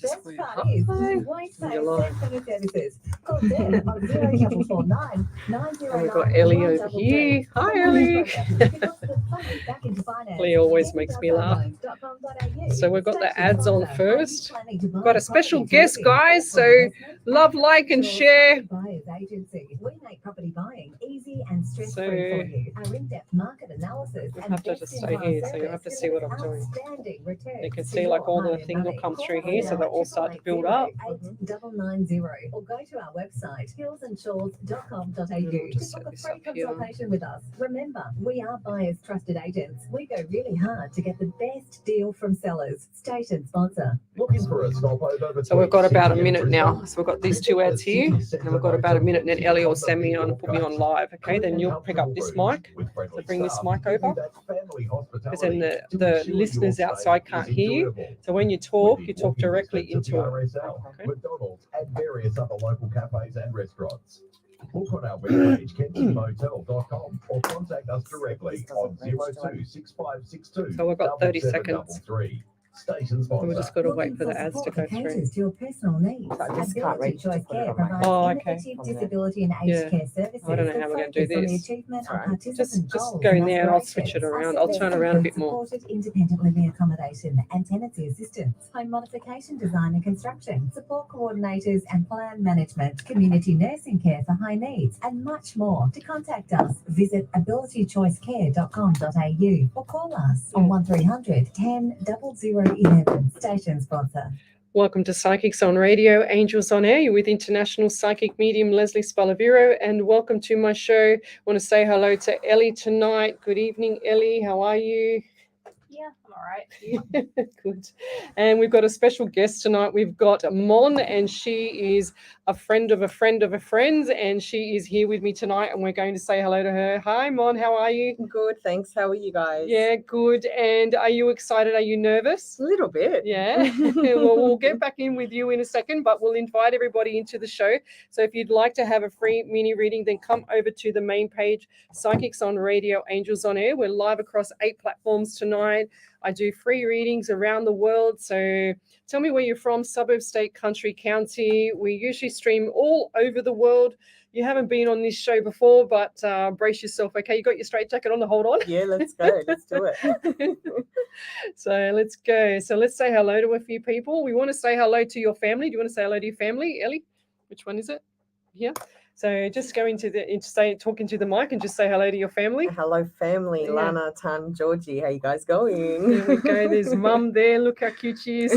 Best part is you won't pay cents for the services. Call them on 0449 909 And we've got Ellie over here. Hi, Ellie. Ellie always makes me laugh. So we've got the ads on first. We've got a special guest, guys. So love, like, and share. We make property buying easy and stress-free for you. Our in-depth market analysis You'll have to just stay here, so you'll have to see what I'm doing. You can see like all the things will come through here, so they'll all start to build up. 990 or go to our website hillsandshores.com.au to book a free consultation with us. Remember, we are buyers' trusted agents. We go really hard to get the best deal from sellers. Station sponsor. Looking for a stopover. So we've got about a minute now. So we've got these two ads here, and we've got about a minute, and then Ellie will send me on and put me on live. Okay, then you'll pick up this mic. So bring this mic over, because then the listeners outside can't hear you. So when you talk directly into it. Okay. McDonald's and various other local cafes and restaurants. Book on our webpage, kensingmotel.com, or contact us directly on 026562. So we've got 30 seconds. 733. Station sponsor. We just got to wait for the ads to go through. To your personal needs. I just can't reach to Choice put it Care on my provides Oh, okay. innovative disability and aged care services. I don't know how we're going to do that focus on the this. achievement of Right. participant Just goals go in and there and I'll switch it aspirations. around. I'll turn around a bit more. Supported independent living accommodation and tenancy assistance, home modification design and construction, support coordinators and plan management, community nursing care for high needs, and much more. To contact us, visit abilitychoicecare.com.au or call us on 1300 10 0011. Station sponsor. Welcome to Psychics on Radio, Angels on Air. You're with international psychic medium Lesley Spaliviero, and welcome to my show. I want to say hello to Ellie tonight. Good evening, Ellie. How are you? Yeah, I'm all right. Good. And we've got a special guest tonight. We've got Mon, and she is a friend of a friend of a friend, and she is here with me tonight, and we're going to say hello to her. Hi, Mon. How are you? Good, thanks. How are you guys? Yeah, good. And are you excited? Are you nervous? A little bit. Yeah. Well, we'll get back in with you in a second, but we'll invite everybody into the show. So if you'd like to have a free mini reading, then come over to the main page, Psychics on Radio, Angels on Air. We're live across 8 platforms tonight. I do free readings around the world. So tell me where you're from, suburb, state, country, county. We usually stream all over the world. You haven't been on this show before, but brace yourself. Okay, you got your straight jacket on to hold on? Yeah, let's go. Let's do it. So let's go. So let's say hello to a few people. We want to say hello to your family. Do you want to say hello to your family, Ellie? Which one is it? Here. So just go talk into the mic and just say hello to your family. Hello, family. Yeah. Lana, Tan, Georgie. How you guys going? There we go. There's Mum there. Look how cute she is.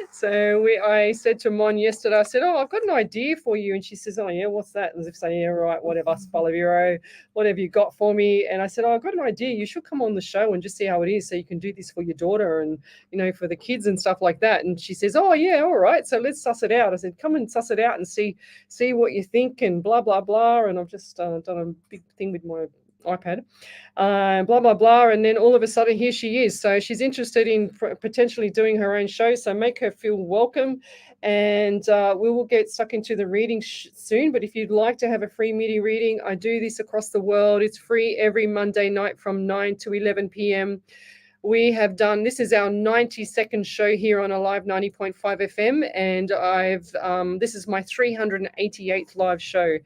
So I said to Mon yesterday, I said, oh, I've got an idea for you. And she says, oh, yeah, what's that? As if say, yeah, right, whatever, Spaliviero, whatever you got for me. And I said, oh, I've got an idea. You should come on the show and just see how it is, so you can do this for your daughter and, you know, for the kids and stuff like that. And she says, oh, yeah, all right. So let's suss it out. I said, come and suss it out and see what you think and blah, blah, blah. And I've just done a big thing with my iPad, blah, blah, blah. And then all of a sudden, here she is. So she's interested in potentially doing her own show. So make her feel welcome. And we will get stuck into the reading soon. But if you'd like to have a free media reading, I do this across the world. It's free every Monday night from 9 to 11 p.m. We have done, this is our 92nd show here on Alive 90.5 FM. And this is my 388th live show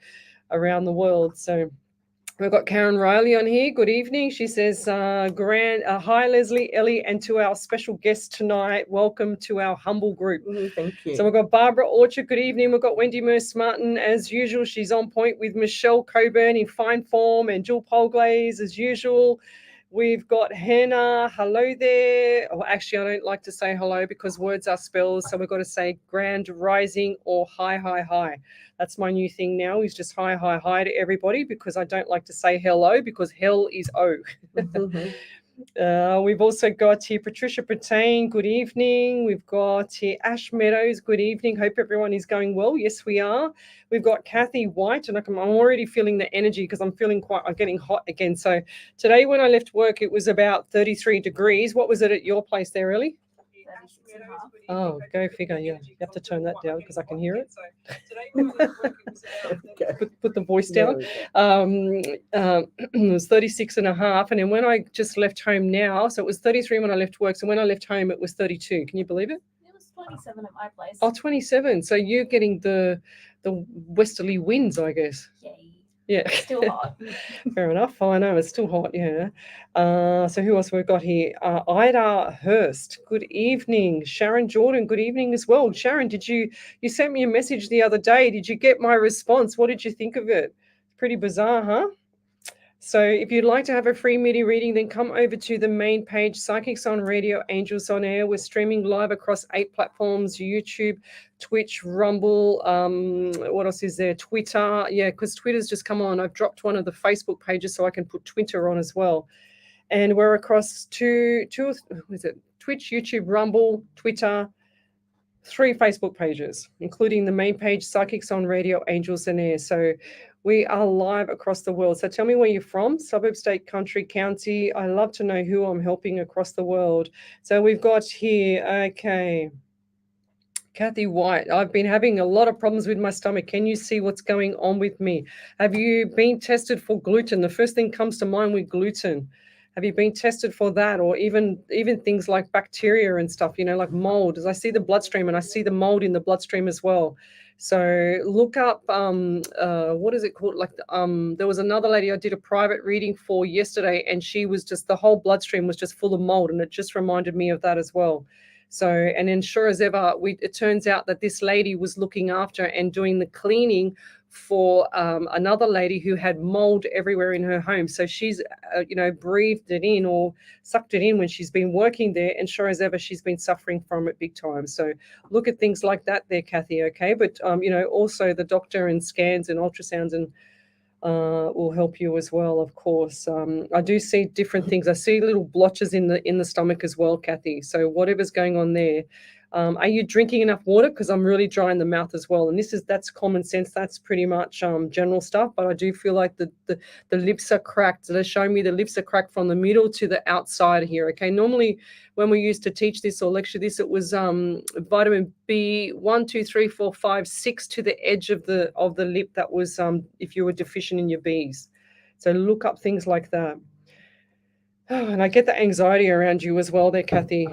around the world. So we've got Karen Riley on here. Good evening. She says, hi, Lesley, Ellie, and to our special guest tonight, welcome to our humble group. Thank you. So we've got Barbara Orchard. Good evening. We've got Wendy Merce-Martin. As usual, she's on point with Michelle Coburn in fine form, and Jill Polglaze as usual. We've got Hannah. Hello there. Oh, actually, I don't like to say hello because words are spells. So we've got to say grand rising or hi, hi, hi. That's my new thing now, is just hi, hi, hi to everybody, because I don't like to say hello because hell is O. We've also got here Patricia Pertain. Good evening. We've got here Ash Meadows. Good evening. Hope everyone is going well. Yes, we are. We've got Kathy White, and I'm already feeling the energy because I'm getting hot again. So today when I left work, it was about 33 degrees. What was it at your place there, Ellie? Oh, go figure. Yeah, you have to turn that down because I can hear it. Put the voice down. It was 36 and a half. And then when I just left home now, so it was 33 when I left work. So when I left home, it was 32. Can you believe it? It was 27 at my place. Oh, 27. So you're getting the westerly winds, I guess. Yay. Yeah. Still hot. Fair enough. I know it's still hot. Yeah. So who else we've got here? Ida Hurst. Good evening. Sharon Jordan. Good evening as well. Sharon, you sent me a message the other day? Did you get my response? What did you think of it? Pretty bizarre, huh? So if you'd like to have a free MIDI reading, then come over to the main page, Psychics on Radio, Angels on Air. We're streaming live across 8 platforms, YouTube, Twitch, Rumble, what else is there? Twitter. Yeah, because Twitter's just come on. I've dropped one of the Facebook pages so I can put Twitter on as well. And we're across Twitch, YouTube, Rumble, Twitter, 3 Facebook pages, including the main page, Psychics on Radio, Angels on Air. So we are live across the world. So tell me where you're from, suburb, state, country, county. I love to know who I'm helping across the world. So we've got here, okay, Kathy White. I've been having a lot of problems with my stomach. Can you see what's going on with me? Have you been tested for gluten? The first thing comes to mind with gluten. Have you been tested for that, or even things like bacteria and stuff, like mold? As I see the bloodstream and I see the mold in the bloodstream as well. So look up, what is it called? There was another lady I did a private reading for yesterday, and she was just, the whole bloodstream was just full of mold, and it just reminded me of that as well. So, and then sure as ever, it turns out that this lady was looking after and doing the cleaning for another lady who had mold everywhere in her home. So she's, breathed it in or sucked it in when she's been working there. And sure as ever, she's been suffering from it big time. So look at things like that there, Kathy, okay? But, also the doctor and scans and ultrasounds and will help you as well, of course. I do see different things. I see little blotches in the stomach as well, Kathy. So whatever's going on there. Are you drinking enough water? Because I'm really dry in the mouth as well. And that's common sense. That's pretty much general stuff. But I do feel like the lips are cracked. They're showing me the lips are cracked from the middle to the outside here. Okay. Normally, when we used to teach this or lecture this, it was vitamin B 1, 2, 3, 4, 5, 6 to the edge of the lip. That was if you were deficient in your Bs. So look up things like that. Oh, and I get the anxiety around you as well there, Kathy.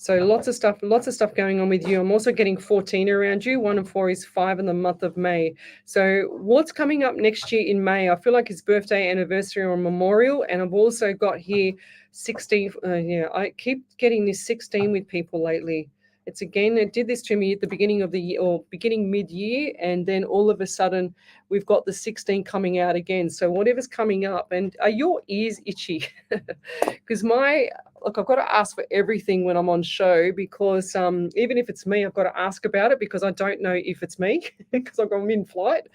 So lots of stuff going on with you. I'm also getting 14 around you. 1 and 4 is 5 in the month of May. So what's coming up next year in May? I feel like it's birthday, anniversary, or memorial. And I've also got here 16. I keep getting this 16 with people lately. It's again, it did this to me at the beginning of the year or beginning mid-year. And then all of a sudden we've got the 16 coming out again. So whatever's coming up. And are your ears itchy? Because I've got to ask for everything when I'm on show, because even if it's me, I've got to ask about it, because I don't know if it's me because I'm in flight.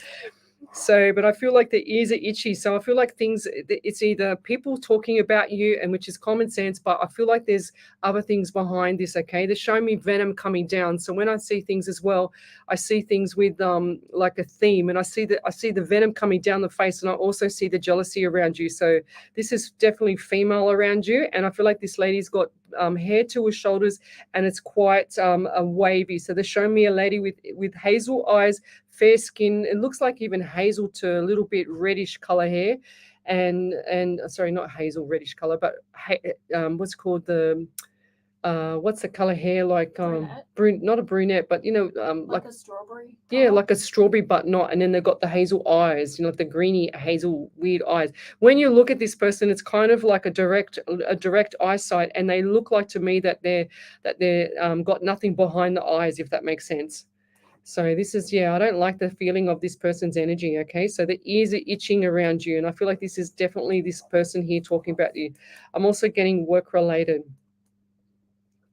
So, but I feel like the ears are itchy. So I feel like it's either people talking about you, and which is common sense, but I feel like there's other things behind this. Okay. They're showing me venom coming down. So when I see things as well, I see things with like a theme, and I see the venom coming down the face, and I also see the jealousy around you. So this is definitely female around you. And I feel like this lady's got hair to her shoulders, and it's quite a wavy. So they're showing me a lady with hazel eyes, fair skin. It looks like even hazel to a little bit reddish color hair, and sorry, not hazel, reddish color, but what's called what's the color hair like? Not a brunette, but like a strawberry. Yeah, like a strawberry, but not. And then they've got the hazel eyes, like the greeny hazel weird eyes. When you look at this person, it's kind of like a direct eyesight, and they look like to me that they're got nothing behind the eyes, if that makes sense. So this is, I don't like the feeling of this person's energy, okay? So the ears are itching around you, and I feel like this is definitely this person here talking about you. I'm also getting work-related,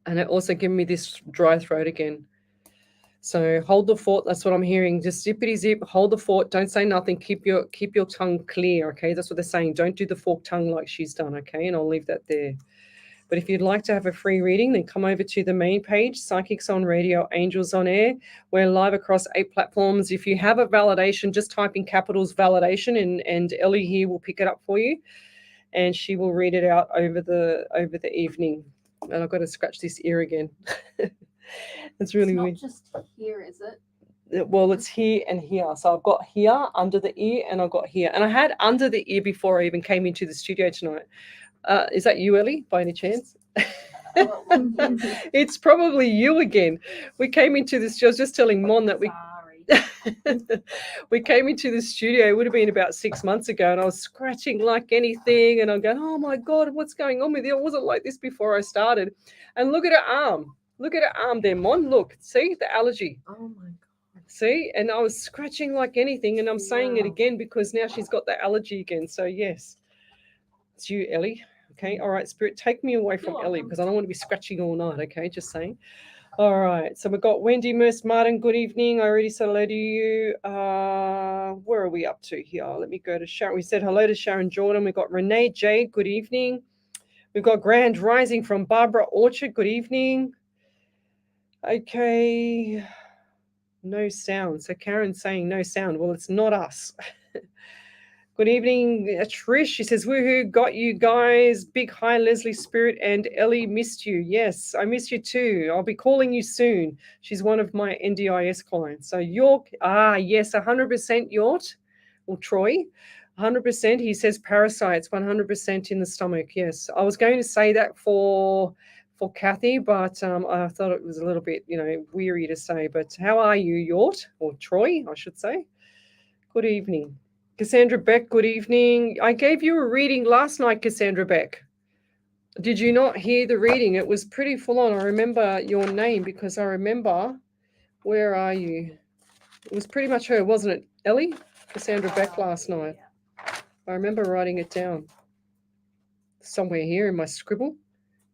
and it also giving me this dry throat again. So hold the fort. That's what I'm hearing. Just zippity zip, hold the fort. Don't say nothing. Keep your tongue clear, okay? That's what they're saying. Don't do the forked tongue like she's done, okay? And I'll leave that there. But if you'd like to have a free reading, then come over to the main page, Psychics on Radio, Angels on Air. We're live across 8 platforms. If you have a validation, just type in capitals validation, and Ellie here will pick it up for you, and she will read it out over the evening. And I've got to scratch this ear again. It's really weird. It's not just here, is it? Well, it's here and here. So I've got here under the ear, and I've got here. And I had under the ear before I even came into the studio tonight. Is that you, Ellie, by any chance? Oh, yes. It's probably you again. We came into this. I was just telling Mon that Sorry. we came into the studio. It would have been about 6 months ago, and I was scratching like anything. And I'm going, "Oh my God, what's going on with you? It wasn't like this before I started." And look at her arm. Look at her arm there, Mon. Look, see the allergy. Oh my God. See, and I was scratching like anything, and I'm saying it Wow. again because now she's got the allergy again. So yes, it's you, Ellie. Okay, all right, Spirit, take me away from You're Ellie welcome. because I don't want to be scratching all night. Okay, just saying. All right, so we've got Wendy Merce Martin. Good evening. I already said hello to you. Where are we up to here? Let me go to Sharon. We said hello to Sharon Jordan. We've got Renee J. Good evening. We've got Grand Rising from Barbara Orchard. Good evening. Okay. No sound. So Karen's saying no sound. Well, it's not us. Good evening, Trish. She says, woohoo, got you guys. Big hi, Lesley Spirit and Ellie, missed you. Yes, I miss you too. I'll be calling you soon. She's one of my NDIS clients. So York, yes, 100% Yort, or Troy. 100%. He says parasites, 100% in the stomach. Yes, I was going to say that for Kathy, but I thought it was a little bit, weary to say. But how are you, Yort, or Troy, I should say? Good evening. Cassandra Beck, good evening. I gave you a reading last night, Cassandra Beck. Did you not hear the reading? It was pretty full on. I remember your name because I remember, where are you? It was pretty much her, wasn't it, Ellie? Cassandra Beck last night. I remember writing it down somewhere here in my scribble.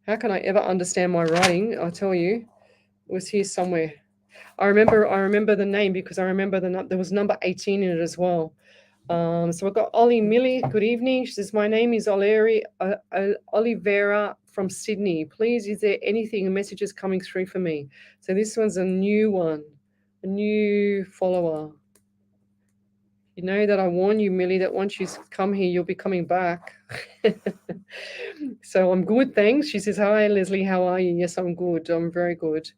How can I ever understand my writing? I tell you, it was here somewhere. I remember the name because I remember there was number 18 in it as well. So we've got Ollie Millie. Good evening. She says, my name is Olivera from Sydney. Please, is there anything, messages coming through for me? So this one's a new one, a new follower. You know that I warn you, Millie, that once you come here, you'll be coming back. So I'm good, thanks. She says, hi, Lesley, how are you? Yes, I'm good. I'm very good.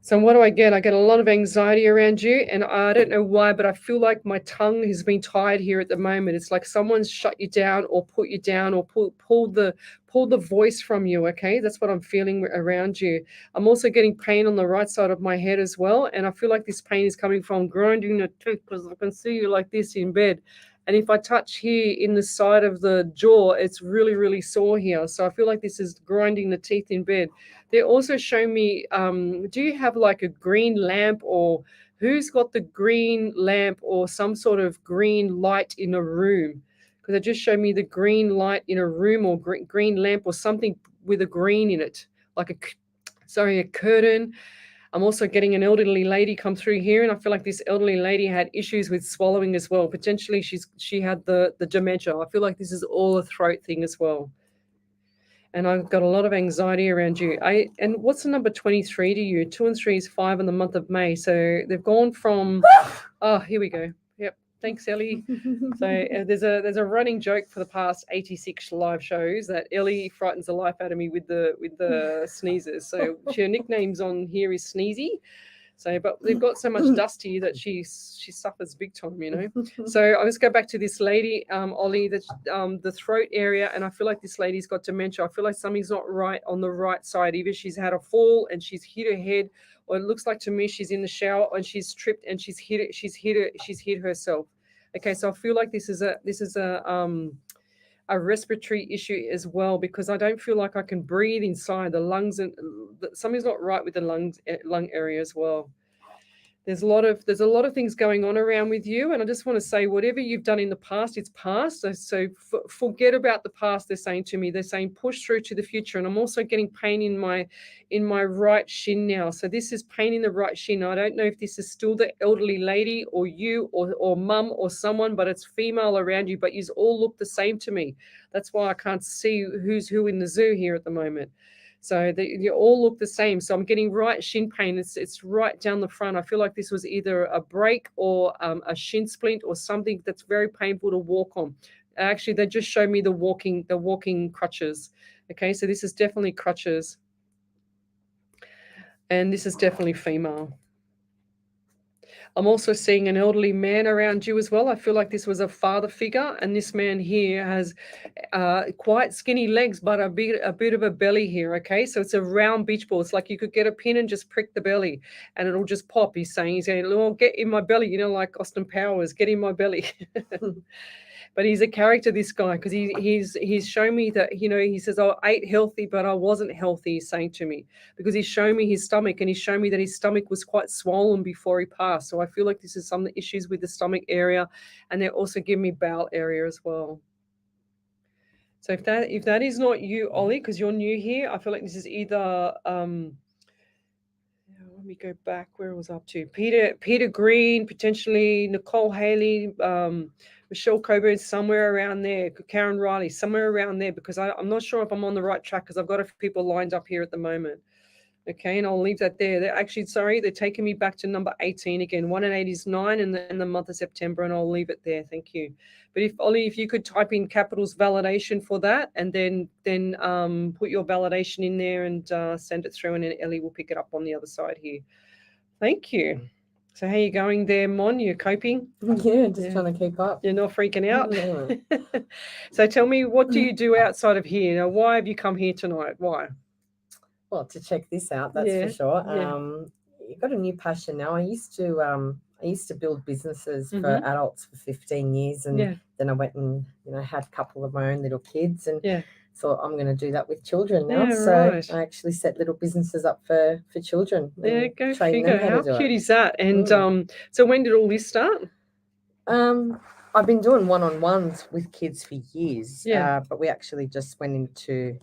So what do I get? I get a lot of anxiety around you, and I don't know why, but I feel like my tongue has been tied here at the moment. It's like someone's shut you down or put you down or pulled the voice from you, okay? That's what I'm feeling around you. I'm also getting pain on the right side of my head as well, and I feel like this pain is coming from grinding the tooth because I can see you like this in bed. And if I touch here in the side of the jaw, it's really, really sore here. So I feel like this is grinding the teeth in bed. They also show me, do you have like a green lamp, or who's got the green lamp or some sort of green light in a room? Because they just show me the green light in a room or green lamp or something with a green in it, like a curtain. I'm also getting an elderly lady come through here, and I feel like this elderly lady had issues with swallowing as well. Potentially she had the dementia. I feel like this is all a throat thing as well. And I've got a lot of anxiety around you. And what's the number 23 to you? 2 and 3 is 5 in the month of May. So they've gone from, here we go. Yep. Thanks, Ellie. So there's a running joke for the past 86 live shows that Ellie frightens the life out of me with the sneezes. So her nickname's on here is Sneezy. So, but they've got so much dust here that she suffers big time, So I'll just go back to this lady, Ollie, the throat area, and I feel like this lady's got dementia. I feel like something's not right on the right side. Either she's had a fall and she's hit her head, or it looks like to me she's in the shower and she's tripped and she's hit herself. Okay, so I feel like this is a respiratory issue as well, because I don't feel like I can breathe inside the lungs, and something's not right with the lung area as well. There's a lot of things going on around with you, and I just want to say, whatever you've done in the past, it's past. So forget about the past. They're saying to me, they're saying push through to the future. And I'm also getting pain in my right shin now. So this is pain in the right shin. I don't know if this is still the elderly lady or you or mum or someone, but it's female around you. But you all look the same to me. That's why I can't see who's who in the zoo here at the moment. So you all look the same. So I'm getting right shin pain. It's right down the front. I feel like this was either a break or a shin splint or something that's very painful to walk on. Actually, they just showed me the walking crutches. Okay, so this is definitely crutches. And this is definitely female. I'm also seeing an elderly man around you as well. I feel like this was a father figure, and this man here has quite skinny legs, but a bit of a belly here. Okay, so it's a round beach ball. It's like you could get a pin and just prick the belly, and it'll just pop. He's saying, "Oh, get in my belly," like Austin Powers, get in my belly. But he's a character, this guy, because he's shown me that, he says, I ate healthy, but I wasn't healthy, he's saying to me, because he's shown me his stomach, and he's shown me that his stomach was quite swollen before he passed. So I feel like this is some issues with the stomach area, and they're also giving me bowel area as well. So if that is not you, Ollie, because you're new here, I feel like this is either let me go back where it was up to. Peter Green, potentially Nicole Haley, Michelle Coburn, somewhere around there. Karen Riley, somewhere around there, because I'm not sure if I'm on the right track, because I've got a few people lined up here at the moment. Okay, and I'll leave that there. They're taking me back to number 18 again. 1 and 8 is 9 in the month of September, and I'll leave it there. Thank you. But Ollie, if you could type in capitals validation for that, and then put your validation in there and send it through, and then Ellie will pick it up on the other side here. Thank you. So how are you going there, Mon? You're coping? Yeah, just trying to keep up. You're not freaking out? No. So tell me, what do you do outside of here? Now, why have you come here tonight? Why? Well, to check this out, that's for sure. You've got a new passion now. I used to build businesses for adults for 15 years, and then I went and had a couple of my own little kids, and thought I'm going to do that with children now. So I actually set little businesses up for children. Yeah, go figure. How cute is that? And so when did all this start? I've been doing one-on-ones with kids for years. Yeah. But we actually just went into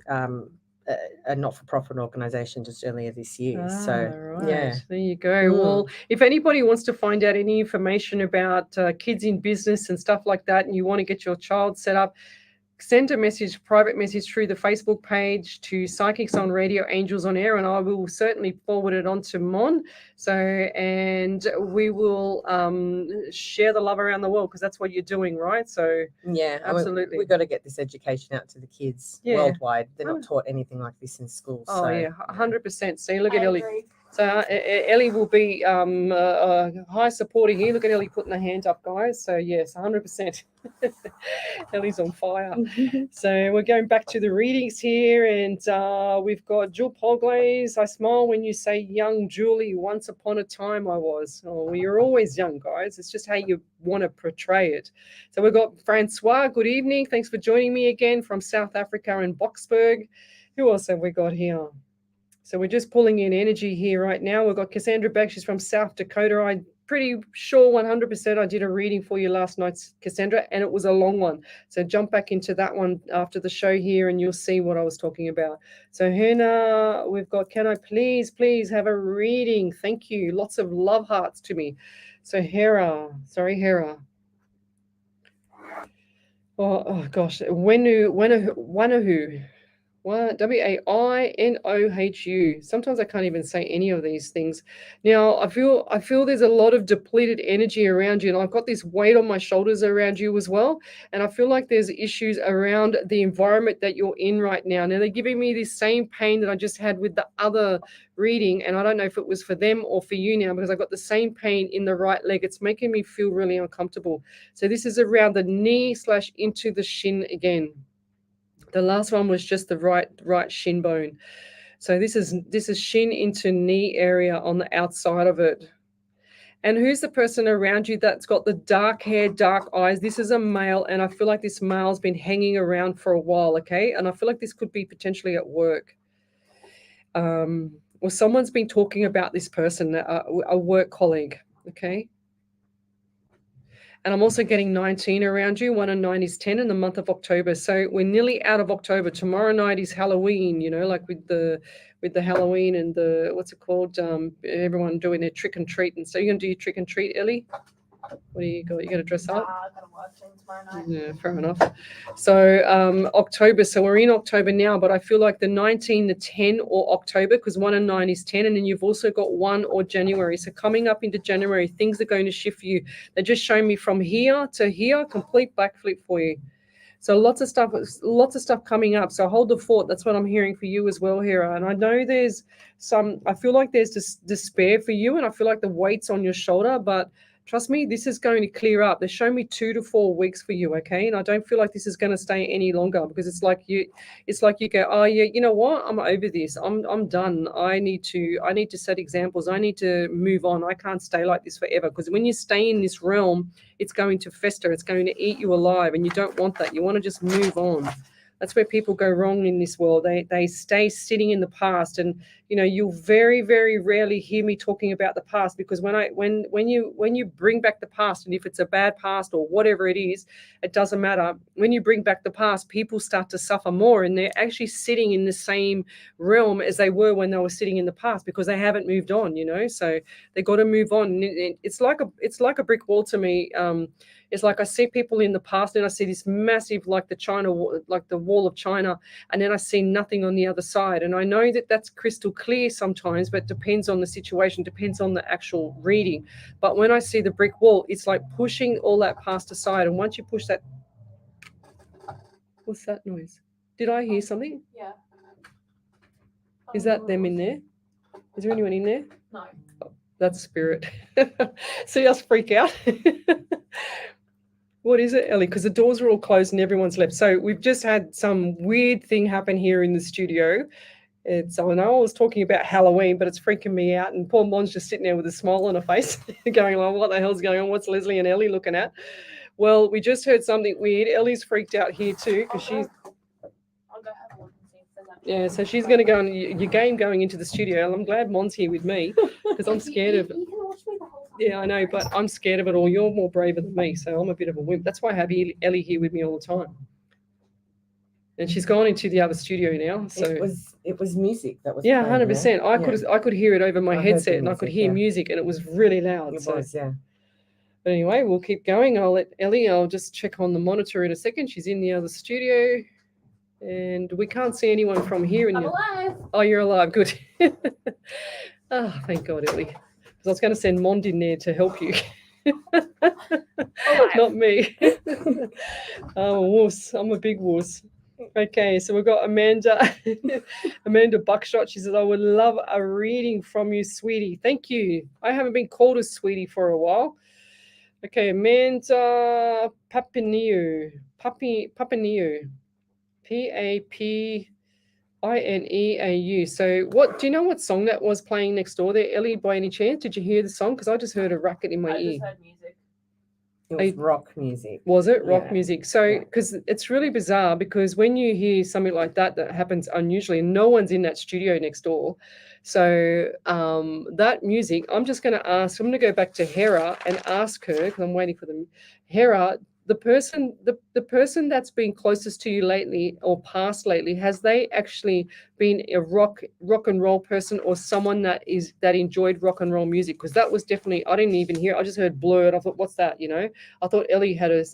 a not-for-profit organisation just earlier this year. Right. There you go. Well, if anybody wants to find out any information about kids in business and stuff like that, and you want to get your child set up, send a private message through the Facebook page to Psychics on Radio, Angels on Air, and I will certainly forward it on to Mon. And we will share the love around the world, because that's what you're doing, right? So yeah, absolutely. We've got to get this education out to the kids worldwide. They're not taught anything like this in school. Oh, yeah, 100%. See, look at Ellie. So Ellie will be a high supporter here. Look at Ellie putting her hand up, guys. So yes, 100%. Ellie's on fire. So we're going back to the readings here, and we've got Jewel Polglaze. I smile when you say young Julie. Once upon a time I was. Oh, well, you're always young, guys. It's just how you want to portray it. So we've got Francois. Good evening. Thanks for joining me again from South Africa in Boksburg. Who else have we got here? So we're just pulling in energy here right now. We've got Cassandra Beck. She's from South Dakota. I'm pretty sure 100% I did a reading for you last night, Cassandra, and it was a long one. So jump back into that one after the show here, and you'll see what I was talking about. So Hannah, we've got, can I please have a reading? Thank you. Lots of love hearts to me. So Hera. Oh gosh. Wanahu. Wainohu. Sometimes I can't even say any of these things. Now I feel there's a lot of depleted energy around you, and I've got this weight on my shoulders around you as well. And I feel like there's issues around the environment that you're in right now. Now they're giving me this same pain that I just had with the other reading, and I don't know if it was for them or for you now, because I've got the same pain in the right leg. It's making me feel really uncomfortable. So this is around the knee / into the shin again. The last one was just the right shin bone. So this is shin into knee area on the outside of it. And who's the person around you that's got the dark hair, dark eyes? This is a male, and I feel like this male's been hanging around for a while, okay? And I feel like this could be potentially at work. Or someone's been talking about this person, a work colleague, okay? And I'm also getting 19 around you. 1 and 9 is 10 in the month of October. So we're nearly out of October. Tomorrow night is Halloween, like with the Halloween and the, what's it called? Everyone doing their trick and treat. And so you're going to do your trick and treat, Ellie? What do you got? You got to dress up? I got to watch it tomorrow night. Yeah, fair enough. So October. So we're in October now, but I feel like the 19, the 10, or October, because 1 and 9 is 10, and then you've also got 1 or January. So coming up into January, things are going to shift for you. They're just showing me from here to here, complete backflip for you. So lots of stuff coming up. So hold the fort. That's what I'm hearing for you as well, Hera. And I know I feel like there's this despair for you, and I feel like the weight's on your shoulder, but trust me, this is going to clear up. They show me 2 to 4 weeks for you, okay? And I don't feel like this is going to stay any longer, because it's like you go, oh yeah, you know what? I'm over this. I'm done. I need to set examples. I need to move on. I can't stay like this forever, because when you stay in this realm, it's going to fester. It's going to eat you alive, and you don't want that. You want to just move on. That's where people go wrong in this world. They stay sitting in the past, and you'll very, very rarely hear me talking about the past, because when you bring back the past, and if it's a bad past or whatever it is, it doesn't matter. When you bring back the past, people start to suffer more, and they're actually sitting in the same realm as they were when they were sitting in the past, because they haven't moved on. So they got to move on. It's like a brick wall to me. It's like I see people in the past, and I see this massive, like the wall of China, and then I see nothing on the other side. And I know that that's crystal clear sometimes, but it depends on the situation, depends on the actual reading. But when I see the brick wall, it's like pushing all that past aside. And once you push that, what's that noise? Did I hear something? Yeah. Is that them in there? Is there anyone in there? No. Oh, that's spirit. See us freak out. What is it, Ellie? Because the doors are all closed and everyone's left. So we've just had some weird thing happen here in the studio. I know I was talking about Halloween, but it's freaking me out. And poor Mon's just sitting there with a smile on her face, going, "Oh, what the hell's going on? What's Lesley and Ellie looking at?" Well, we just heard something weird. Ellie's freaked out here too, because she's. I'll go have a look and see if there's that. Yeah, so she's going to go on your game going into the studio. I'm glad Mon's here with me, because I'm scared of it. You can watch me the whole time. Yeah, I know, but I'm scared of it all. You're more braver than me, so I'm a bit of a wimp. That's why I have Ellie here with me all the time. And she's gone into the other studio now. So it was music that was. Yeah, playing 100%. there. I could hear it over my I heard headset, the and I could music, hear yeah. music, and it was really loud. It was, yeah. But anyway, we'll keep going. I'll just check on the monitor in a second. She's in the other studio, and we can't see anyone from here. I'm alive. Oh, you're alive. Good. Oh, thank God, Ellie. Because I was going to send Mond in there to help you. Not me. I'm a wuss. I'm a big wuss. Okay, so we've got Amanda. Amanda Buckshot. She says, "I would love a reading from you, sweetie." Thank you. I haven't been called a sweetie for a while. Okay, Amanda Papiniu. Papiniu. Papineau. So do you know what song that was playing next door there, Ellie, by any chance? Did you hear the song? Because I just heard a racket in my I ear. just heard music. It was rock music. Was it rock Yeah. music? So, because it's really bizarre, because when you hear something like that happens unusually, and no one's in that studio next door. So that music, I'm going to go back to Hera and ask her, because I'm waiting for them. Hera, the person that's been closest to you lately or past lately, has they actually been a rock and roll person, or someone that enjoyed rock and roll music? Because that was definitely, I didn't even hear. I just heard blurred. I thought, what's that? I thought Ellie had her.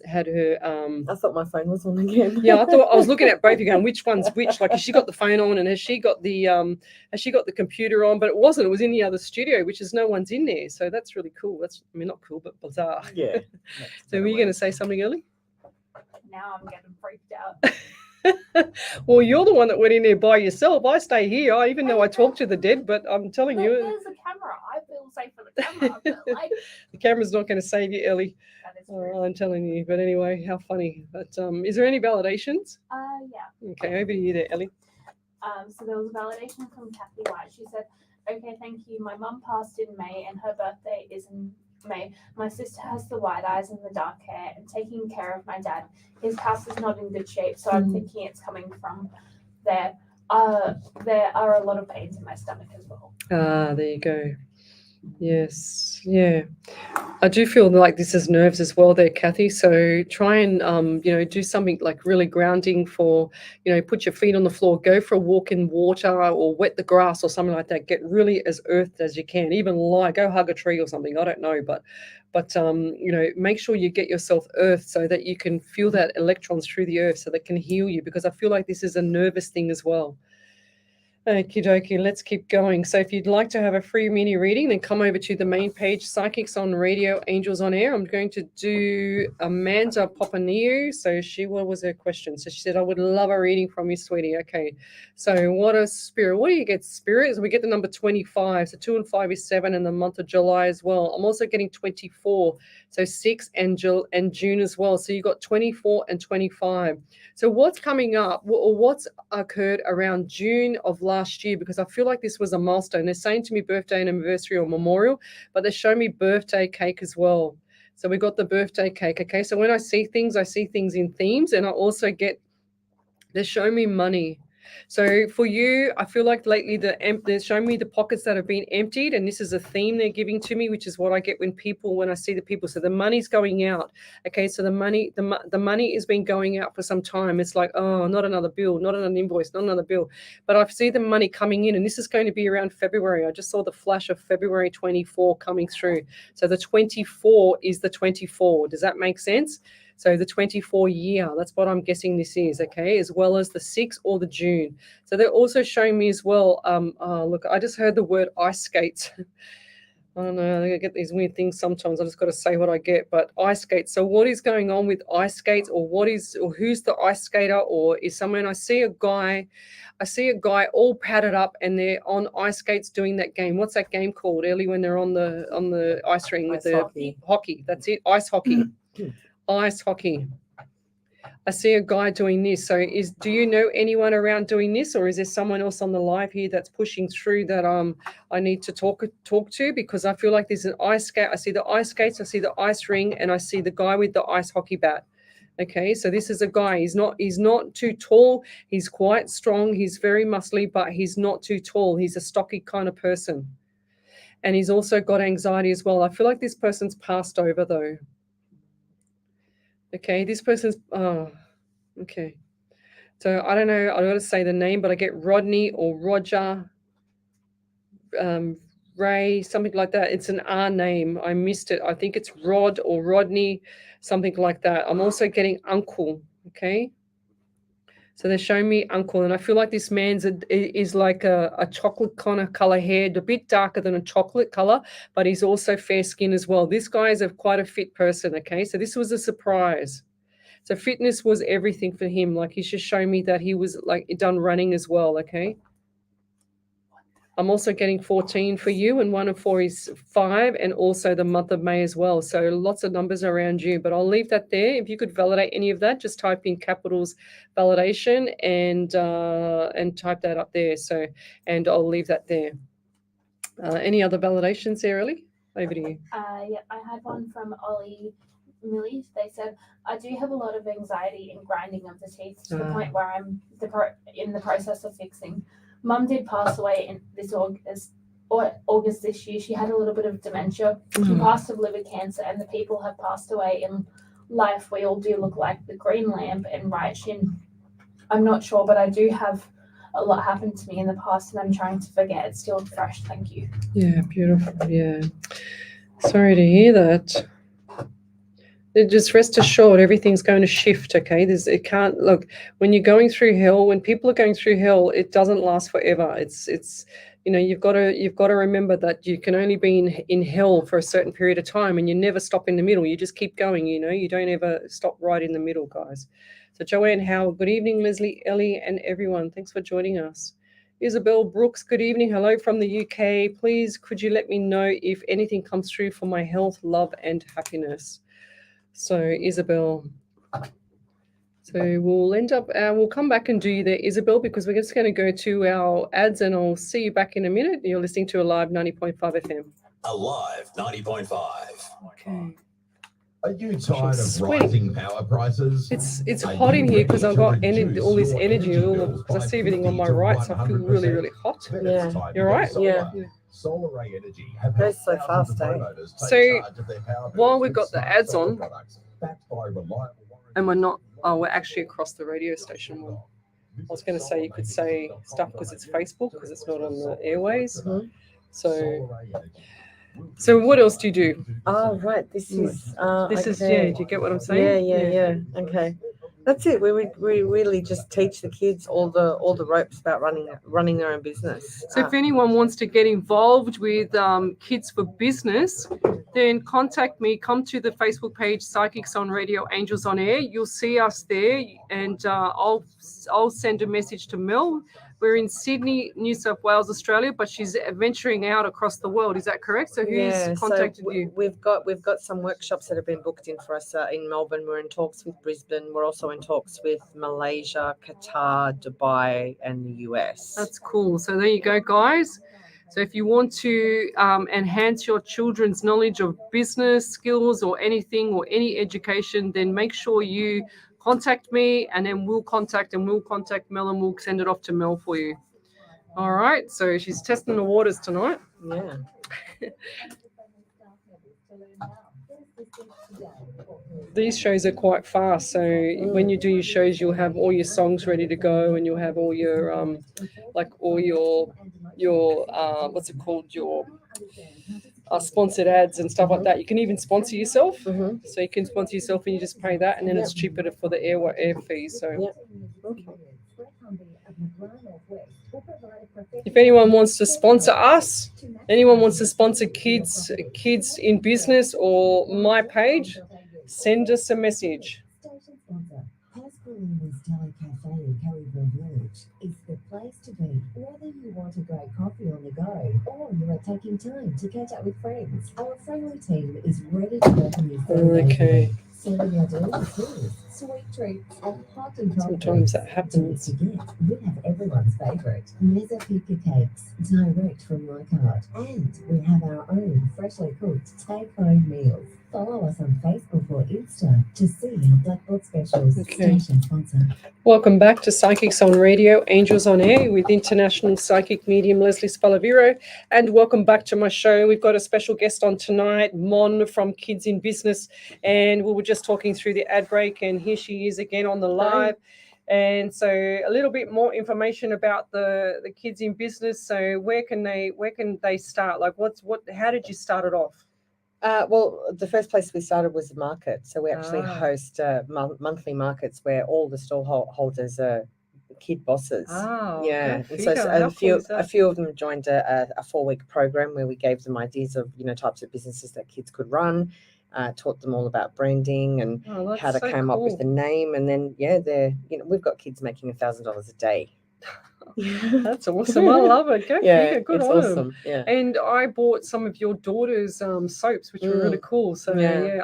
I thought my phone was on again. Yeah, I thought I was looking at both of you going, which one's which? Like, has she got the phone on, and has she got the computer on? But it wasn't. It was in the other studio, which is no one's in there. So that's really cool. Not cool, but bizarre. Yeah. So were you going to say something, Ellie? Now I'm getting freaked out. Well, you're the one that went in there by yourself. I stay here, even though I talk to the dead, but I'm telling But you, there's a camera. I feel safe for the camera. But like, the camera's not going to save you, Ellie. that is true. I'm telling you. But anyway, how funny. But is there any validations? Yeah. Okay, over to you there, Ellie. So there was a validation from Kathy White. She said, "Okay, thank you. My mum passed in May, and her birthday is in May. My sister has the white eyes and the dark hair, and taking care of my dad. His house is not in good shape, so I'm thinking it's coming from there. There are a lot of pains in my stomach as well." Ah, there you go. Yes, yeah. I do feel like this is nerves as well there, Kathy. So try and, do something like really grounding for, put your feet on the floor, go for a walk in water or wet the grass or something like that. Get really as earthed as you can, even go hug a tree or something. I don't know, but make sure you get yourself earthed so that you can feel that electrons through the earth so that can heal you, because I feel like this is a nervous thing as well. Okie dokie, let's keep going. So if you'd like to have a free mini reading, then come over to the main page, Psychics on Radio, Angels on Air. I'm going to do Amanda Popaniu. So what was her question? So she said, I would love a reading from you, sweetie. Okay. So what a spirit. What do you get, spirit? So we get the number 25. So 2 and 5 is 7 in the month of July as well. I'm also getting 24. So 6 and June as well. So you got 24 and 25. So what's coming up or what's occurred around June of last year, because I feel like this was a milestone. They're saying to me birthday and anniversary or memorial, but they show me birthday cake as well. So we got the birthday cake. Okay. So when I see things in themes, and I also get, they show me money. So for you, I feel like lately they're showing me the pockets that have been emptied, and this is a theme they're giving to me, which is what I get when I see the people. So the money's going out. Okay, so the money has been going out for some time. It's like, oh, not another bill, not another invoice, not another bill. But I see the money coming in, and this is going to be around February. I just saw the flash of February 24 coming through. So the 24 is the 24. Does that make sense? So the 24 year, that's what I'm guessing this is, okay, as well as the 6 or the June. So they're also showing me as well, look, I just heard the word ice skates. I don't know, I get these weird things sometimes. I just got to say what I get, but ice skates. So what is going on with ice skates, or who's the ice skater, or is someone, I see a guy all padded up and they're on ice skates doing that game. What's that game called, Ellie, when they're on the ice ring with the hockey? That's it, ice hockey. Ice hockey. I see a guy doing this. So do you know anyone around doing this, or is there someone else on the live here that's pushing through that I need to talk to? Because I feel like there's an ice skate. I see the ice skates, I see the ice ring, and I see the guy with the ice hockey bat. Okay, so this is a guy. He's not too tall. He's quite strong. He's very muscly, but he's not too tall. He's a stocky kind of person. And he's also got anxiety as well. I feel like this person's passed over though. Okay, this person's, okay. So I don't know, I got to say the name, but I get Rodney or Roger, Ray, something like that. It's an R name. I missed it. I think it's Rod or Rodney, something like that. I'm also getting uncle, okay? So they're showing me uncle, and I feel like this man's is like a chocolate kind of color hair, a bit darker than a chocolate color, but he's also fair skin as well. This guy is quite a fit person, okay? So this was a surprise. So fitness was everything for him. Like he's just showing me that he was like done running as well, okay? I'm also getting 14 for you, and 1 and 4 is 5, and also the month of May as well. So lots of numbers around you, but I'll leave that there. If you could validate any of that, just type in capitals validation and type that up there. So, and I'll leave that there. Any other validations there, Ellie? Over to you. Yeah, I had one from Ollie Millie. They said, I do have a lot of anxiety and grinding of the teeth to the point where I'm in the process of fixing. Mum did pass away in this August this year. She had a little bit of dementia. She passed of liver cancer, and the people have passed away in life. We all do look like the green lamp and right shin. I'm not sure, but I do have a lot happened to me in the past, and I'm trying to forget. It's still fresh. Thank you. Yeah, beautiful. Yeah. Sorry to hear that. Just rest assured, everything's going to shift. Okay, it can't look when you're going through hell. When people are going through hell, it doesn't last forever. It's you've got to remember that you can only be in hell for a certain period of time, and you never stop in the middle. You just keep going. You don't ever stop right in the middle, guys. So Joanne Howard, good evening, Leslie, Ellie, and everyone. Thanks for joining us. Isabel Brooks, good evening. Hello from the UK. Please, could you let me know if anything comes through for my health, love, and happiness? So Isabel, so we'll come back and do you there, Isabel, because we're just going to go to our ads, and I'll see you back in a minute. You're listening to Alive 90.5 FM. Alive 90.5. Okay. Are you tired of rising power prices? It's hot in here because I've got all this energy, because I see everything on my right, so I feel really, really hot. Yeah. You're right? Yeah. Solar Ray Energy have goes so fast, eh? So while we've got the ads on, and we're actually across the radio station. I was going to say you could say stuff because it's Facebook, because it's not on the airways. Mm-hmm. So what else do you do? Oh, right. This is do you get what I'm saying? Yeah. Okay. That's it. We really just teach the kids all the ropes about running their own business. So if anyone wants to get involved with Kids for Business, then contact me. Come to the Facebook page, Psychics on Radio, Angels on Air. You'll see us there, and I'll send a message to Mel. We're in Sydney, New South Wales, Australia, but she's venturing out across the world. Is that correct? So who's contacted you? We've got some workshops that have been booked in for us in Melbourne. We're in talks with Brisbane. We're also in talks with Malaysia, Qatar, Dubai, and the US. That's cool. So there you go, guys. So if you want to enhance your children's knowledge of business skills or anything or any education, then make sure you contact me, and then we'll contact Mel, and we'll send it off to Mel for you. All right. So she's testing the waters tonight. Yeah. These shows are quite fast, so when you do your shows, you'll have all your songs ready to go, and you'll have all your what's it called, your sponsored ads and stuff like that. You can even sponsor yourself, so you can sponsor yourself, and you just pay that, and then it's cheaper for the air fees. So. If anyone wants to sponsor us, anyone wants to sponsor kids in business or my page, send us a message. Pascalina's Deli Cafe in Kellyville Village is the place to be, whether you want a great coffee on the go or you are taking time to catch up with friends. Our friendly team is ready to welcome you. Okay. Serving our delicious food, sweet treats, and hot and cold. Sometimes that happens. We have everyone's favourite mezza pica cakes, direct from my cart, and we have our own freshly cooked take-home meals. Follow us on Facebook or Insta to see our Blackboard specials. Okay. Station sponsor. Welcome back to Psychics on Radio, Angels on Air with international psychic medium Lesley Spaliviero, and welcome back to my show. We've got a special guest on tonight, Mon from Kids in Business, and we were just talking through the ad break, and here she is again on the live. And so a little bit more information about the Kids in Business. So where can they start? Like how did you start it off? Well, the first place we started was the market. So we actually host monthly markets where all the stallholders are kid bosses. Yeah. And so a few of them joined a 4-week program where we gave them ideas of types of businesses that kids could run, taught them all about branding and how to come up with the name. And then we've got kids making $1,000 a day. That's awesome. I love it. Go figure. Good on awesome. Yeah. And I bought some of your daughter's soaps, which were really cool. So I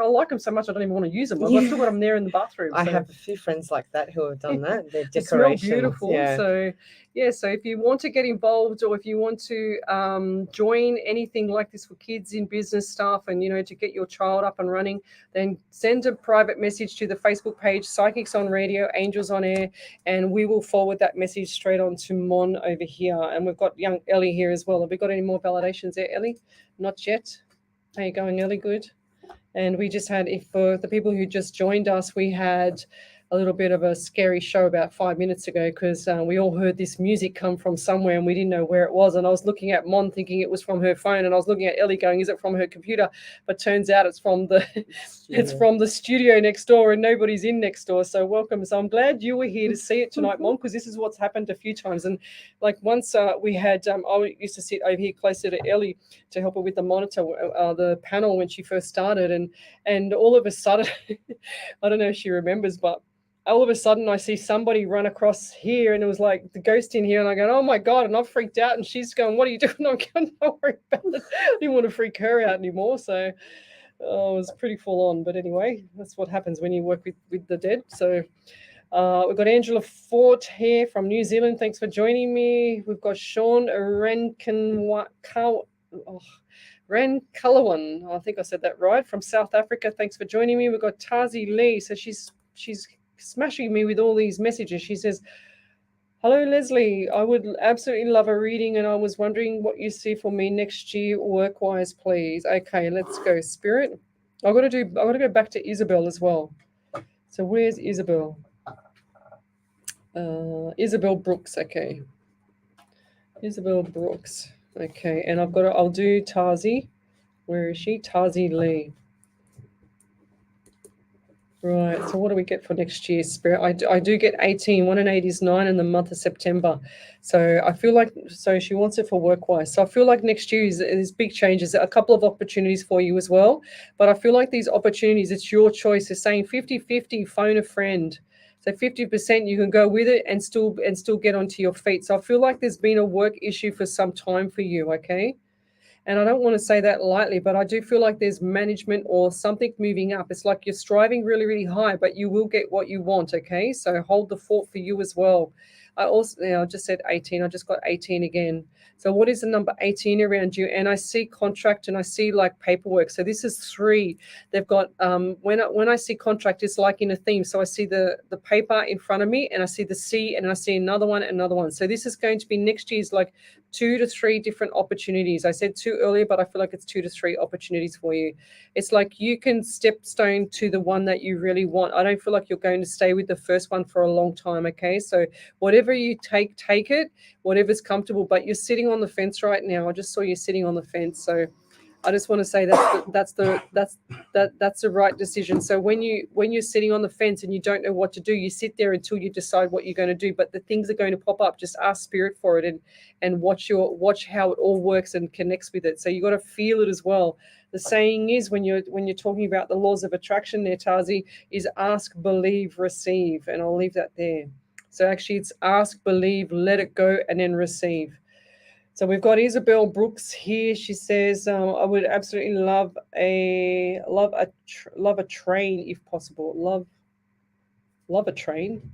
like them so much I don't even want to use them. I've still got them there in the bathroom. I have a few friends like that who have done that. They're decorations. They smell beautiful. Yeah. So if you want to get involved, or if you want to join anything like this for kids in business stuff, and to get your child up and running, then send a private message to the Facebook page, Psychics on Radio, Angels on Air, and we will forward that message straight on to Mon over here. And we've got young Ellie here as well. Have we got any more validations there, Ellie? Not yet. How you going, Ellie? Good. And we just had, for the people who just joined us, we had a little bit of a scary show about 5 minutes ago, because we all heard this music come from somewhere and we didn't know where it was. And I was looking at Mon thinking it was from her phone, and I was looking at Ellie going, is it from her computer? But turns out it's from the studio next door, and nobody's in next door. So welcome. So I'm glad you were here to see it tonight, Mon, because this is what's happened a few times. And like once we had, I used to sit over here closer to Ellie to help her with the monitor, the panel when she first started, and all of a sudden, I don't know if she remembers, but all of a sudden I see somebody run across here, and it was like the ghost in here, and I go, oh my God, and I've freaked out, and she's going, what are you doing? I'm going, don't worry about it. I didn't want to freak her out anymore. So it was pretty full on. But anyway, that's what happens when you work with the dead. So we've got Angela Fort here from New Zealand. Thanks for joining me. We've got Sean Renkalawan. I think I said that right, from South Africa. Thanks for joining me. We've got Tazi Lee. So she's smashing me with all these messages. She says, hello, Lesley. I would absolutely love a reading, and I was wondering what you see for me next year work-wise, please. Okay, let's go, Spirit. I've got to go back to Isabel as well. So where's Isabel? Isabel Brooks. Okay. Isabel Brooks. Okay, and I'll do Tazi. Where is she? Tazi Lee. Right. So what do we get for next year, Spirit? I do get 18. 1 and 8 is 9 in the month of September. So I feel like, so she wants it for work-wise. So I feel like next year is big changes, a couple of opportunities for you as well. But I feel like these opportunities, it's your choice. It's saying 50-50, phone a friend. So 50% you can go with it and still get onto your feet. So I feel like there's been a work issue for some time for you, okay? And I don't want to say that lightly, but I do feel like there's management or something moving up. It's like you're striving really, really high, but you will get what you want, okay? So hold the fort for you as well. I also, I just said 18. I just got 18 again. So what is the number 18 around you? And I see contract and I see like paperwork. So this is 3. They've got, when I see contract, it's like in a theme. So I see the paper in front of me and I see the C and I see another one. So this is going to be next year's like 2 to 3 different opportunities. I said 2 earlier, but I feel like it's 2 to 3 opportunities for you. It's like you can stone to the one that you really want. I don't feel like you're going to stay with the first one for a long time, okay? So whatever you take it, whatever's comfortable, but you're sitting on the fence right now. I just saw you sitting on the fence. So I just want to say that's the right decision. So when you're sitting on the fence and you don't know what to do, you sit there until you decide what you're going to do. But the things are going to pop up. Just ask Spirit for it and watch how it all works and connects with it. So you got to feel it as well. The saying is when you're talking about the laws of attraction there, Tazi, is ask, believe, receive. And I'll leave that there. So actually it's ask, believe, let it go, and then receive. So we've got Isabel Brooks here. She says, I would absolutely love a train if possible. Love a train.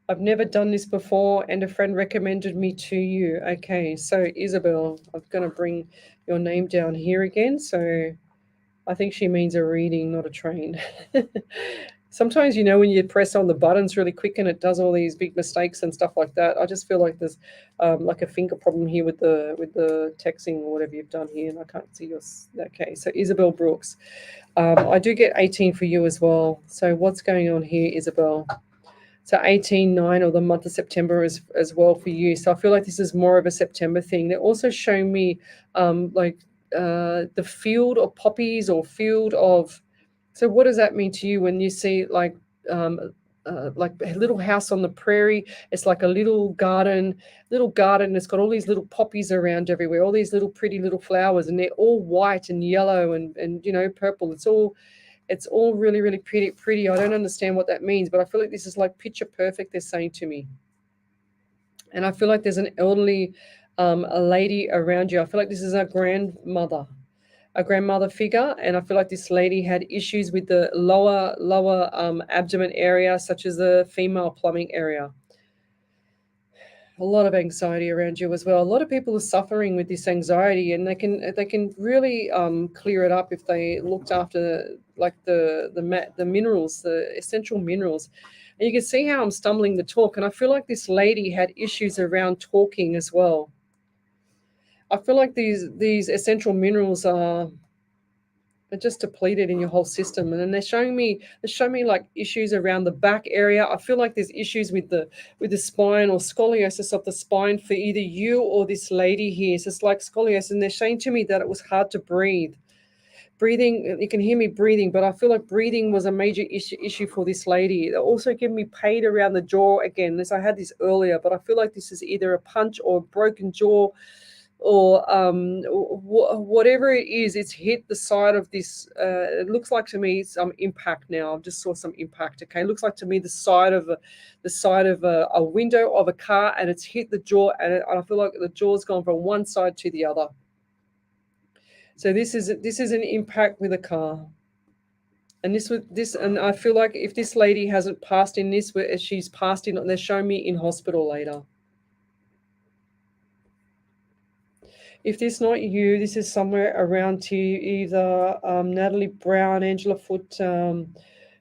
I've never done this before and a friend recommended me to you. Okay, so Isabel, I'm going to bring your name down here again. So I think she means a reading, not a train. Sometimes, when you press on the buttons really quick and it does all these big mistakes and stuff like that. I just feel like there's like a finger problem here with the texting or whatever you've done here, and I can't see yours. Okay, so Isabel Brooks. I do get 18 for you as well. So what's going on here, Isabel? So 18/9 or the month of September as well for you. So I feel like this is more of a September thing. They're also showing me the field of poppies or field of. So what does that mean to you when you see like a little house on the prairie? It's like a little garden. It's got all these little poppies around everywhere, all these little pretty little flowers, and they're all white and yellow and purple. It's all really, really pretty. I don't understand what that means, but I feel like this is like picture perfect, they're saying to me. And I feel like there's an elderly a lady around you. I feel like this is a grandmother figure, and I feel like this lady had issues with the lower abdomen area, such as the female plumbing area. A lot of anxiety around you as well. A lot of people are suffering with this anxiety, and they can really clear it up if they looked after like the minerals, the essential minerals. And you can see how I'm stumbling the talk, and I feel like this lady had issues around talking as well. I feel like these essential minerals are just depleted in your whole system, and then they show me like issues around the back area. I feel like there's issues with the spine or scoliosis of the spine for either you or this lady here. So it's like scoliosis, and they're saying to me that it was hard to breathe. Breathing, you can hear me breathing, but I feel like breathing was a major issue for this lady. They also give me pain around the jaw again. I had this earlier, but I feel like this is either a punch or a broken jaw, or whatever it is. It's hit the side of this. It looks like to me some impact now. I just saw some impact. Okay, it looks like to me the side of a window of a car, and it's hit the jaw, and I feel like the jaw's gone from one side to the other. So this is an impact with a car. And and I feel like if this lady hasn't passed in this, she's passed in, they're showing me in hospital later. If this is not you, this is somewhere around to you, either Natalie Brown, Angela Foote,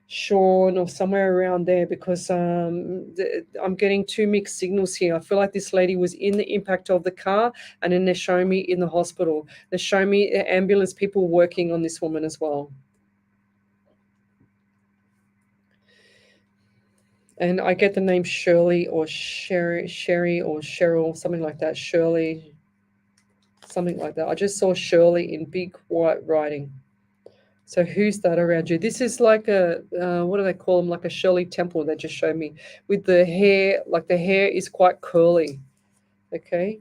Sean, or somewhere around there, because I'm getting 2 mixed signals here. I feel like this lady was in the impact of the car, and then they're showing me in the hospital. They're showing me ambulance people working on this woman as well. And I get the name Shirley or Sherry or Cheryl, something like that. Shirley. Something like that. I just saw Shirley in big white writing. So who's that around you? This is like a, what do they call them? Like a Shirley Temple they just showed me with the hair, like the hair is quite curly. Okay.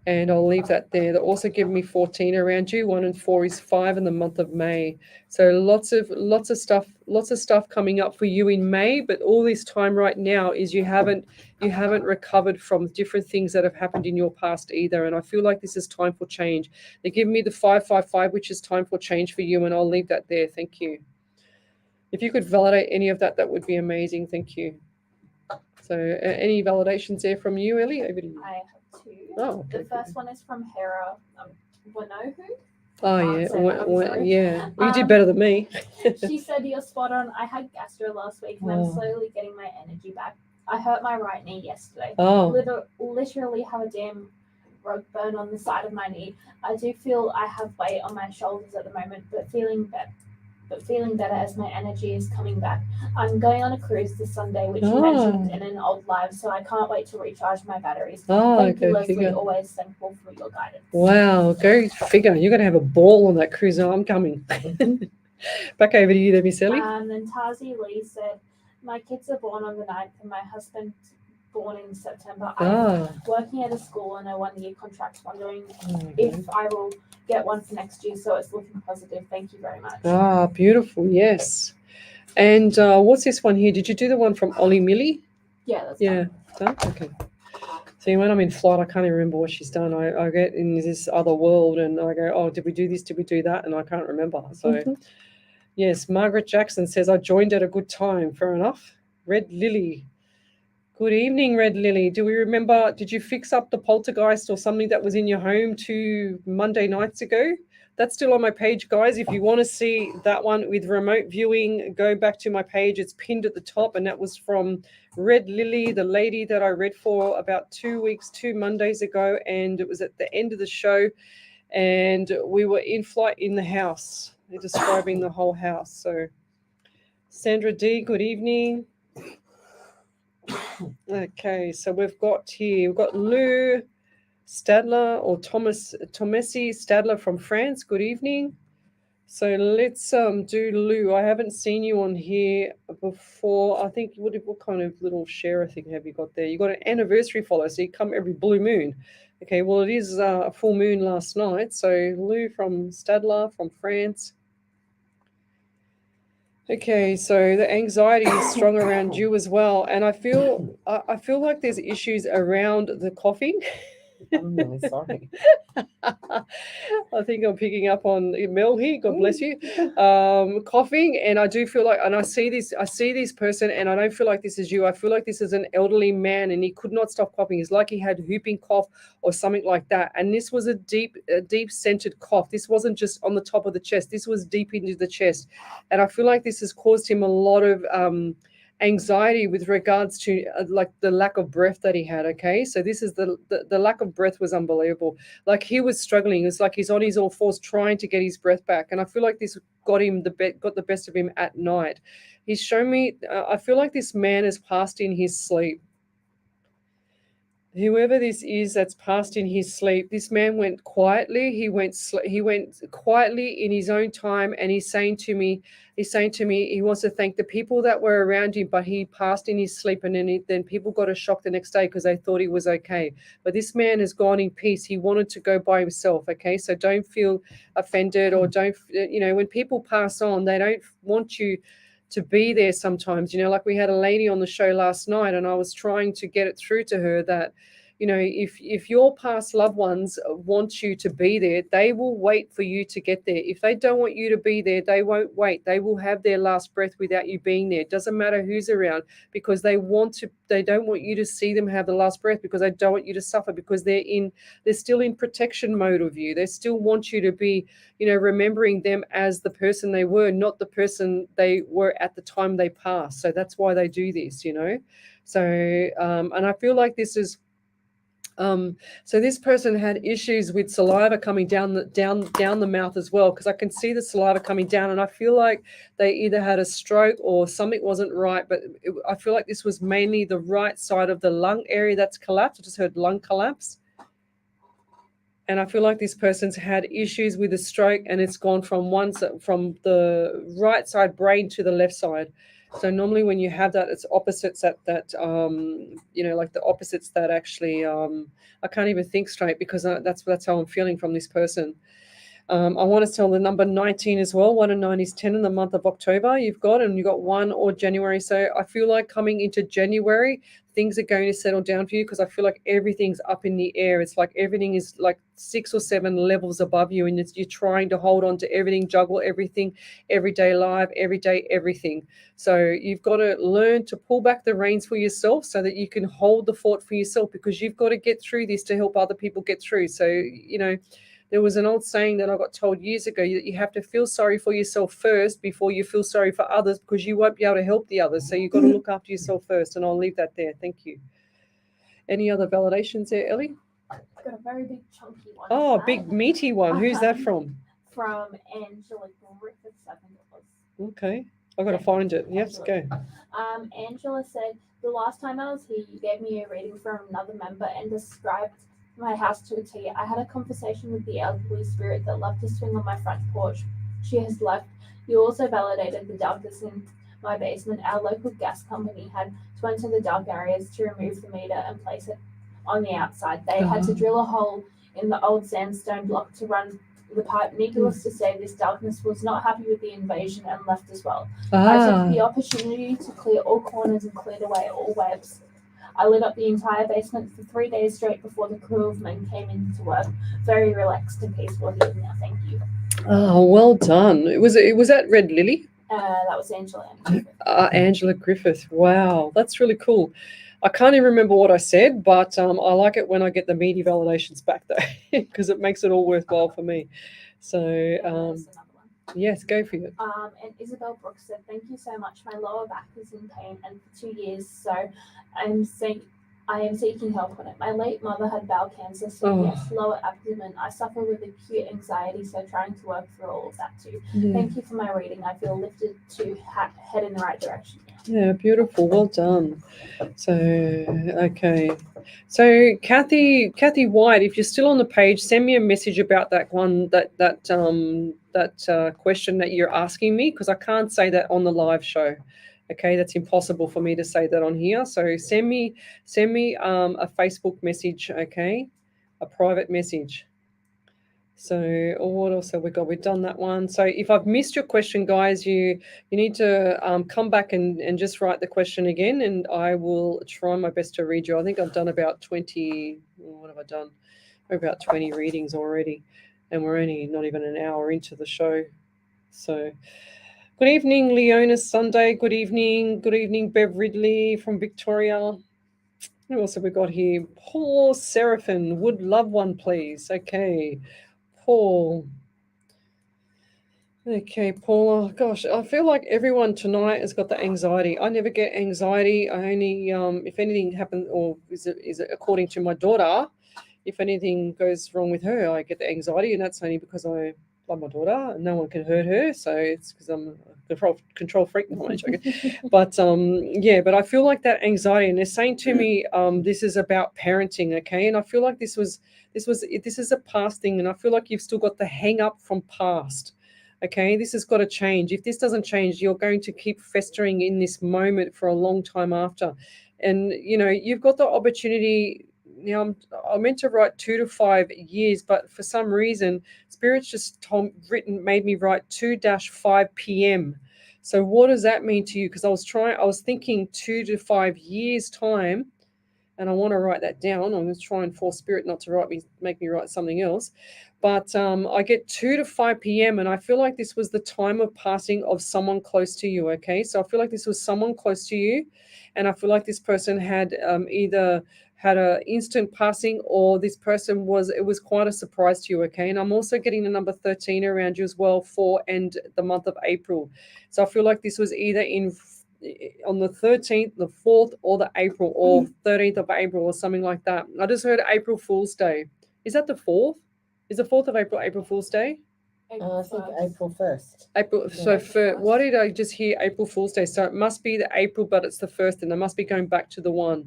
And I'll leave that there. They're also giving me 14 around you. 1 and 4 is 5 in the month of May. So lots of stuff coming up for you in May. But all this time right now is you haven't recovered from different things that have happened in your past either. And I feel like this is time for change. They're giving me the 555, which is time for change for you. And I'll leave that there. Thank you. If you could validate any of that, that would be amazing. Thank you. So any validations there from you, Ellie? Over to you. I have 2. Oh, okay. The first one is from Hera Wanohu. Oh, yeah. Sorry. Yeah. You did better than me. She said, "You're spot on. I had gastro last week and I'm slowly getting my energy back. I hurt my right knee yesterday. Literally have a damn rug burn on the side of my knee. I do feel I have weight on my shoulders at the moment, but feeling better as my energy is coming back. I'm going on a cruise this Sunday, which you mentioned in an old live, so I can't wait to recharge my batteries. Thank you, Leslie. Always thankful for your guidance." Wow, go figure. You're going to have a ball on that cruise. I'm coming. Back over to you there, Miss Ellie. Then Tazi Lee said, "My kids are born on the 9th and my husband born in September. I'm working at a school on a 1-year contract, wondering if I will get one for next year, so it's looking positive. Thank you very much." Beautiful. Yes. And what's this one here? Did you do the one from Ollie Millie? Yeah, that's done. Okay. See, when I'm in flight, I can't even remember what she's done. I get in this other world and I go, oh, did we do this? Did we do that? And I can't remember. So, yes, Margaret Jackson says, "I joined at a good time." Fair enough. Red Lily. Good evening, Red Lily. Do we remember, did you fix up the poltergeist or something that was in your home 2 Monday nights ago? That's still on my page, guys. If you want to see that one with remote viewing, go back to my page. It's pinned at the top, and that was from Red Lily, the lady that I read for about 2 Mondays ago, and it was at the end of the show, and we were in flight in the house. They're describing the whole house. So, Sandra D, good evening. Okay, so we've got Lou Stadler or Tomesi Stadler from France. Good evening. So let's do Lou. I haven't seen you on here before. I think what kind of little share thing have you got there? You got an anniversary follow, so you come every blue moon. Okay, well it is a full moon last night. So Lou from Stadler from France. Okay, so the anxiety is strong around you as well, and I feel like there's issues around the coughing. I'm really sorry. I think I'm picking up on Mel here. God bless you. Coughing, and I do feel like, and I see this person, and I don't feel like this is you. I feel like this is an elderly man, and he could not stop coughing. It's like he had whooping cough or something like that. And this was a deep centered cough. This wasn't just on the top of the chest. This was deep into the chest, and I feel like this has caused him a lot of anxiety with regards to like the lack of breath that he had. Okay, so this is the lack of breath was unbelievable. Like he was struggling. It's like he's on his all fours trying to get his breath back, and I feel like this got the best of him at night. He's shown me. I feel like this man has passed in his sleep. Whoever this is that's passed in his sleep, this man went quietly. He went quietly in his own time, and he's saying to me, he wants to thank the people that were around him, but he passed in his sleep, and then people got a shock the next day because they thought he was okay. But this man has gone in peace. He wanted to go by himself. Okay, so don't feel offended, or don't, when people pass on, they don't want you to be there sometimes. Like we had a lady on the show last night, and I was trying to get it through to her that, if your past loved ones want you to be there, they will wait for you to get there. If they don't want you to be there, they won't wait. They will have their last breath without you being there. It doesn't matter who's around, because they don't want you to see them have the last breath, because they don't want you to suffer, because they're still in protection mode of you. They still want you to be, remembering them as the person they were, not the person they were at the time they passed. So that's why they do this, So, and I feel like this is, so this person had issues with saliva coming down the mouth as well, because I can see the saliva coming down, and I feel like they either had a stroke or something wasn't right. But I feel like this was mainly the right side of the lung area that's collapsed. I just heard lung collapse. And I feel like this person's had issues with a stroke, and it's gone from from the right side brain to the left side. So normally when you have that, it's opposites that like the opposites that actually I can't even think straight, because that's how I'm feeling from this person. I want to tell the number 19 as well. 1 and 9 is 10 in the month of October. You've got 1 or January. So I feel like coming into January, things are going to settle down for you, because I feel like everything's up in the air. It's like everything is like 6 or 7 levels above you, and you're trying to hold on to everything, juggle everything, everyday life, everyday everything. So you've got to learn to pull back the reins for yourself so that you can hold the fort for yourself, because you've got to get through this to help other people get through. So, there was an old saying that I got told years ago, that you have to feel sorry for yourself first before you feel sorry for others, because you won't be able to help the others. So you've got to look after yourself first, and I'll leave that there. Thank you. Any other validations there, Ellie? I've got a very big chunky one. Oh, big meaty one. Who's that from? From Angela Griffiths, I think it was. Okay. I've got to find it. Yes, go. Angela said, the last time I was here, you gave me a reading from another member and described my house to a T. I had a conversation with the elderly spirit that loved to swing on my front porch. She has left. You also validated the darkness in my basement. Our local gas company had to enter the dark areas to remove the meter and place it on the outside. They had to drill a hole in the old sandstone block to run the pipe. Needless to say, this darkness was not happy with the invasion and left as well. I took the opportunity to clear all corners and cleared away all webs. I lit up the entire basement for 3 days straight before the crew of men came into work. Very relaxed and peaceful here now. Thank you. Oh, well done. Was that Red Lily? That was Angela. Angela Griffith. Wow, that's really cool. I can't even remember what I said, but I like it when I get the meaty validations back, though, because it makes it all worthwhile for me. So, yes, go for it. And Isabel Brooks said, thank you so much. My lower back is in pain, and for 2 years, so I am seeking help on it. My late mother had bowel cancer, so yes, lower abdomen. I suffer with acute anxiety, so trying to work through all of that too. Yeah. Thank you for my reading. I feel lifted to head in the right direction. Yeah, beautiful. Well done. So, okay. So, Kathy White, if you're still on the page, send me a message about that one, that question that you're asking me, because I can't say that on the live show. Okay, that's impossible for me to say that on here. So send me a Facebook message, okay, a private message. So what else have we got? We've done that one. So if I've missed your question, guys, you need to come back and just write the question again, and I will try my best to read you. I think I've done about 20. What have I done? About 20 readings already, and we're only not even an hour into the show. So. Good evening, Leona Sunday. Good evening, Bev Ridley from Victoria. Who else have we got here? Paul Seraphin. Would love one, please. Okay, Paul. Okay, Paul. Oh, gosh, I feel like everyone tonight has got the anxiety. I never get anxiety. I only, if anything happens, or is it according to my daughter, if anything goes wrong with her, I get the anxiety, and that's only because I love my daughter and no one can hurt her. So it's because I'm a control freak. No, I'm joking. But but I feel like that anxiety, and they're saying to me, this is about parenting, okay? And I feel like this is a past thing, and I feel like you've still got the hang up from past. Okay, this has got to change. If this doesn't change, you're going to keep festering in this moment for a long time after. And you've got the opportunity. Now, I'm meant to write 2 to 5 years, but for some reason, Spirit's just made me write 2-5 p.m. So what does that mean to you? Because I was thinking 2 to 5 years time, and I want to write that down. I'm going to try and force Spirit not to make me write something else. But I get 2 to 5 p.m. and I feel like this was the time of passing of someone close to you. Okay, so I feel like this was someone close to you, and I feel like this person had either had an instant passing, or this person was quite a surprise to you, okay? And I'm also getting the number 13 around you as well, and the month of April. So I feel like this was either on the 13th, the 4th, or the April, or 13th of April, or something like that. I just heard April Fool's Day. Is that the 4th? Is the 4th of April Fool's Day? I think April 1st. April. So why did I just hear April Fool's Day? So it must be the April, but it's the 1st, and they must be going back to the 1.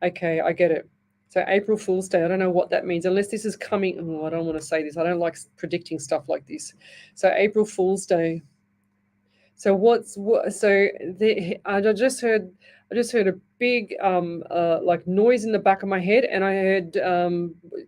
Okay, I get it. So April Fool's Day, I don't know what that means, unless this is coming. Oh, I don't want to say this. I don't like predicting stuff like this. So April Fool's Day. So I just heard a big like noise in the back of my head, and I heard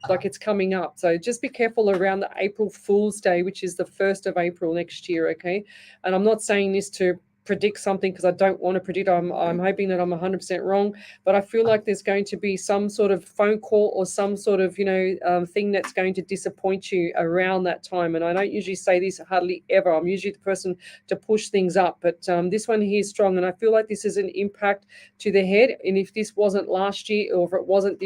like it's coming up. So just be careful around the April Fool's Day, which is the 1st of April next year, okay? And I'm not saying this to predict something because I don't want to predict. I'm hoping that I'm 100% wrong, but I feel like there's going to be some sort of phone call or some sort of thing that's going to disappoint you around that time. And I don't usually say this hardly ever. I'm usually the person to push things up, but this one here is strong, and I feel like this is an impact to the head. And if this wasn't last year, or if it wasn't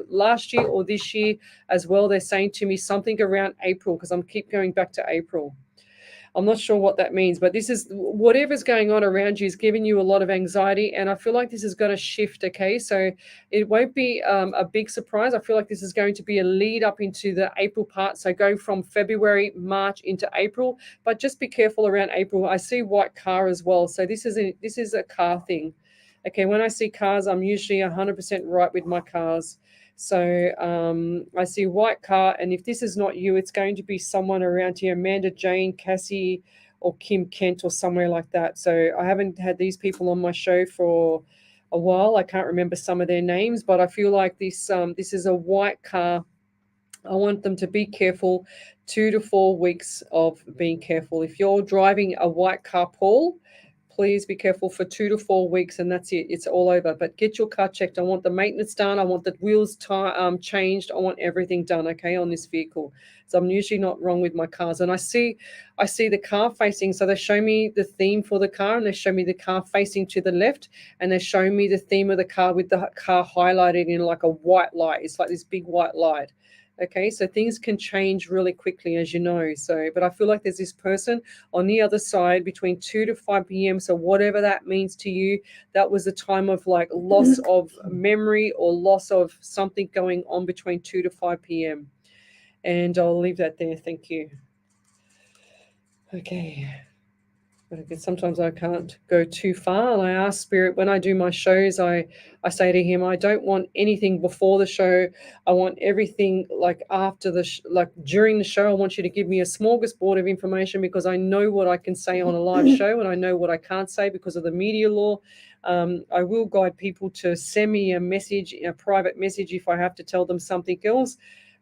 last year or this year as well, they're saying to me something around April, because I'm keep going back to April. I'm not sure what that means, but this is whatever's going on around you is giving you a lot of anxiety, and I feel like this is going to shift, okay? So it won't be a big surprise. I feel like this is going to be a lead up into the April part, so going from February, March into April, but just be careful around April. I see white car as well, so this is a car thing. Okay, when I see cars, I'm usually 100% right with my cars. So I see white car, and if this is not you, it's going to be someone around here, Amanda, Jane, Cassie, or Kim Kent, or somewhere like that. So I haven't had these people on my show for a while. I can't remember some of their names, but I feel like this is a white car. I want them to be careful, 2 to 4 weeks of being careful. If you're driving a white car, Paul, please be careful for 2 to 4 weeks, and that's it. It's all over. But get your car checked. I want the maintenance done. I want the wheels changed. I want everything done, okay, on this vehicle. So I'm usually not wrong with my cars. And I see the car facing. So they show me the theme for the car, and they show me the car facing to the left, and they show me the theme of the car with the car highlighted in like a white light. It's like this big white light. Okay, so things can change really quickly, as you know. So, but I feel like there's this person on the other side between 2 to 5 p.m. So whatever that means to you, that was a time of like loss of memory or loss of something going on between 2 to 5 p.m. And I'll leave that there. Thank you. Okay. Sometimes I can't go too far, and I ask Spirit when I do my shows, I say to him, I don't want anything before the show. I want everything like after like during the show. I want you to give me a smorgasbord of information, because I know what I can say on a live show, and I know what I can't say because of the media law. I will guide people to send me a message, a private message, if I have to tell them something else.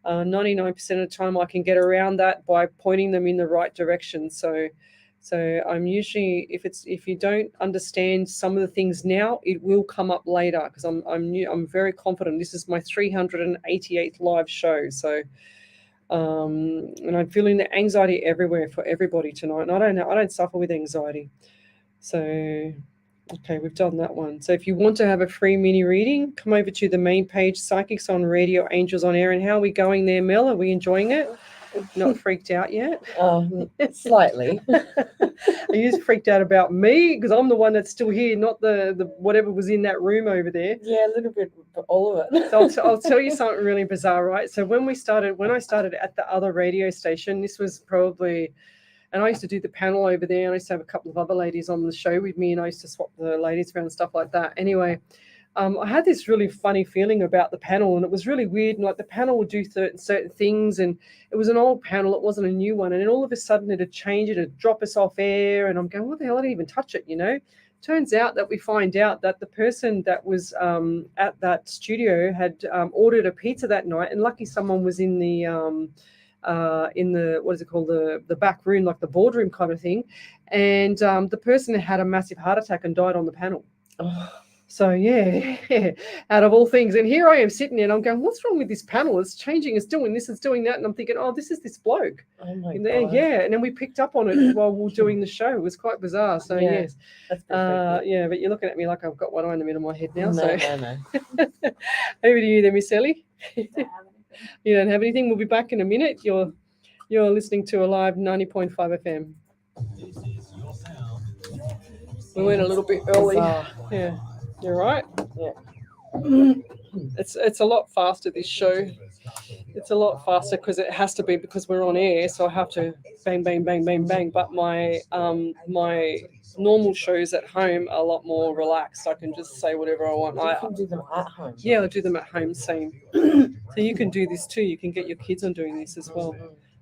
99% of the time I can get around that by pointing them in the right direction. So I'm usually, if you don't understand some of the things now, it will come up later, because I'm very confident. This is my 388th live show. So and I'm feeling the anxiety everywhere for everybody tonight. And I don't suffer with anxiety. So okay, we've done that one. So if you want to have a free mini reading, come over to the main page, Psychics on Radio, Angels on Air. And how are we going there, Mel? Are we enjoying it? Not freaked out yet? Slightly. Are you freaked out about me? Because I'm the one that's still here, not the whatever was in that room over there. Yeah, a little bit, all of it. So I'll tell you something really bizarre, right? So when I started at the other radio station, this was probably, and I used to do the panel over there, and I used to have a couple of other ladies on the show with me, and I used to swap the ladies around and stuff like that. Anyway, I had this really funny feeling about the panel, and it was really weird. And like the panel would do certain things, and it was an old panel; it wasn't a new one. And then all of a sudden, it'd change, it'd drop us off air, and I'm going, "What the hell? I didn't even touch it," you know. Turns out that we find out that the person that was at that studio had ordered a pizza that night, and lucky someone was in the what is it called, the back room, like the boardroom kind of thing, and the person had a massive heart attack and died on the panel. Oh. So yeah, out of all things, and here I am sitting there, and I'm going, "What's wrong with this panel? It's changing, it's doing this, it's doing that," and I'm thinking, "Oh, this is this bloke." Oh my God. Yeah, and then we picked up on it while we were doing the show. It was quite bizarre. So yeah, yes, yeah, but you're looking at me like I've got one eye in the middle of my head now. No. Over to you then, Miss Ellie. You don't have anything. We'll be back in a minute. You're listening to a live 90.5 FM. We went a little bit early. Yeah. You're right? Yeah. It's a lot faster, this show. It's a lot faster because it has to be, because we're on air, so I have to bang, bang, bang, bang, bang. But my my normal shows at home are a lot more relaxed. I can just say whatever I want. You can do them at home. Yeah, I do them at home, same. So you can do this too. You can get your kids on doing this as well.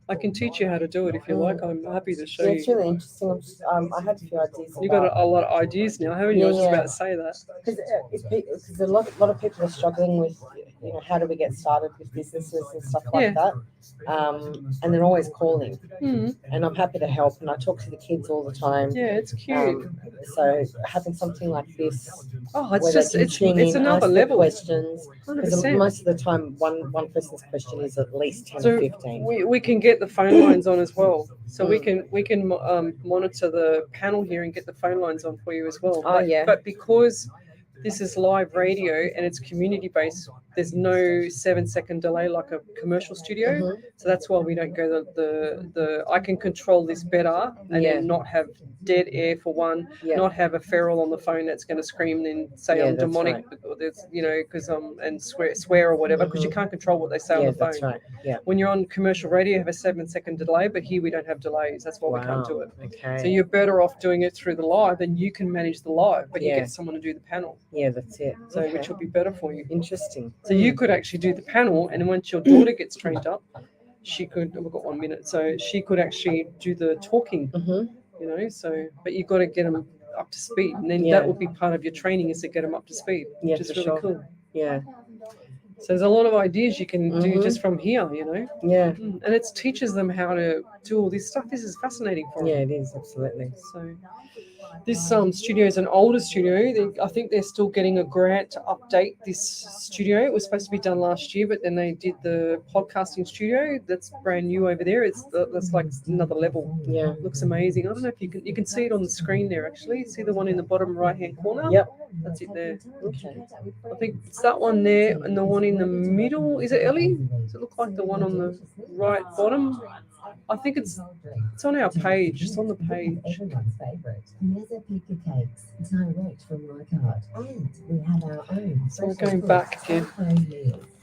I can teach you how to do it if you like. I'm happy to show Yeah, you. it's really interesting. I had a few ideas. You got a lot of ideas now, haven't you? I was just about to say that. Because a lot of people are struggling with, how do we get started with businesses and stuff like that. And they're always calling, and I'm happy to help. And I talk to the kids all the time. Yeah, it's cute. So having something like this, it's another level. Questions, because most of the time, one person's question is at least 10 or 15. We can get the phone lines on as well, so we can monitor the panel here and get the phone lines on for you as well. But because this is live radio and it's community based, there's no 7-second delay like a commercial studio. So that's why we don't go the I can control this better and then not have dead air for one, not have a feral on the phone that's going to scream and say I'm demonic, or there's because and swear or whatever, because you can't control what they say on the phone. That's right. Yeah. When you're on commercial radio, you have a 7-second delay, but here we don't have delays. That's why we can't do it. Okay. So you're better off doing it through the live, and you can manage the live, but you get someone to do the panel. Yeah, that's it. So which will be better for you. Interesting. So you could actually do the panel, and then once your daughter gets trained up, she could. We've got 1 minute, so she could actually do the talking. So but you've got to get them up to speed, and then that will be part of your training, is to get them up to speed, which is really cool. Yeah. So there's a lot of ideas you can do just from here, Yeah. and it teaches them how to do all this stuff. This is fascinating for them. Yeah, it is, absolutely. So this studio is an older studio. I think they're still getting a grant to update this studio. It was supposed to be done last year, but then they did the podcasting studio. That's brand new over there. That's like another level. Yeah, it looks amazing. I don't know if you can see it on the screen there. Actually, see the one in the bottom right hand corner. Yep, that's it there. Okay. I think it's that one there, and the one in the middle. Is it Ellie? Does it look like the one on the right bottom? I think it's on our page. It's on the page. Everyone's favourite. Nezapika cakes, direct from Leichhardt. And we have our own. So we're going back again.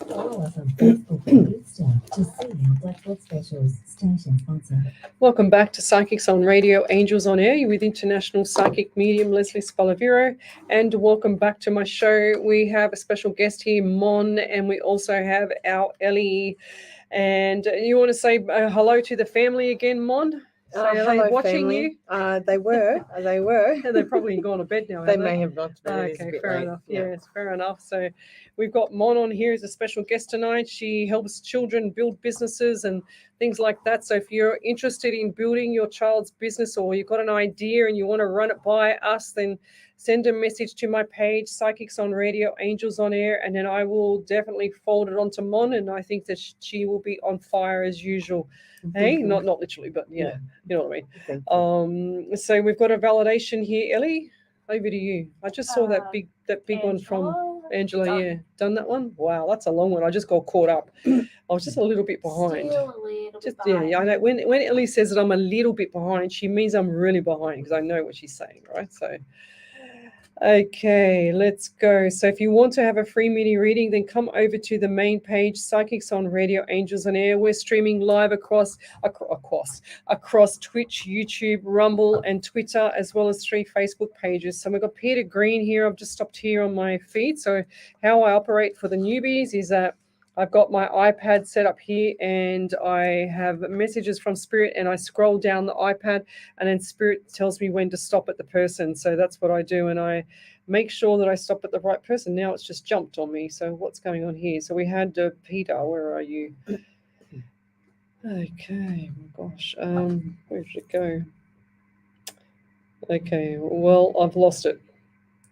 Follow us on Facebook and Insta to see our Black Box specials. Station sponsor. Welcome back to Psychics on Radio, Angels on Air. You're with international psychic medium Lesley Spaliviero, and welcome back to my show. We have a special guest here, Mon, and we also have our Ellie. And you want to say hello to the family again, Mon? Are they watching family. you? They were. Yeah, they've probably gone to bed now. They may have not. Okay, fair enough. Yes, fair enough. So we've got Mon on here as a special guest tonight. She helps children build businesses and things like that. So if you're interested in building your child's business, or you've got an idea and you want to run it by us, then send a message to my page, Psychics on Radio, Angels on Air, and then I will definitely forward it on to Mon, and I think that she will be on fire as usual. Hey, not literally, but yeah, you know what I mean. So we've got a validation here, Ellie. Over to you. I just saw that big one from Angela. Yeah, done that one. Wow, that's a long one. I just got caught up. I was just a little bit behind. Yeah, I know. When Ellie says that I'm a little bit behind, she means I'm really behind, because I know what she's saying, right? So. Okay, let's go. So if you want to have a free mini reading, then come over to the main page, Psychics on Radio, Angels on Air. We're streaming live across Twitch, YouTube, Rumble, and Twitter, as well as 3 Facebook pages. So we've got Peter Green here. I've just stopped here on my feed. So how I operate for the newbies is that I've got my iPad set up here, and I have messages from Spirit, and I scroll down the iPad, and then Spirit tells me when to stop at the person. So that's what I do, and I make sure that I stop at the right person. Now it's just jumped on me. So what's going on here? So we had Peter. Where are you? Okay, my gosh. Where did it go? Okay, well, I've lost it.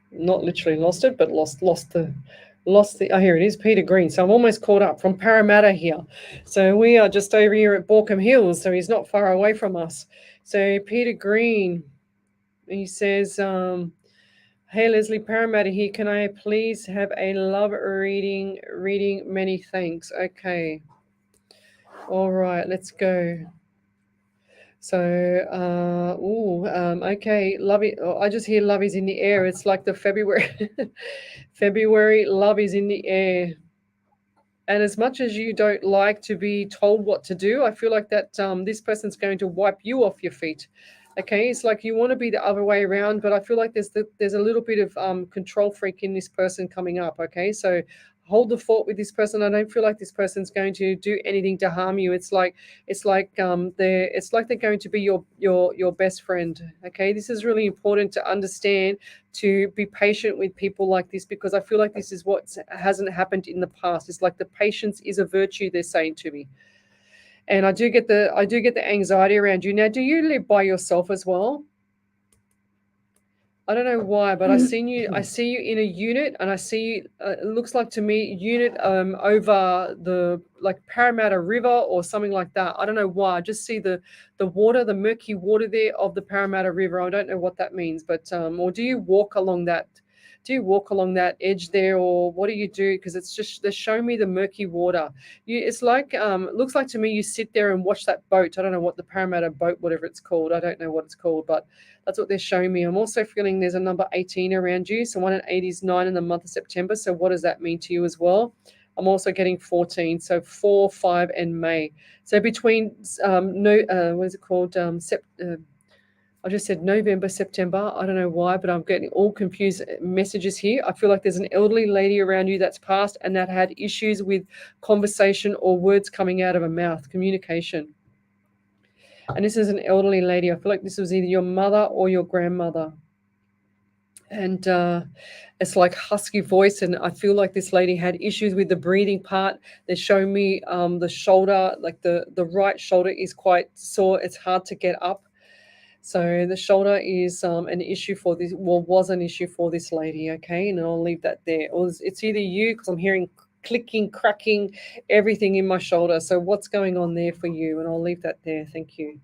Not literally lost it, but lost the. Here it is, Peter Green. So I'm almost caught up from Parramatta here. So we are just over here at Borkham Hills, so he's not far away from us. So Peter Green, he says, hey Lesley, Parramatta here. Can I please have a love reading? Many thanks. Okay. All right, let's go. So, okay, love it. Oh, I just hear love is in the air. It's like the February, February, love is in the air. And as much as you don't like to be told what to do, I feel like that this person's going to wipe you off your feet. Okay, it's like you want to be the other way around, but I feel like there's a little bit of control freak in this person coming up. Okay, so hold the fort with this person. I don't feel like this person's going to do anything to harm you. It's like they're going to be your best friend. Okay, this is really important to understand, to be patient with people like this, because I feel like this is what hasn't happened in the past. It's like the patience is a virtue, they're saying to me. And I do get the anxiety around you. Now, do you live by yourself as well? I don't know why, but I see you in a unit, and I see you, it looks like to me unit over the like Parramatta River or something like that. I don't know why. I just see the water, the murky water there of the Parramatta River. I don't know what that means, but or do you walk along that? Do you walk along that edge there, or what do you do? Because it's just they're showing me the murky water. It's like it looks like to me you sit there and watch that boat. I don't know what the Parramatta boat, whatever it's called. I don't know what it's called, but that's what they're showing me. I'm also feeling there's a number 18 around you. So 1 and 8 is 9 in the month of September. So what does that mean to you as well? I'm also getting 14. So 4, 5, and May. So between what is it called? I just said November, September. I don't know why, but I'm getting all confused messages here. I feel like there's an elderly lady around you that's passed and that had issues with conversation or words coming out of her mouth, communication. And this is an elderly lady. I feel like this was either your mother or your grandmother. And it's like husky voice. And I feel like this lady had issues with the breathing part. They're showing me the shoulder, like the right shoulder is quite sore. It's hard to get up. So the shoulder is an issue for this, well, was an issue for this lady, okay? And I'll leave that there. Or it's either you, because I'm hearing clicking, cracking, everything in my shoulder. So what's going on there for you? And I'll leave that there. Thank you.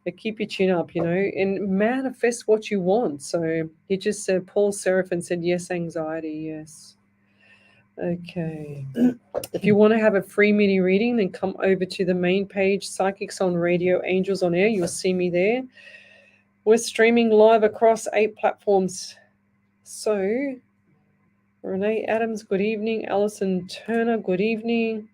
But keep your chin up, and manifest what you want. So he just said, Paul Seraphin said, yes, anxiety, yes. Okay. If you want to have a free mini reading, then come over to the main page, Psychics on Radio, Angels on Air. You'll see me there. We're streaming live across 8 platforms. So, Renee Adams, good evening. Alison Turner, good evening.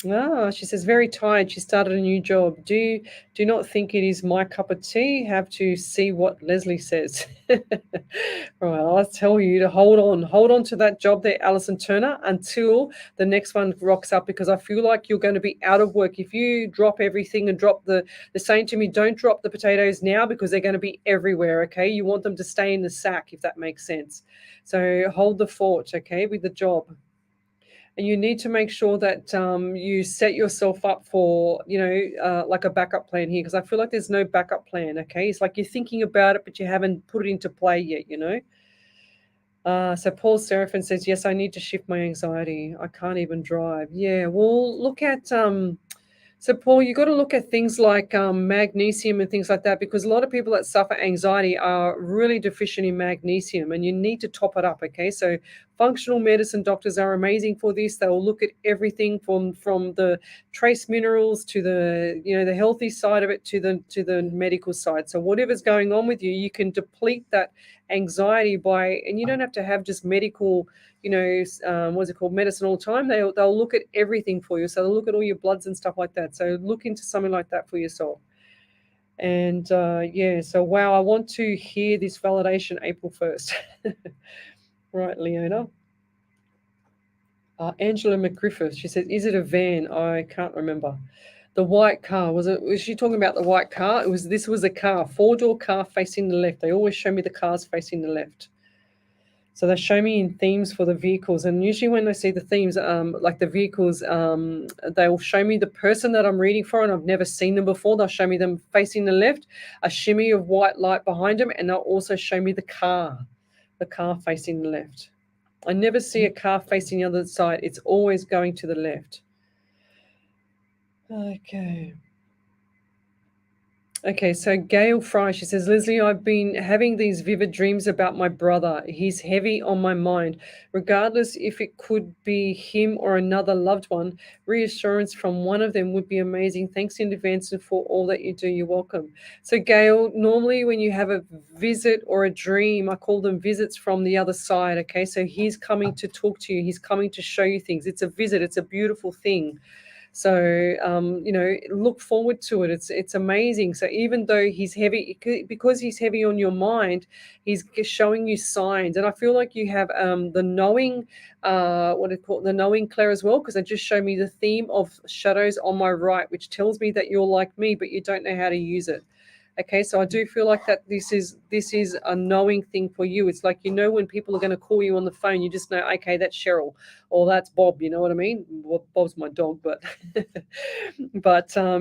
She says, very tired. She started a new job. Do not think it is my cup of tea. Have to see what Lesley says. Right, I'll tell you to hold on to that job there, Alison Turner, until the next one rocks up, because I feel like you're going to be out of work if you drop everything and drop they're saying to me, don't drop the potatoes now because they're going to be everywhere. Okay, you want them to stay in the sack, if that makes sense. So hold the fort, okay, with the job. And you need to make sure that you set yourself up for, like a backup plan here, because I feel like there's no backup plan, okay? It's like you're thinking about it, but you haven't put it into play yet, So Paul Seraphin says, yes, I need to shift my anxiety. I can't even drive. Yeah, well, look at... So, Paul, you've got to look at things like magnesium and things like that, because a lot of people that suffer anxiety are really deficient in magnesium, and you need to top it up, okay? So functional medicine doctors are amazing for this. They'll look at everything from the trace minerals to the, the healthy side of it to the medical side. So whatever's going on with you, you can deplete that anxiety and you don't have to have just medical, what's it called, medicine all the time. They'll look at everything for you. So they'll look at all your bloods and stuff like that. So look into something like that for yourself. And so wow, I want to hear this validation April 1st. Right, Leona. Angela McGriffith, she said, is it a van? I can't remember. The white car, was she talking about the white car? This was a car, 4-door car facing the left. They always show me the cars facing the left. So they show me in themes for the vehicles. And usually when I see the themes, like the vehicles, they'll show me the person that I'm reading for, and I've never seen them before. They'll show me them facing the left, a shimmy of white light behind them, and they'll also show me the car facing the left. I never see a car facing the other side. It's always going to the left. Okay. Okay, so Gail Fry, she says, Leslie, I've been having these vivid dreams about my brother. He's heavy on my mind. Regardless if it could be him or another loved one, reassurance from one of them would be amazing. Thanks in advance for all that you do. You're welcome. So, Gail, normally when you have a visit or a dream, I call them visits from the other side. Okay, so he's coming to talk to you, he's coming to show you things. It's a visit, it's a beautiful thing. So look forward to it. It's amazing. So even though he's heavy, because he's heavy on your mind, he's showing you signs. And I feel like you have the knowing, what it called, the knowing Claire as well, because it just showed me the theme of shadows on my right, which tells me that you're like me, but you don't know how to use it. Okay, so I do feel like that this is a knowing thing for you. It's like, when people are going to call you on the phone, you just know, okay, that's Cheryl or that's Bob. You know what I mean? Well, Bob's my dog, but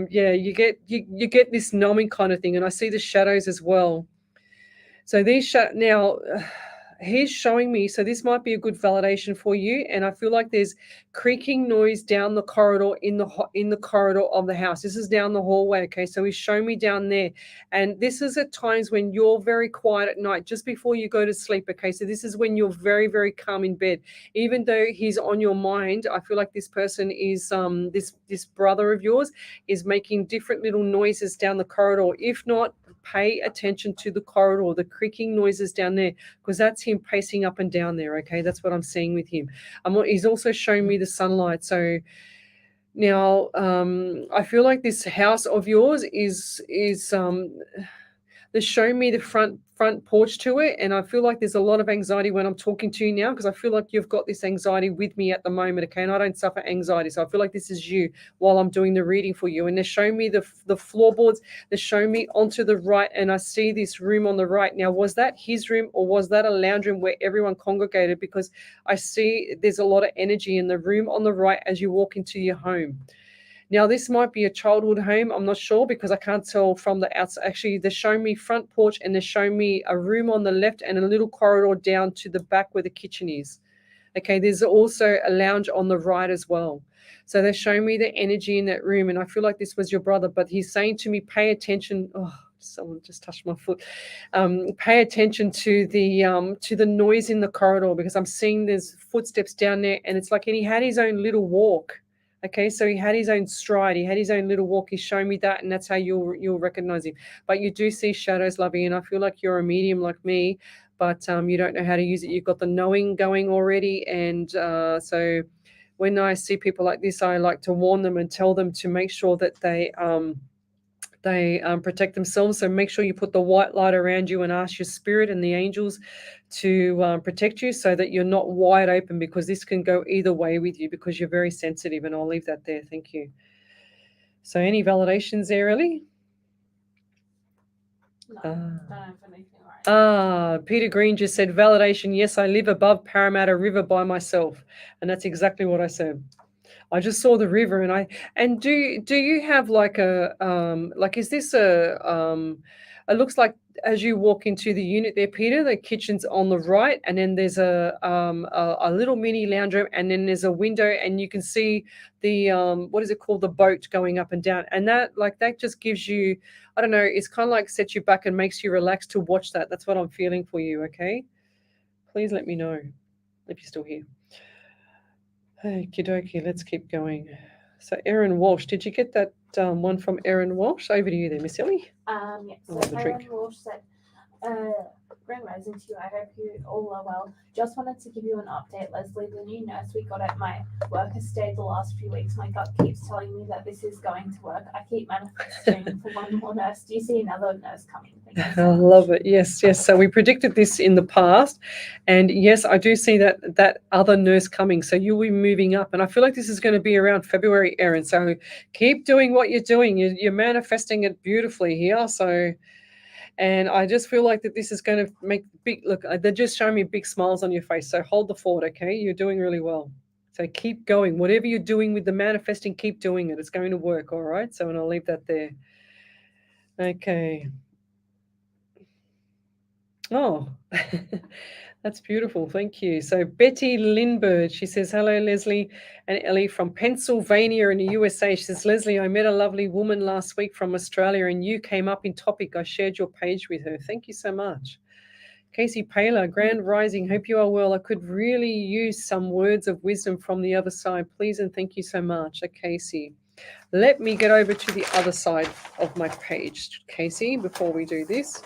yeah, you get this knowing kind of thing, and I see the shadows as well. So now. He's showing me, so this might be a good validation for you, and I feel like there's creaking noise down the corridor in the corridor of the house. This is down the hallway, okay? So he's showing me down there, and this is at times when you're very quiet at night, just before you go to sleep, okay? So this is when you're very, very calm in bed, even though he's on your mind. I feel like this person is this brother of yours is making different little noises down the corridor. If not, pay attention to the corridor, the creaking noises down there, because that's him pacing up and down there. Okay, that's what I'm seeing with him. He's also showing me the sunlight. So now I feel like this house of yours is they're showing me the front porch to it, and I feel like there's a lot of anxiety when I'm talking to you now, because I feel like you've got this anxiety with me at the moment, okay? And I don't suffer anxiety, so I feel like this is you while I'm doing the reading for you. And they're showing me the floorboards, they're showing me onto the right, and I see this room on the right. Now, was that his room or was that a lounge room where everyone congregated? Because I see there's a lot of energy in the room on the right as you walk into your home. Now, this might be a childhood home. I'm not sure, because I can't tell from the outside. Actually, they're showing me front porch, and they're showing me a room on the left and a little corridor down to the back where the kitchen is. Okay, there's also a lounge on the right as well. So they're showing me the energy in that room, and I feel like this was your brother, but he's saying to me, pay attention. Oh, someone just touched my foot. Pay attention to the noise in the corridor, because I'm seeing there's footsteps down there, and it's like, and he had his own little walk. Okay, so he had his own stride, he had his own little walk. He's showing me that, and that's how you'll recognize him. But you do see shadows, lovey, and I feel like you're a medium like me, but you don't know how to use it. You've got the knowing going already, and so when I see people like this, I like to warn them and tell them to make sure that they protect themselves. So make sure you put the white light around you and ask your spirit and the angels to protect you, so that you're not wide open, because this can go either way with you, because you're very sensitive. And I'll leave that there. Thank you. So any validations there, Ellie? No, don't have anything right. Peter Green just said validation. Yes, I live above Parramatta River by myself. And that's exactly what I said. I just saw the river, and do you have like a is this it looks like as you walk into the unit there, Peter, the kitchen's on the right, and then there's a little mini lounge room, and then there's a window, and you can see the what is it called, the boat going up and down, and that just gives you, I don't know, it's kind of like sets you back and makes you relax to watch that. That's what I'm feeling for you. Okay, please let me know if you're still here. Okie dokie, let's keep going. So Erin Walsh, did you get that one from Erin Walsh? Over to you there, Miss Ellie. Yeah, so Erin Walsh said, Grand Rising to you, I hope you all are well. Just wanted to give you an update, Leslie. The new nurse we got at my work has stayed the last few weeks. My gut keeps telling me that this is going to work. I keep manifesting for one more nurse. Do you see another nurse coming? I love it. Yes. So we predicted this in the past, and yes, I do see that other nurse coming. So you'll be moving up, and I feel like this is going to be around February, Erin. So keep doing what you're doing. You're manifesting it beautifully here. So. And I just feel like that this is going to make big, look, they're just showing me big smiles on your face. So hold the fort, okay? You're doing really well. So keep going. Whatever you're doing with the manifesting, keep doing it. It's going to work, all right? So, and I'll leave that there. Okay. Oh, that's beautiful. Thank you. So Betty Lindbergh, she says, hello, Lesley and Ellie from Pennsylvania in the USA. She says, Lesley, I met a lovely woman last week from Australia and you came up in topic. I shared your page with her. Thank you so much. Casey Paler, Grand Rising. Hope you are well. I could really use some words of wisdom from the other side, please, and thank you so much. Casey, let me get over to the other side of my page, Casey, before we do this.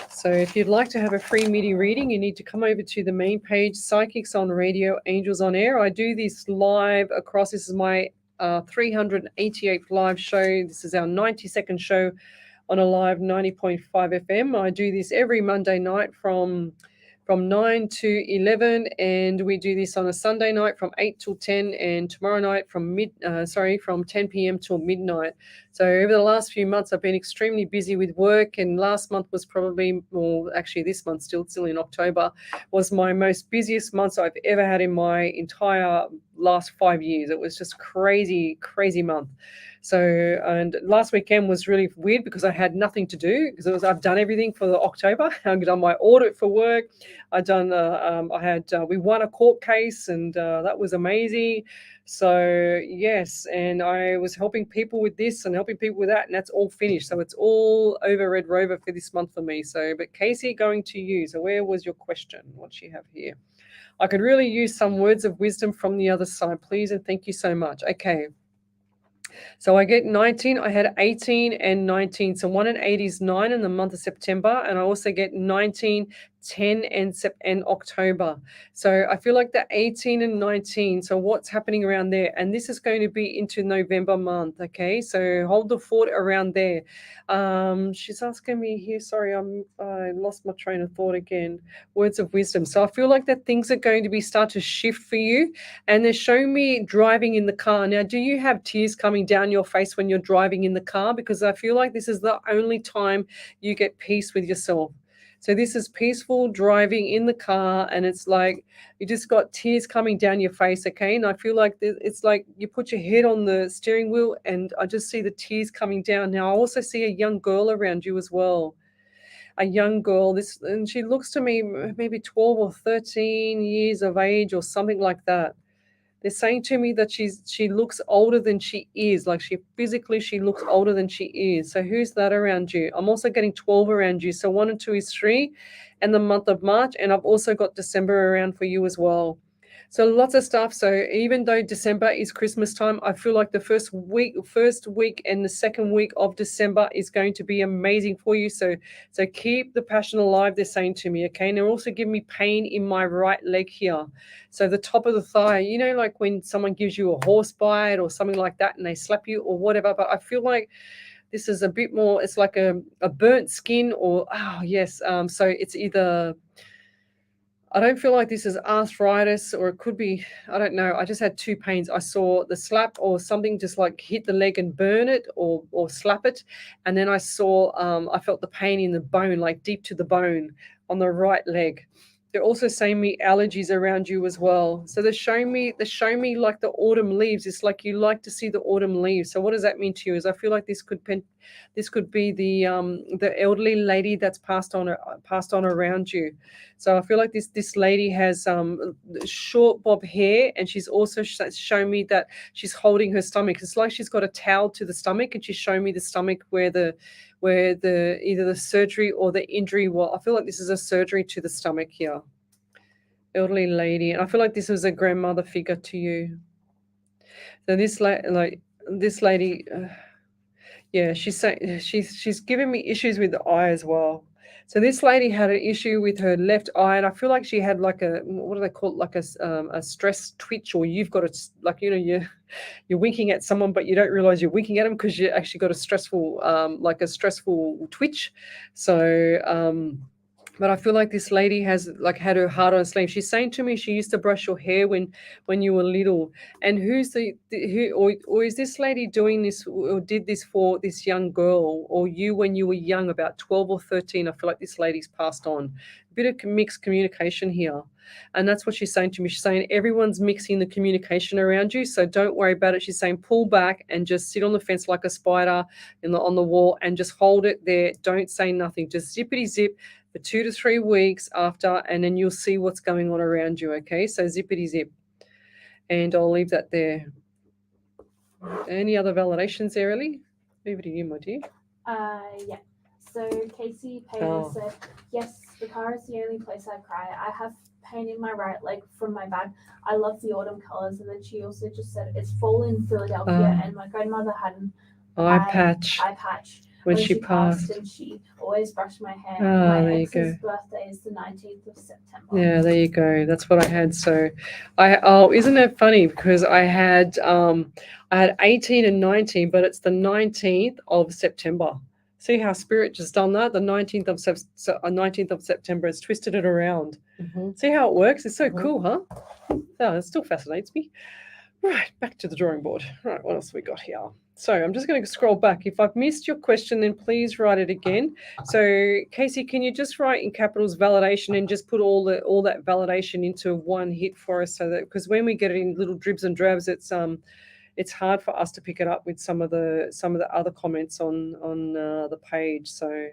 So if you'd like to have a free MIDI reading, you need to come over to the main page, Psychics on Radio, Angels on Air. I do this live across. This is my 388th live show. This is our 92nd show on a live 90.5 FM. I do this every Monday night from 9 to 11, and we do this on a Sunday night from 8 till 10, and tomorrow night from 10 p.m. till midnight. So over the last few months, I've been extremely busy with work, and last month was probably, well, actually this month, still in October, was my most busiest month I've ever had in my entire last 5 years. It was just crazy month. So, and last weekend was really weird because I had nothing to do because I've done everything for the October. I've done my audit for work. We won a court case, and that was amazing. So yes, and I was helping people with this and helping people with that, and that's all finished. So it's all over Red Rover for this month for me. So, but Casey, going to you. So where was your question? What do you have here? I could really use some words of wisdom from the other side, please, and thank you so much. Okay. So I get 19, I had 18 and 19. So 1 and 8 is 9 in the month of September. And I also get 19, 10 and October. So I feel like the 18 and 19. So what's happening around there? And this is going to be into November month. Okay. So hold the fort around there. She's asking me here. Sorry, I lost my train of thought again. Words of wisdom. So I feel like that things are going to start to shift for you. And they're showing me driving in the car. Now, do you have tears coming down your face when you're driving in the car? Because I feel like this is the only time you get peace with yourself. So this is peaceful driving in the car, and it's like you just got tears coming down your face, okay? And I feel like it's like you put your head on the steering wheel, and I just see the tears coming down. Now, I also see a young girl around you as well. A young girl, and she looks to me maybe 12 or 13 years of age or something like that. They're saying to me that she looks older than she is, like she looks older than she is. So who's that around you? I'm also getting 12 around you. So 1 and 2 is 3, and the month of March, and I've also got December around for you as well. So lots of stuff. So even though December is Christmas time, I feel like the first week and the second week of December is going to be amazing for you. So keep the passion alive, they're saying to me, okay? And they're also giving me pain in my right leg here. So the top of the thigh, you know, like when someone gives you a horse bite or something like that and they slap you or whatever. But I feel like this is a bit more, it's like a burnt skin or, so it's either... I don't feel like this is arthritis, or it could be, I don't know. I just had 2 pains. I saw the slap or something just like hit the leg and burn it or slap it. And then I felt the pain in the bone, like deep to the bone on the right leg. They're also saying me allergies around you as well. So they're showing me like the autumn leaves. It's like you like to see the autumn leaves. So what does that mean to you? Is I feel like this could be the elderly lady that's passed on around you. So I feel like this lady has short bob hair, and she's also shown me that she's holding her stomach. It's like she's got a towel to the stomach, and she's showing me the stomach where either the surgery or the injury. Well, I feel like this is a surgery to the stomach here. Elderly lady, and I feel like this was a grandmother figure to you. So this lady, she's giving me issues with the eye as well. So this lady had an issue with her left eye, and I feel like she had like what do they call it, like a stress twitch, or you've got you're winking at someone, but you don't realize you're winking at them because you actually got a stressful twitch. So but I feel like this lady has like had her heart on her sleeve. She's saying to me she used to brush your hair when you were little. And who or is this lady doing this or did this for this young girl or you when you were young, about 12 or 13? I feel like this lady's passed on. bit of mixed communication here. And that's what she's saying to me. She's saying everyone's mixing the communication around you, so don't worry about it. She's saying pull back and just sit on the fence like a spider on the wall and just hold it there. Don't say nothing. Just zippity zip for 2 to 3 weeks after, and then you'll see what's going on around you, okay? So zippity zip. And I'll leave that there. Any other validations there, Ellie? Over to you, my dear. Yeah. So Casey Paler said, yes, the car is the only place I cry. I have pain in my right leg from my back. I love the autumn colors. And then she also just said, it's fall in Philadelphia, and my grandmother had an eye patch when she passed, and she always brushed my hair. My ex's birthday is the 19th of September. Yeah, there you go. That's what I had. So isn't that funny? Because I had 18 and 19, but it's the 19th of September. See how Spirit just done that? The 19th of September has twisted it around. Mm-hmm. See how it works? It's so cool, huh? Oh, it still fascinates me. Right, back to the drawing board. Right, what else have we got here? So I'm just going to scroll back. If I've missed your question, then please write it again. So Casey, can you just write in capitals validation and just put all that validation into one hit for us, so that, because when we get it in little dribs and drabs, it's hard for us to pick it up with some of the other comments on the page. So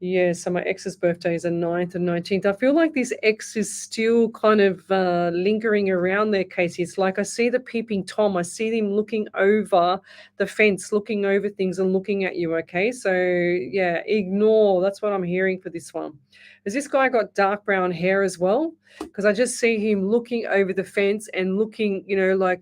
yeah, so my ex's birthday is the 9th and 19th. I feel like this X is still kind of lingering around there, Casey. It's like I see the peeping Tom. I see him looking over the fence, looking over things and looking at you, okay? So yeah, ignore. That's what I'm hearing for this one. Has this guy got dark brown hair as well? Because I just see him looking over the fence and looking,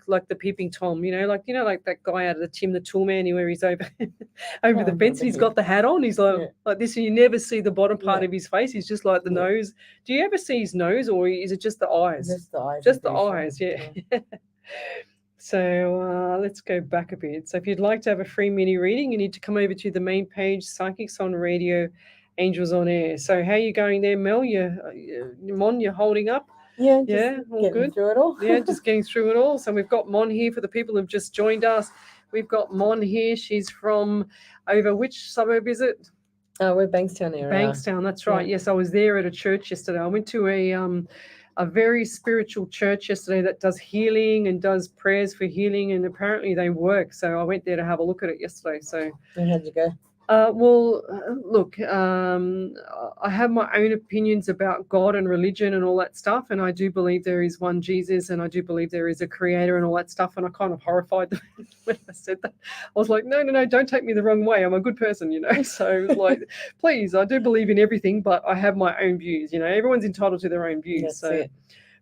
like the peeping Tom, like that guy out of the Tim the Toolman, where he's over the fence and he's got the hat on. He's like this, and you never see the bottom part of his face. He's just like the nose. Do you ever see his nose, or is it just the eyes? Just the eyes. Just the eyes, yeah. So let's go back a bit. So if you'd like to have a free mini reading, you need to come over to the main page, Psychics on Radio, Angels on Air. So how are you going there, Mel? You're holding up? Yeah, all good. Through it all. Yeah, just getting through it all. So we've got Mon here for the people who've just joined us. We've got Mon here. She's from over which suburb is it? We're Bankstown area. Bankstown, that's right. Yeah. Yes, I was there at a church yesterday. I went to a very spiritual church yesterday that does healing and does prayers for healing, and apparently they work. So I went there to have a look at it yesterday. So and how'd you go? Look, I have my own opinions about God and religion and all that stuff, and I do believe there is one Jesus, and I do believe there is a creator and all that stuff, and I kind of horrified them when I said that. I was like, no, don't take me the wrong way. I'm a good person, So like, please, I do believe in everything, but I have my own views. Everyone's entitled to their own views. That's it.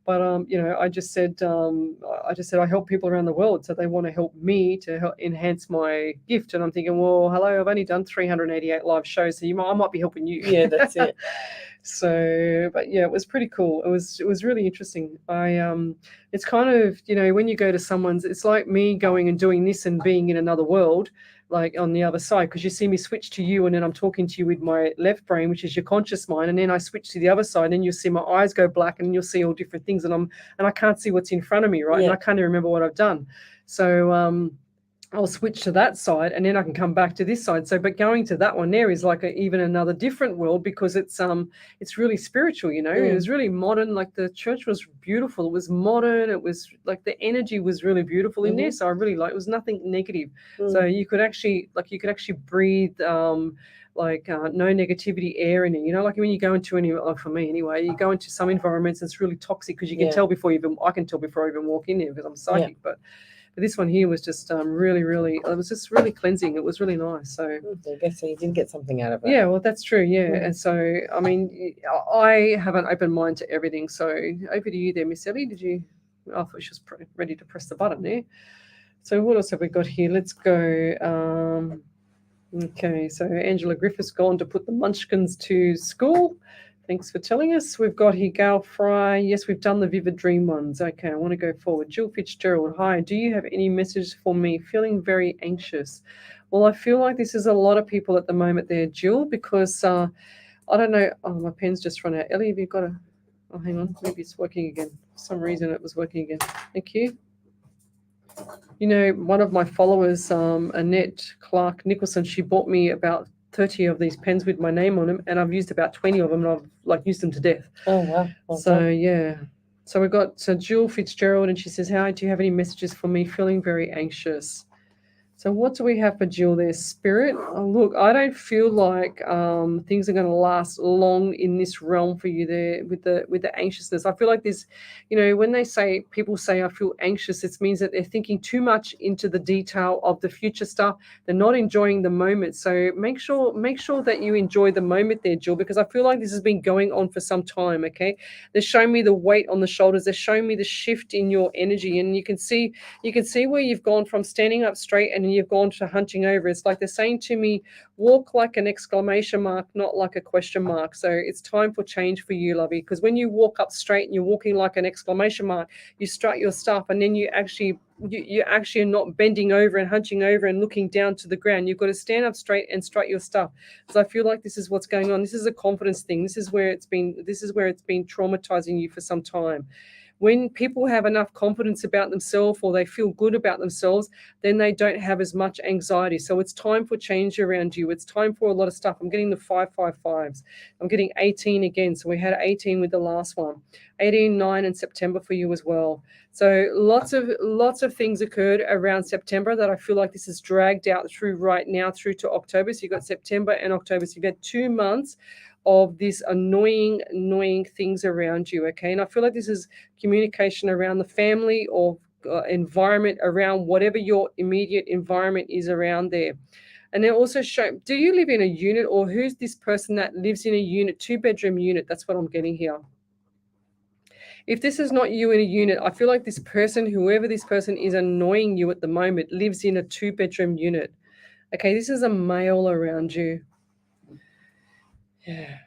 But I just said I help people around the world, so they want to help me to help enhance my gift. And I'm thinking, well, hello, I've only done 388 live shows, so I might be helping you. Yeah, that's it. So, but yeah, it was pretty cool. It was really interesting. It's kind of when you go to someone's, it's like me going and doing this and being in another world, like on the other side, because you see me switch to you, and then I'm talking to you with my left brain, which is your conscious mind, and then I switch to the other side, and you'll see my eyes go black, and you'll see all different things, and I can't see what's in front of me, right? Yeah. And I can't even remember what I've done. So I'll switch to that side, and then I can come back to this side. So, but going to that one there is like even another different world, because it's really spiritual, It was really modern. Like the church was beautiful. It was modern. It was like the energy was really beautiful in there. So I really liked. It was nothing negative. So you could actually breathe no negativity air in it. Like when you go into for me anyway, you go into some environments, it's really toxic, because you can tell I can tell before I even walk in there, because I'm psychic, but this one here was just really, really, it was just really cleansing. It was really nice. So I guess you did get something out of it. Yeah, well, that's true. Yeah. And so, I mean, I have an open mind to everything. So over to you there, Miss Ellie. I thought she was ready to press the button there. So what else have we got here? Let's go. Okay, so Angela Griffith's gone to put the munchkins to school. Thanks for telling us. We've got here Gail Fry. Yes, we've done the Vivid Dream ones. Okay, I want to go forward. Jill Fitzgerald. Hi, do you have any messages for me? Feeling very anxious. Well, I feel like this is a lot of people at the moment there, Jill, because I don't know. Oh, my pen's just run out. Ellie, have you got a... Oh, hang on. Maybe it's working again. For some reason it was working again. Thank you. One of my followers, Annette Clark Nicholson, she bought me about 30 of these pens with my name on them, and I've used about 20 of them, and I've like used them to death. Oh wow. Well So done. yeah. So we got Jill Fitzgerald, and she says, "Hi, do you have any messages for me? Feeling very anxious." So what do we have for Jill there? Spirit. Oh, look, I don't feel like things are going to last long in this realm for you there with the anxiousness. I feel like this, when people say I feel anxious, it means that they're thinking too much into the detail of the future stuff. They're not enjoying the moment. So make sure that you enjoy the moment there, Jill, because I feel like this has been going on for some time. Okay, they're showing me the weight on the shoulders. They're showing me the shift in your energy, and you can see where you've gone from standing up straight and you've gone to hunching over. It's like they're saying to me, walk like an exclamation mark, not like a question mark. So it's time for change for you, lovey, because when you walk up straight and you're walking like an exclamation mark, you strut your stuff, and then you actually are not bending over and hunching over and looking down to the ground. You've got to stand up straight and strut your stuff. So I feel like this is what's going on. This is a confidence thing. This is where it's been traumatizing you for some time. When people have enough confidence about themselves, or they feel good about themselves, then they don't have as much anxiety. So it's time for change around you. It's time for a lot of stuff. I'm getting the 555s. I'm getting 18 again. So we had 18 with the last one. 18, 9 in September for you as well. So lots of things occurred around September that I feel like this is dragged out through right now through to October. So you've got September and October. So you've got 2 months of these annoying things around you, okay? And I feel like this is communication around the family or environment, around whatever your immediate environment is around there. And then also show, do you live in a unit, or who's this person that lives in a unit, 2-bedroom unit? That's what I'm getting here. If this is not you in a unit, I feel like this person, whoever this person is annoying you at the moment, lives in a 2-bedroom unit. Okay, this is a male around you. Yeah.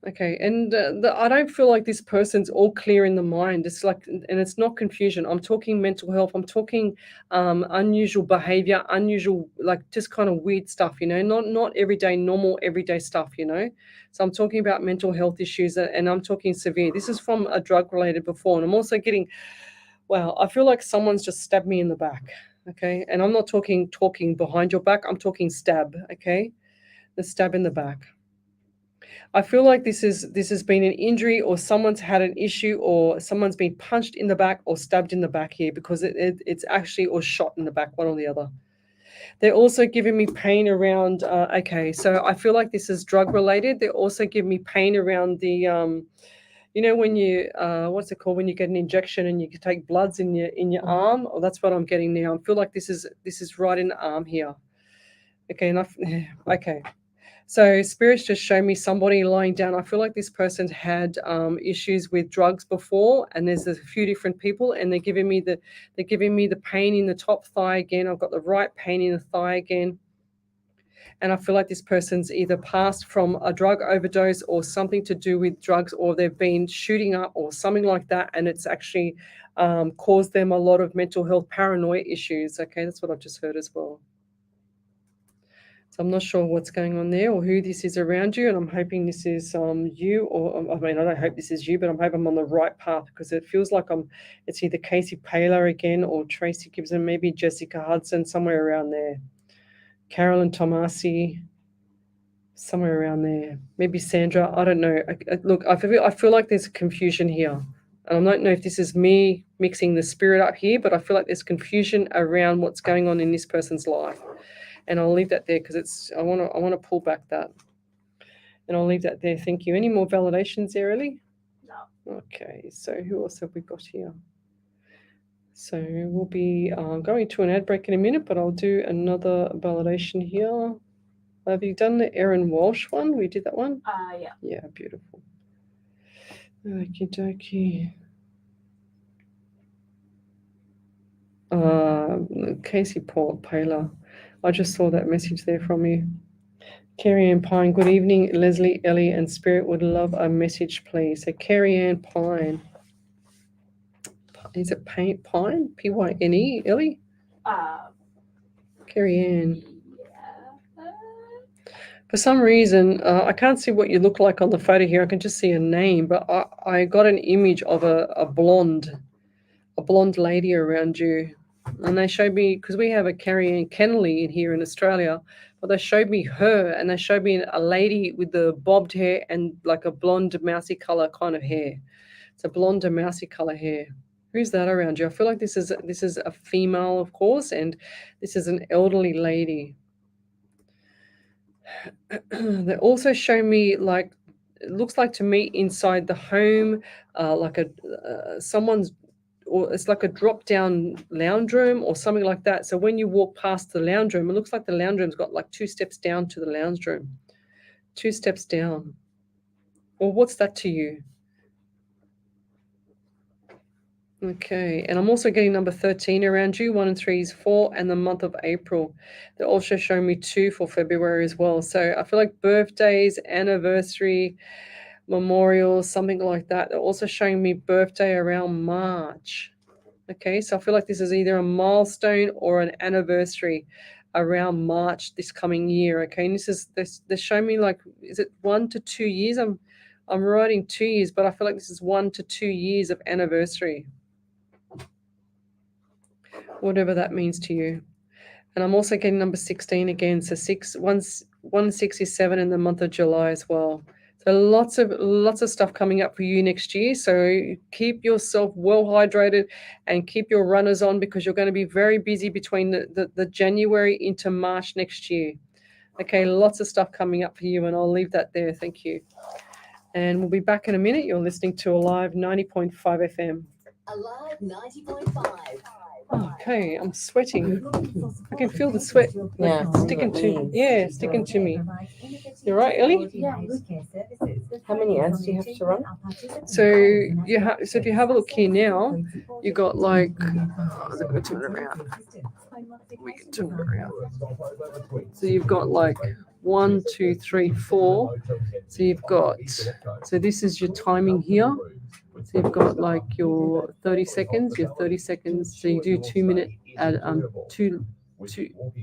Okay. And I don't feel like this person's all clear in the mind. It's like, and it's not confusion. I'm talking mental health. I'm talking unusual behavior, unusual, like just kind of weird stuff, not everyday, normal, everyday stuff, So I'm talking about mental health issues, and I'm talking severe. This is from a drug related before. And I'm also getting, wow, I feel like someone's just stabbed me in the back. Okay. And I'm not talking behind your back. I'm talking stab. Okay. The stab in the back. I feel like this has been an injury, or someone's had an issue, or someone's been punched in the back or stabbed in the back here, because it's actually, or shot in the back, one or the other. They're also giving me pain around, okay, so I feel like this is drug related. They're also giving me pain around the, when you, what's it called, when you get an injection and you can take bloods in your arm, or that's what I'm getting now. I feel like this is right in the arm here. Okay, enough. Okay. So spirits just show me somebody lying down. I feel like this person's had issues with drugs before, and there's a few different people, and they're giving me the pain in the top thigh again. I've got the right pain in the thigh again. And I feel like this person's either passed from a drug overdose or something to do with drugs, or they've been shooting up or something like that, and it's actually caused them a lot of mental health paranoia issues. Okay, that's what I've just heard as well. So I'm not sure what's going on there, or who this is around you, and I'm hoping this is you, or I don't hope this is you, but I'm hoping I'm on the right path, because it feels like it's either Casey Paler again, or Tracy Gibson, maybe Jessica Hudson, somewhere around there. Carolyn Tomasi, somewhere around there. Maybe Sandra, I don't know. Look, I feel like there's confusion here. And I don't know if this is me mixing the spirit up here, but I feel like there's confusion around what's going on in this person's life. And I'll leave that there, because I want to pull back that. And I'll leave that there. Thank you. Any more validations there, Ellie? No. Okay. So who else have we got here? So we'll be going to an ad break in a minute, but I'll do another validation here. Have you done the Erin Walsh one? We did that one? Yeah. Yeah, beautiful. Okie dokie. Casey Paler. I just saw that message there from you. Carrie Ann Pine, good evening. Leslie, Ellie, and Spirit would love a message, please. So Carrie Ann Pine. Is it Pine? Pyne? Ellie? Carrie Ann. Yeah. For some reason, I can't see what you look like on the photo here. I can just see a name, but I got an image of a blonde lady around you. And they showed me, because we have a Carrie Ann Kennelly in here in Australia, but they showed me her, and they showed me a lady with the bobbed hair and like a blonde mousy color kind of hair. It's a blonde and mousy color hair. Who's that around you? I feel like this is a female, of course, and this is an elderly lady. They also show me like, it looks like to me inside the home, like someone's, or it's like a drop down lounge room or something like that. So when you walk past the lounge room, it looks like the lounge room's got like 2 steps down to the lounge room. 2 steps down. Or what's that to you? Okay, and I'm also getting number 13 around you. 1 and 3 is 4, and the month of April. They also show me 2 for February as well. So I feel like birthdays, anniversary, memorials, something like that. They're also showing me birthday around March. Okay, so I feel like this is either a milestone or an anniversary around March this coming year. Okay, and they're showing me like, is it 1 to 2 years? I'm writing 2 years, but I feel like this is 1 to 2 years of anniversary. Whatever that means to you. And I'm also getting number 16 again. So 167 in the month of July as well. So lots of stuff coming up for you next year. So keep yourself well hydrated and keep your runners on, because you're going to be very busy between the January into March next year. Okay, lots of stuff coming up for you, and I'll leave that there. Thank you. And we'll be back in a minute. You're listening to Alive 90.5 FM. Alive 90.5. Okay, I'm sweating. I can feel the sweat sticking to me. You're right, Ellie? Yeah. How many ads do you have to run? So if you have a look here now, you got like, let me turn it around. We can turn it around. So you've got like 1, 2, 3, 4. So you've got, so this is your timing here. So you've got like your 30 seconds. So you do 2 minute ad, two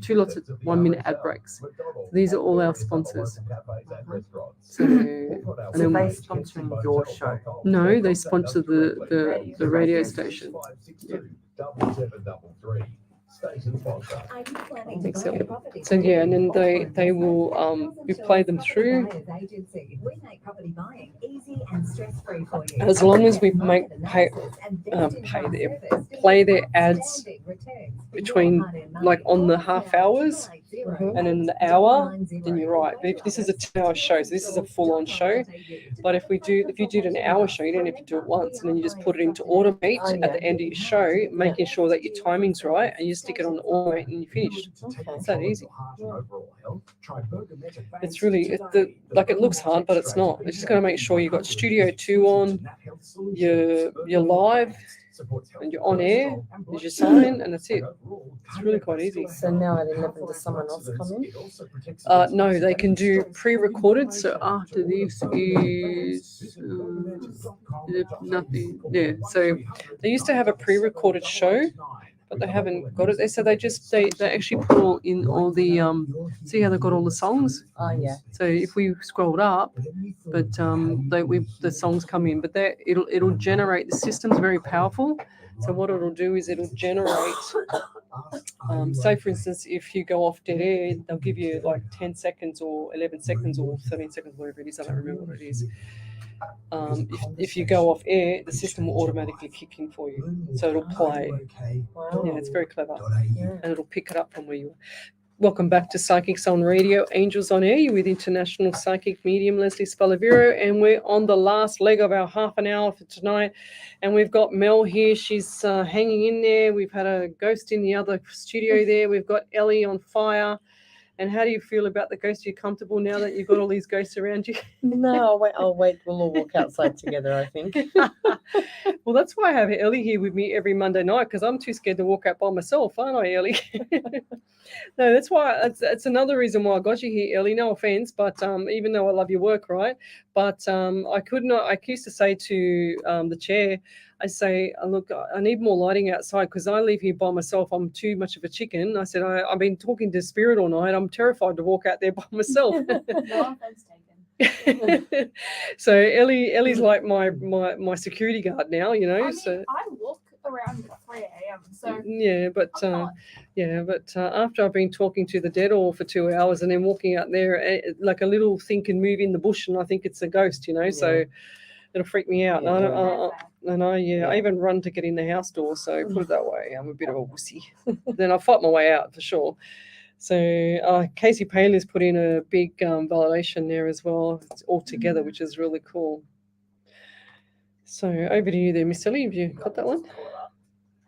lots of 1 minute ad breaks. So these are all our sponsors. So, and then they sponsoring your show? No, they sponsor the radio station. Yeah. I think so. So yeah, and then they will we play them through. As long as we play their ads between like on the half hours and in the hour, then you're right. But if this is a 2-hour show, so this is a full-on show. But if you did an hour show, you don't have to do it once, and then you just put it into automate at the end of your show, making sure that your timing's right, and you stick it on automate and you're finished. It's that easy. It's really it looks hard, but it's not. It's just got to make sure you got Studio 2 on, you're live, and you're on air. There's your sign, and that's it. It's really quite easy. So now at 11, does someone else come in? No, they can do pre-recorded. So after this is nothing. Yeah. So they used to have a pre-recorded show, but they haven't got it there. So they actually put all in all the see how they've got all the songs. Oh yeah. So if we scrolled up, but the songs come in, but it'll generate. The system's very powerful. So what it'll do is it'll generate. Say for instance, if you go off dead air, they'll give you like 10 seconds or 11 seconds or 13 seconds, whatever it is. I don't remember what it is. If you go off air, the system will automatically kick in for you. So it'll play. Wow. Yeah, it's very clever. And it'll pick it up from where you are. Welcome back to Psychics on Radio, Angels on Air. You're with International Psychic Medium Lesley Spaliviero, and we're on the last leg of our half an hour for tonight. And we've got Mel here. She's hanging in there. We've had a ghost in the other studio there. We've got Ellie on fire. And how do you feel about the ghost? Are you comfortable now that you've got all these ghosts around you? No, I'll wait. We'll all walk outside together, I think. Well, that's why I have Ellie here with me every Monday night, because I'm too scared to walk out by myself, aren't I, Ellie? No, that's why. That's another reason why I got you here, Ellie. No offense, but even though I love your work, right? But I could not. I used to say to the chair, I say, look, I need more lighting outside because I live here by myself. I'm too much of a chicken. I said, I've been talking to spirit all night. I'm terrified to walk out there by myself. No offense taken. So Ellie's like my security guard now, you know. I mean, so I look around at 3 a.m. So yeah, but I'm not. after I've been talking to the dead all for 2 hours and then walking out there, like a little thing can move in the bush, and I think it's a ghost, you know. So it'll freak me out. Yeah, And yeah. I even run to get in the house door. So put it that way, I'm a bit of a wussy. Then I'll fight my way out for sure. So Casey Paley's put in a big validation there as well. It's all together, which is really cool. So over to you there, Miss Ellie. Have you got that one? Pull it up.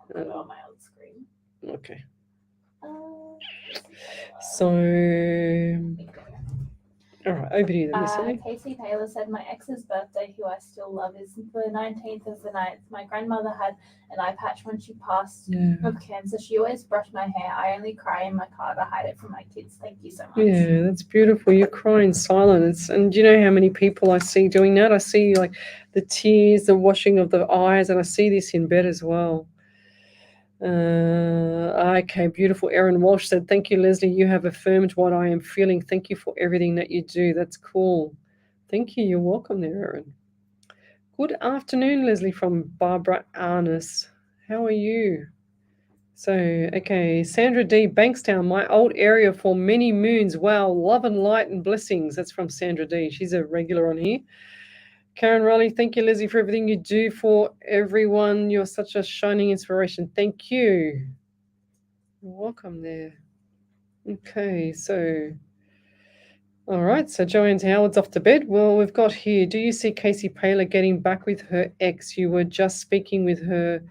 I'll put it on my own screen. Okay. Uh, So all right, over to you then, Miss Ellie. Casey Taylor said, my ex's birthday, who I still love, is the 19th of the 9th. My grandmother had an eye patch when she passed of cancer. She always brushed my hair. I only cry in my car to hide it from my kids. Thank you so much. Yeah, that's beautiful. You're crying silence. And do you know how many people I see doing that? I see like the tears, the washing of the eyes, and I see this in bed as well. Okay, beautiful. Erin Walsh said, thank you, Lesley. You have affirmed what I am feeling. Thank you for everything that you do. That's cool. Thank you. You're welcome there, Erin. Good afternoon, Lesley from Barbara Arness. How are you? So, okay, Sandra D. Bankstown, my old area for many moons. Wow, love and light and blessings. That's from Sandra D. She's a regular on here. Karen Riley, thank you, Lizzie, for everything you do for everyone. You're such a shining inspiration. Thank you. You're welcome there. Okay, so, all right, so Joanne Howard's off to bed. Well, we've got here, do you see Casey Paler getting back with her ex? You were just speaking with her.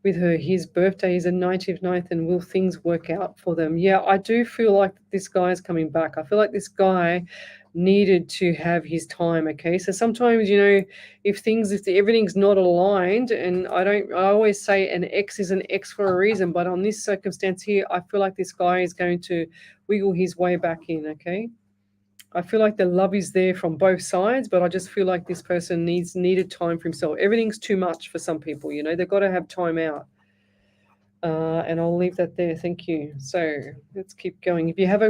His birthday is the 99th, and will things work out for them? Yeah, I do feel like this guy is coming back. I feel like this guy needed to have his time. Okay, so sometimes, you know, if everything's not aligned, and I always say an ex is an ex for a reason, but on this circumstance here, I feel like this guy is going to wiggle his way back in. Okay, I feel like the love is there from both sides, but I just feel like this person needed time for himself. Everything's too much for some people, you know. They've got to have time out. And I'll leave that there. Thank you. So let's keep going. If you have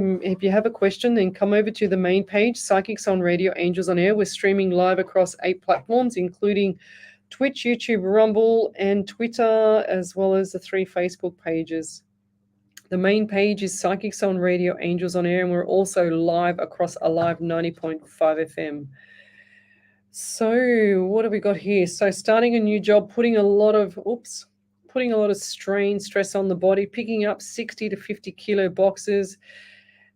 a question, then come over to the main page, Psychics on Radio, Angels on Air. We're streaming live across 8 platforms, including Twitch, YouTube, Rumble, and Twitter, as well as the 3 Facebook pages. The main page is Psychics on Radio, Angels on Air, and we're also live across a live 90.5 FM. So what have we got here? So starting a new job, putting a lot of strain, stress on the body, picking up 60 to 50 kilo boxes.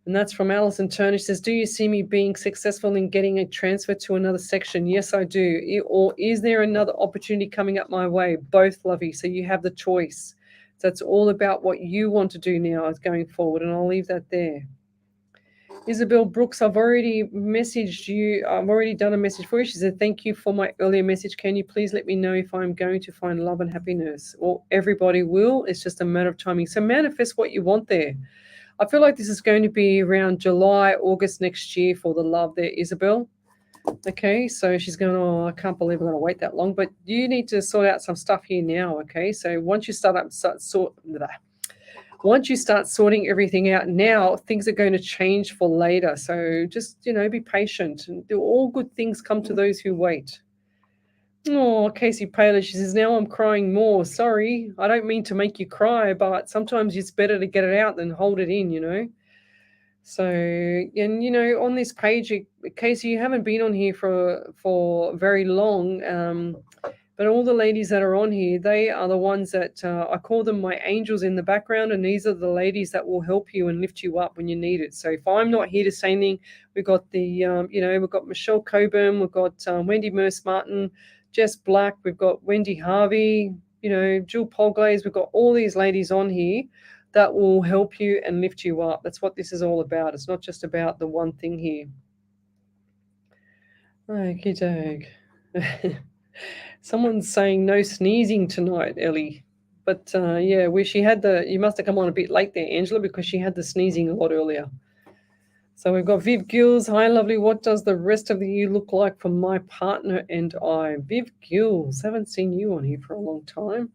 And that's from Alison Turner. She says, do you see me being successful in getting a transfer to another section? Yes, I do. Or is there another opportunity coming up my way? Both, lovey. So you have the choice. So it's all about what you want to do now going forward, and I'll leave that there. Isabel Brooks, I've already messaged you. I've already done a message for you. She said, thank you for my earlier message. Can you please let me know if I'm going to find love and happiness? Well, everybody will. It's just a matter of timing. So manifest what you want there. I feel like this is going to be around July, August next year for the love there, Isabel. Okay, so she's going, oh, I can't believe I'm going to wait that long. But you need to sort out some stuff here now, okay? So once you start sorting everything out now, things are going to change for later. So just, you know, be patient. And all good things come to those who wait. Oh, Casey Paler, she says, now I'm crying more. Sorry, I don't mean to make you cry, but sometimes it's better to get it out than hold it in, you know. So, and, you know, on this page, Casey, you haven't been on here for very long, but all the ladies that are on here, they are the ones that I call them my angels in the background, and these are the ladies that will help you and lift you up when you need it. So if I'm not here to say anything, we've got we've got Michelle Coburn, we've got Wendy Merce Martin, Jess Black, we've got Wendy Harvey, you know, Jill Polglaze, we've got all these ladies on here that will help you and lift you up. That's what this is all about. It's not just about the one thing here. Okay, dog. Someone's saying no sneezing tonight, Ellie. But yeah, you must have come on a bit late there, Angela, because she had the sneezing a lot earlier. So we've got Viv Gills. Hi, lovely. What does the rest of the year look like for my partner and I? Viv Gills. Haven't seen you on here for a long time.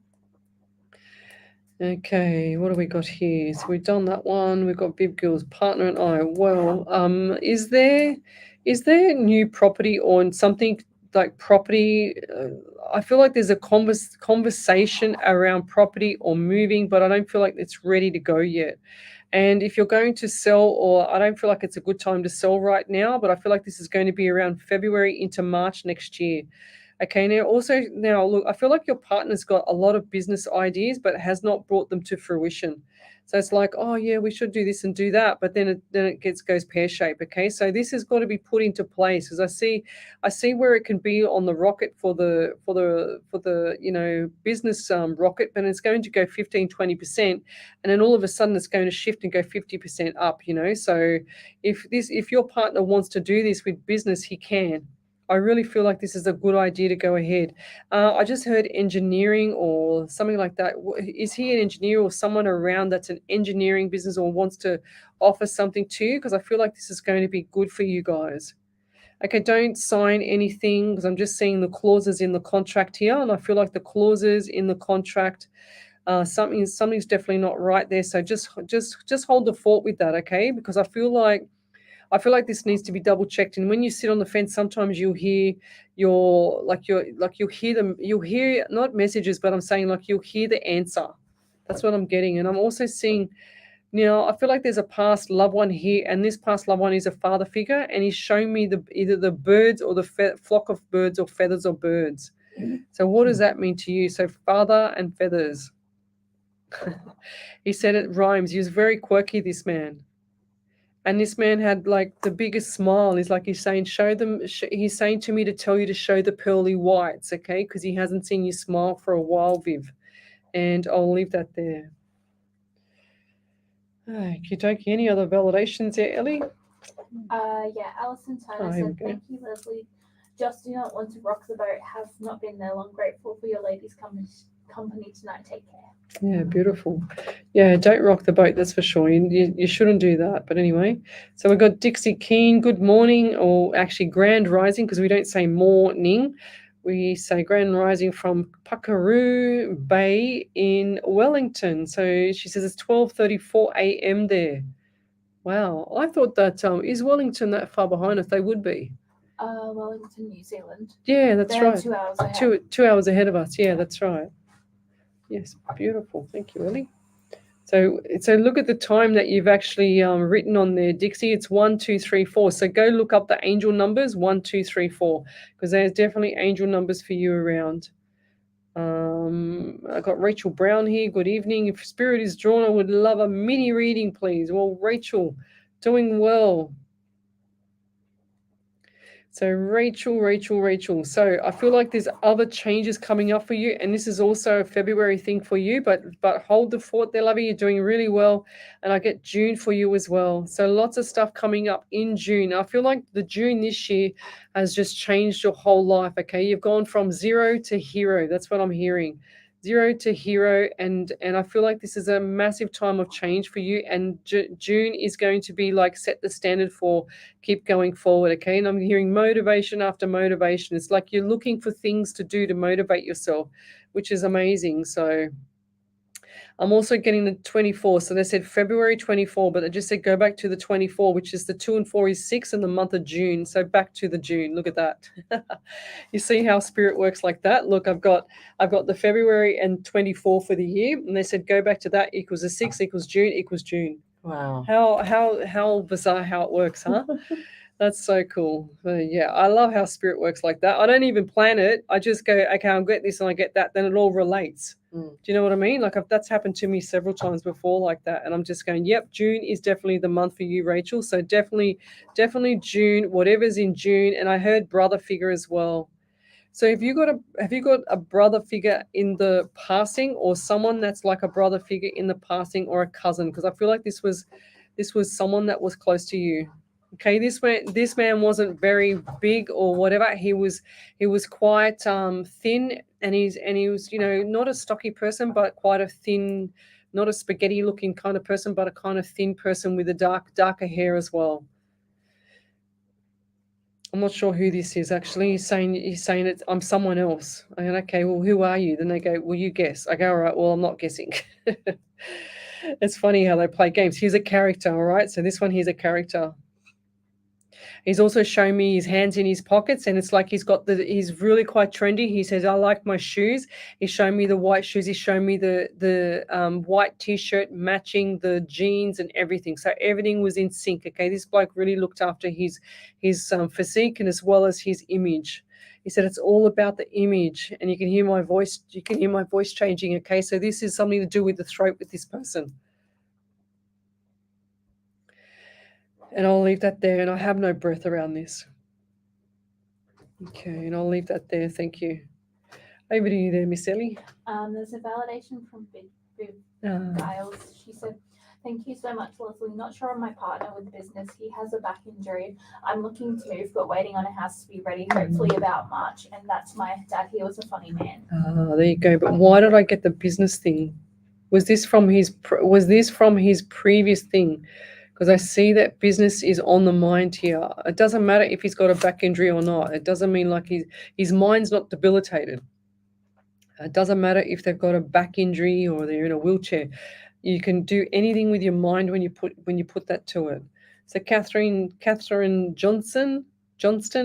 Okay, what have we got here? So we've done that one. We've got Viv Gill's partner and I. Well, is there new property or something like property. I feel like there's a conversation around property or moving, but I don't feel like it's ready to go yet. And if you're going to sell, or I don't feel like it's a good time to sell right now, but I feel like this is going to be around February into March next year. Okay, now look, I feel like your partner's got a lot of business ideas, but has not brought them to fruition. So it's like, oh yeah, we should do this and do that, but then it goes pear-shaped. Okay, so this has got to be put into place, because I see where it can be on the rocket for the business rocket, but it's going to go 15-20%, and then all of a sudden it's going to shift and go 50% up. So if your partner wants to do this with business, he can. I really feel like this is a good idea to go ahead. I just heard engineering or something like that. Is he an engineer or someone around that's an engineering business or wants to offer something to you? Because I feel like this is going to be good for you guys. Okay, don't sign anything, because I'm just seeing the clauses in the contract here, and I feel like the clauses in the contract, something's definitely not right there. So just hold the fort with that, okay? Because I feel like this needs to be double checked. And when you sit on the fence, sometimes you'll hear you'll hear not messages, but I'm saying like you'll hear the answer. That's what I'm getting. And I'm also seeing, I feel like there's a past loved one here, and this past loved one is a father figure, and he's showing me either the birds or the flock of birds or feathers of birds. So what does that mean to you? So father and feathers. He said it rhymes. He was very quirky, this man. And this man had like the biggest smile. He's saying, show them. He's saying to me to tell you to show the pearly whites, okay? Because he hasn't seen you smile for a while, Viv. And I'll leave that there. Okey-dokey. Any other validations there, Ellie? Yeah, Alison Turner said, thank you, Lesley. Just do not want to rock the boat. Have not been there long. Grateful for your ladies' company tonight. Take care. Yeah, beautiful. Yeah, don't rock the boat, that's for sure. You shouldn't do that. But anyway, so we've got Dixie Keane, good morning, or actually grand rising, because we don't say morning. We say grand rising from Puckaroo Bay in Wellington. So she says it's 12:34 a.m. there. Wow, I thought that is Wellington that far behind us? They would be. Wellington, New Zealand. Yeah, that's They're right. 2 hours ahead. 2 hours ahead of us. Yeah, that's right. Yes, beautiful. Thank you, Ellie. So look at the time that you've actually written on there, Dixie. It's 1, 2, 3, 4. So go look up the angel numbers 1, 2, 3, 4, because there's definitely angel numbers for you around. I got Rachel Brown here. Good evening. If spirit is drawn, I would love a mini reading, please. Well, Rachel, doing well. So Rachel. So I feel like there's other changes coming up for you, and this is also a February thing for you, but hold the fort there, lovey. You're doing really well. And I get June for you as well. So lots of stuff coming up in June. I feel like the June this year has just changed your whole life, okay? You've gone from 0 to hero. That's what I'm hearing. 0 to hero, and I feel like this is a massive time of change for you, and June is going to be like set the standard for keep going forward, okay? And I'm hearing motivation after motivation. It's like you're looking for things to do to motivate yourself, which is amazing. So I'm also getting the 24. So they said February 24, but they just said go back to the 24, which is the 2 and 4 is 6 in the month of June. So back to the June. Look at that. You see how spirit works like that? Look, I've got the February and 24 for the year, and they said go back to that equals a 6 equals June. Wow. How bizarre how it works, huh? That's so cool. Yeah, I love how spirit works like that. I don't even plan it. I just go, okay, I'll get this and I get that. Then it all relates. Do you know what I mean? Like that's happened to me several times before like that. And I'm just going, yep, June is definitely the month for you, Rachel. So definitely June, whatever's in June. And I heard brother figure as well. So have you got a brother figure in the passing, or someone that's like a brother figure in the passing, or a cousin? Because I feel like this was someone that was close to you. Okay, this man wasn't very big or whatever. He was quite thin, and he was not a stocky person, but quite a thin, not a spaghetti looking kind of person, but a kind of thin person with a darker hair as well. I'm not sure who this is actually. He's saying it. I'm someone else. I go, okay, well, who are you? Then they go, well, you guess. I go, all right, well, I'm not guessing. It's funny how they play games. He's a character, all right. So this one, he's a character. He's also showing me his hands in his pockets, and it's like he's really quite trendy. He says, I like my shoes. He's showing me the white shoes. He's showing me the white t-shirt matching the jeans and everything. So everything was in sync. Okay, this bloke really looked after his physique and as well as his image. He said it's all about the image, and you can hear my voice. You can hear my voice changing. Okay, so this is something to do with the throat with this person. And I'll leave that there, and I have no breath around this. Okay, and I'll leave that there. Thank you. Over to you there, Miss Ellie. There's a validation from Viv Giles. She said, thank you so much, Lesley. Not sure on my partner with business. He has a back injury. I'm looking to move, but waiting on a house to be ready, hopefully about March. And that's my dad. He was a funny man. There you go. But why did I get the business thing? Was this from his previous thing? Because I see that business is on the mind here. It doesn't matter if he's got a back injury or not. It doesn't mean like his mind's not debilitated. It doesn't matter if they've got a back injury or they're in a wheelchair. You can do anything with your mind when you put that to it. So Catherine Johnston,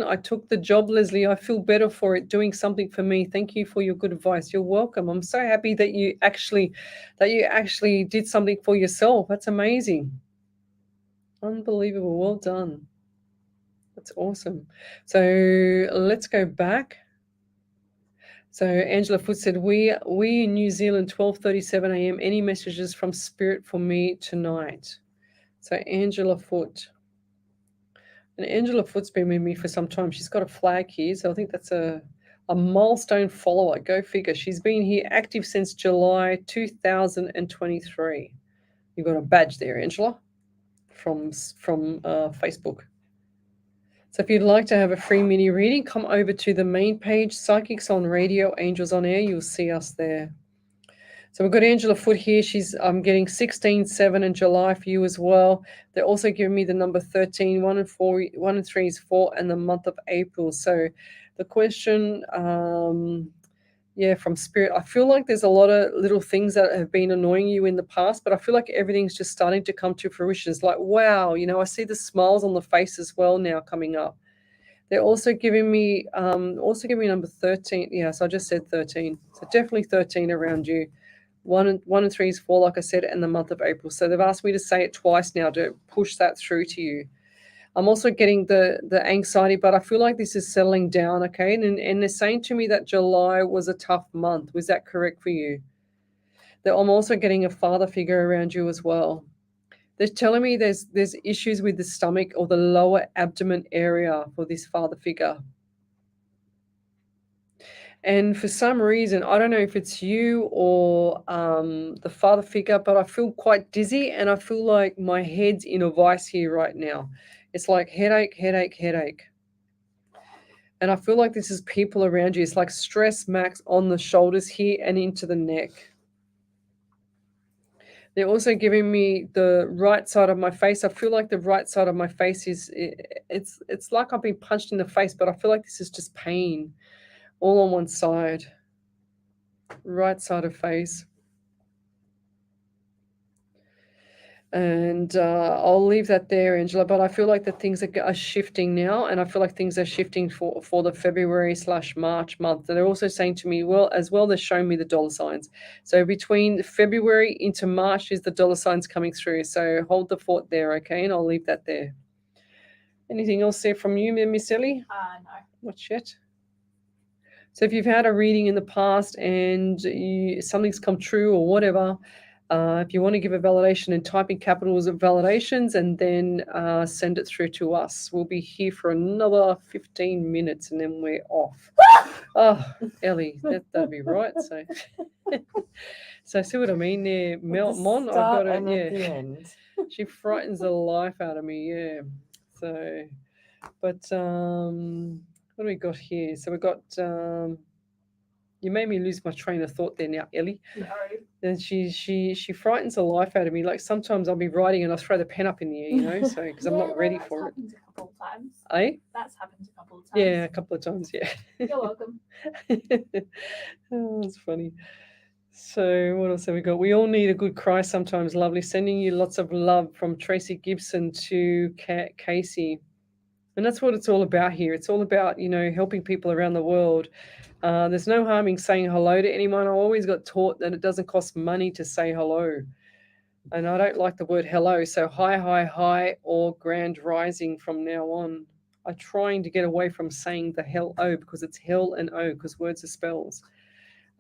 I took the job, Lesley. I feel better for it, doing something for me. Thank you for your good advice. You're welcome. I'm so happy that you actually did something for yourself. That's amazing. Unbelievable. Well done. That's awesome. So let's go back. So Angela Foot said, we in New Zealand, 12:37 a.m. Any messages from Spirit for me tonight? So Angela Foot. And Angela Foot's been with me for some time. She's got a flag here. So I think that's a milestone follower. Go figure. She's been here active since July 2023. You've got a badge there, Angela, from Facebook. So if you'd like to have a free mini reading, come over to the main page, Psychics on Radio, Angels on Air. You'll see us there. So we've got Angela Foot here. I'm getting 16, 7 in July for you as well. They're also giving me the number 13, 1 and 4, 1 and 3 is 4, and the month of April. So the question, from Spirit, I feel like there's a lot of little things that have been annoying you in the past, but I feel like everything's just starting to come to fruition. It's like, wow, I see the smiles on the face as well now coming up. They're also giving me number 13. Yeah, so I just said 13. So definitely 13 around you. 1 and 3 is 4, like I said, and the month of April. So they've asked me to say it twice now to push that through to you. I'm also getting the anxiety, but I feel like this is settling down, okay? And they're saying to me that July was a tough month. Was that correct for you? I'm also getting a father figure around you as well. They're telling me there's issues with the stomach or the lower abdomen area for this father figure. And for some reason, I don't know if it's you or the father figure, but I feel quite dizzy and I feel like my head's in a vice here right now. It's like headache, headache, headache. And I feel like this is people around you. It's like stress max on the shoulders here and into the neck. They're also giving me the right side of my face. I feel like the right side of my face it's like I've been punched in the face, but I feel like this is just pain all on one side. Right side of face. And I'll leave that there, Angela, but I feel like that things are shifting now, and I feel like things are shifting for the February/March month. And they're also saying to me, they're showing me the dollar signs. So between February into March is the dollar signs coming through. So hold the fort there, okay? And I'll leave that there. Anything else there from you, Miss Ellie? No. Not yet. So if you've had a reading in the past and something's come true or whatever, if you want to give a validation and type in capitals of validations and then send it through to us. We'll be here for another 15 minutes and then we're off. Oh, Ellie, that'd be right. So see what I mean there, Mon? I've got it. Yeah. At the end. She frightens the life out of me. Yeah. So, but what do we got here? So we got. You made me lose my train of thought there now, Ellie. No. And she frightens the life out of me. Like sometimes I'll be writing and I'll throw the pen up in the air, so because I'm not ready for it. That's happened a couple of times. Eh? That's happened a couple of times. Yeah, a couple of times, yeah. You're welcome. Oh, that's funny. So what else have we got? We all need a good cry sometimes, lovely. Sending you lots of love from Tracy Gibson to Casey. And that's what it's all about here. It's all about, helping people around the world. There's no harm in saying hello to anyone. I always got taught that it doesn't cost money to say hello. And I don't like the word hello. So hi, or grand rising from now on. I'm trying to get away from saying the hell-o because it's hell and o because words are spells.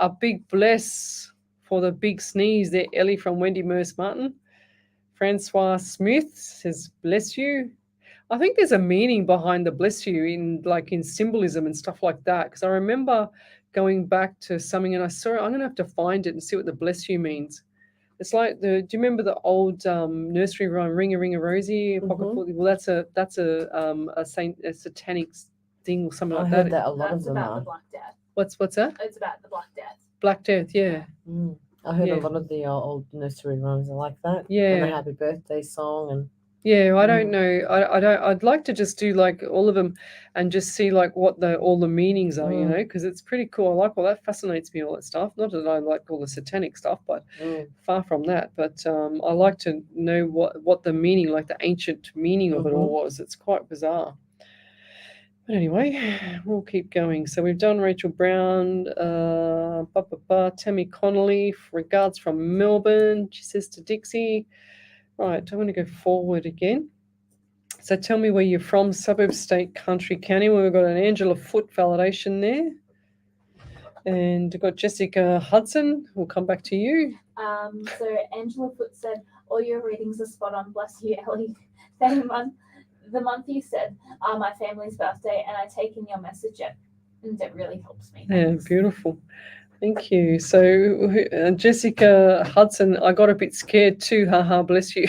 A big bless for the big sneeze there, Ellie from Wendy Merce Martin. Francois Smith says, bless you. I think there's a meaning behind the bless you in symbolism and stuff like that. Because I remember going back to something and I saw it. I'm going to have to find it and see what the bless you means. It's like do you remember the old nursery rhyme, Ring a Ring a Rosie? Mhm. Well, that's a satanic thing or something like I heard that. that a lot of That's them about are. the Black Death. What's that? It's about the Black Death. Black Death, yeah. Mm. I heard Yeah. a lot of the old nursery rhymes are like that. Yeah. And the happy birthday song and Yeah, I don't know. I don't. I'd like to just do like all of them, and just see like what all the meanings are, because it's pretty cool. I like all that. Fascinates me, all that stuff. Not that I like all the satanic stuff, but far from that. But I like to know what the meaning, like the ancient meaning of it all was. It's quite bizarre. But anyway, we'll keep going. So we've done Rachel Brown, Tammy Connolly. Regards from Melbourne. She says to Dixie. Right, I want to go forward again. So tell me where you're from, suburb, state, country, county. We've got an Angela Foot validation there. And we've got Jessica Hudson. We'll come back to you. So Angela Foot said, all your readings are spot on. Bless you, Ellie. The month you said my family's birthday, and I take in your message, and it really helps me. Thanks. Yeah, beautiful. Thank you. So, Jessica Hudson, I got a bit scared too. Haha, bless you.